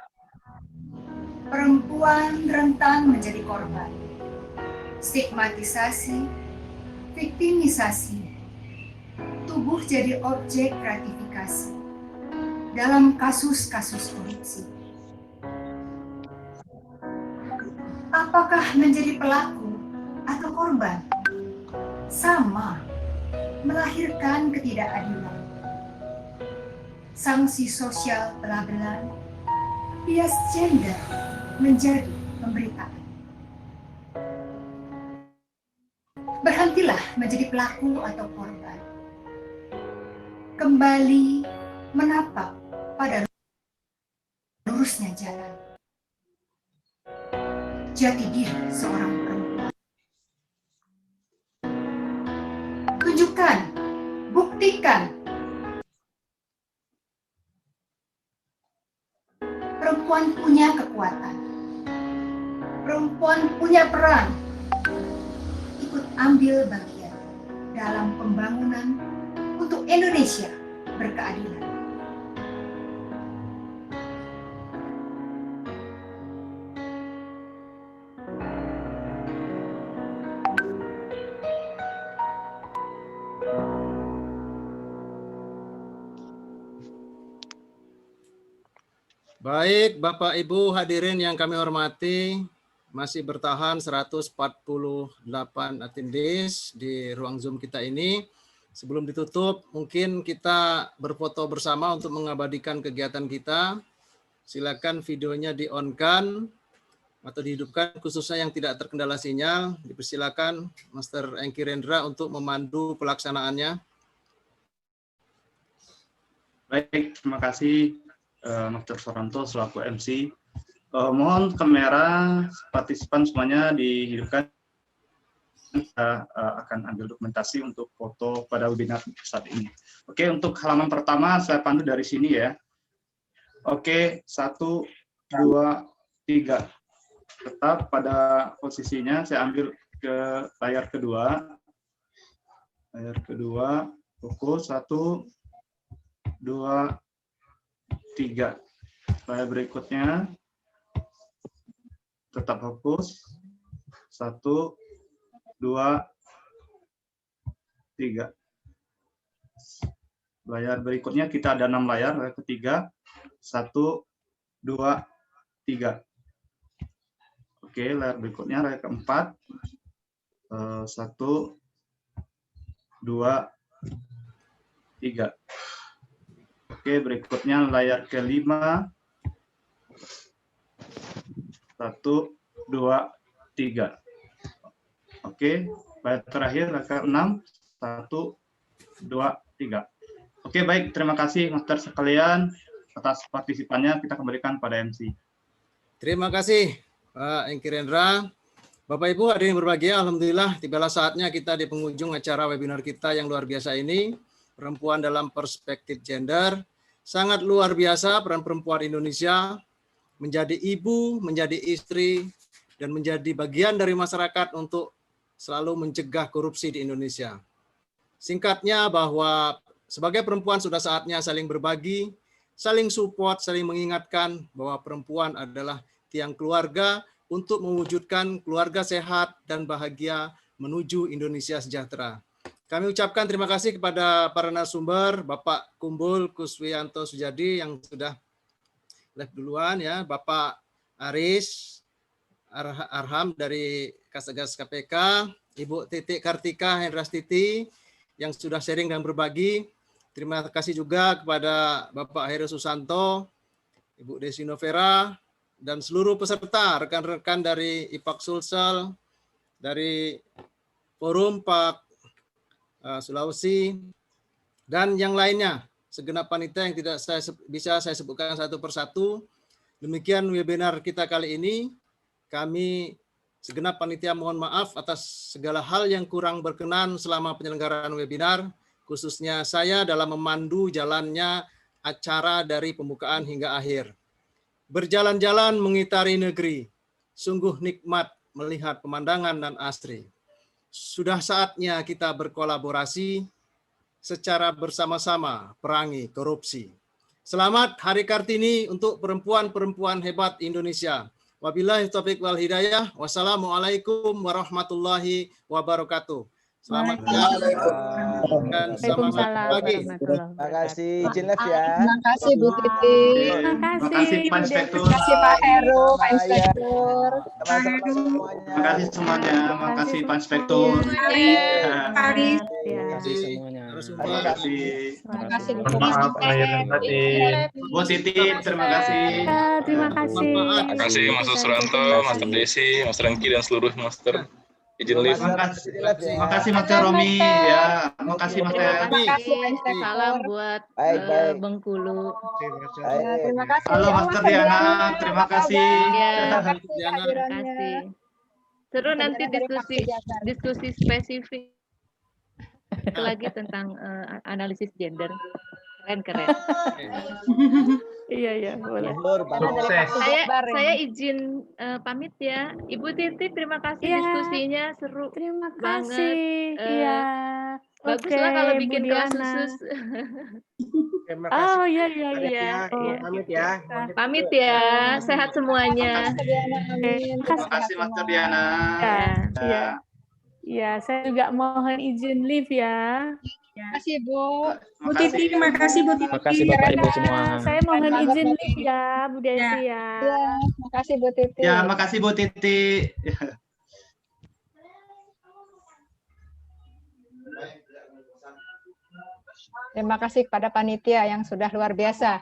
Perempuan rentan menjadi korban. Stigmatisasi, viktimisasi, tubuh jadi objek gratifikasi dalam kasus-kasus korupsi. Apakah menjadi pelaku atau korban? Sama, melahirkan ketidakadilan. Sanksi sosial belah-belah, bias gender menjadi pemberitaan. Berhentilah menjadi pelaku atau korban. Kembali menapak pada lurusnya jalan. Jati diri seorang perempuan. Tunjukkan, buktikan. Perempuan punya kekuatan. Perempuan punya peran. Ikut ambil bagian dalam pembangunan untuk Indonesia berkeadilan. Baik, Bapak Ibu hadirin yang kami hormati, masih bertahan 148 attendees di ruang Zoom kita ini. Sebelum ditutup, mungkin kita berfoto bersama untuk mengabadikan kegiatan kita. Silakan videonya di-on-kan atau dihidupkan, khususnya yang tidak terkendala sinyal. Dipersilakan Master Engki Rendra untuk memandu pelaksanaannya. Baik, terima kasih Master Soranto selaku MC. Mohon kamera partisipan semuanya dihidupkan. Kita akan ambil dokumentasi untuk foto pada webinar saat ini. Oke, untuk halaman pertama saya pandu dari sini ya. Oke, 1, 2, 3. Tetap pada posisinya, saya ambil ke layar kedua. Layar kedua, fokus 1, 2, 3. Layar berikutnya, tetap fokus 1, 2, 3. Layar berikutnya kita ada 6 layar. Layar ketiga 1, 2, 3. Oke, layar berikutnya layar keempat 1, 2, 3. Oke, berikutnya layar kelima 1, 2, 3. Oke, layar terakhir layar ke-6 1, 2, 3. Oke, baik, terima kasih Master sekalian atas partisipannya. Kita kembalikan pada MC. Terima kasih Pak Engki Rendra. Bapak Ibu hadirin berbahagia, alhamdulillah tibalah saatnya kita di penghujung acara webinar kita yang luar biasa ini, Perempuan dalam Perspektif Gender. Sangat luar biasa peran perempuan Indonesia menjadi ibu, menjadi istri, dan menjadi bagian dari masyarakat untuk selalu mencegah korupsi di Indonesia. Singkatnya bahwa sebagai perempuan sudah saatnya saling berbagi, saling support, saling mengingatkan bahwa perempuan adalah tiang keluarga untuk mewujudkan keluarga sehat dan bahagia menuju Indonesia sejahtera. Kami ucapkan terima kasih kepada para narasumber, Bapak Kumbul Kuswianto Sujadi yang sudah live duluan ya, Bapak Aris Arham dari Kasatgas KPK, Ibu Titik Kartika Hendrastiti yang sudah sharing dan berbagi. Terima kasih juga kepada Bapak Heru Susanto, Ibu Desi Novera, dan seluruh peserta, rekan-rekan dari IPAK Sulsel, dari Forum PAK Sulawesi, dan yang lainnya, segenap panitia yang tidak bisa saya sebutkan satu persatu. Demikian webinar kita kali ini. Kami segenap panitia mohon maaf atas segala hal yang kurang berkenan selama penyelenggaraan webinar, khususnya saya dalam memandu jalannya acara dari pembukaan hingga akhir. Berjalan-jalan mengitari negeri, sungguh nikmat melihat pemandangan dan asri. Sudah saatnya kita berkolaborasi secara bersama-sama perangi korupsi. Selamat Hari Kartini untuk perempuan-perempuan hebat Indonesia. Wabillahi taufiq wal hidayah. Wassalamualaikum warahmatullahi wabarakatuh. Selamat siang dan selamat pagi. Terima kasih, izin live ya. Terima kasih Bu Titi. Terima kasih Pak Inspektur. Terima kasih Pak Heru, Pak Inspektur. Sama-sama semuanya. Terima kasih semuanya. Terima kasih Pak Inspektur. Haris. Terima kasih semuanya. Terima kasih. Terima kasih Bu Maaf lahir dan batin. Bu Titi, terima kasih. Terima kasih. Terima kasih Mas Suranto, Master Desi, Mas Rengki dan seluruh master. Izin live. Terima kasih Master Romi ya. Terima kasih Master. Salam buat Bengkulu. Terima kasih. Halo Master Diana, terima kasih. Ya, terima kasih. Seru nanti diskusi spesifik lagi tentang analisis gender. Keren. Iya, boleh. Sukses. Saya izin pamit ya. Ibu Titi, terima kasih diskusinya seru. Terima banget. kasih. Iya. Bagus lah kalau bikin kelas khusus. Terima kasih. Oh iya. Pamit ya. Pamit ya. Sehat semuanya. Terima kasih Master Diana. Iya, saya juga mohon izin live ya. Terima kasih Bu. Bu Titi, terima kasih Bu Titi. Terima kasih Bapak Ibu semua. Saya mohon izin live ya, Bu Desi ya. Terima kasih Bu Titi. Ya, makasih Bu Titi. Terima kasih kepada panitia yang sudah luar biasa.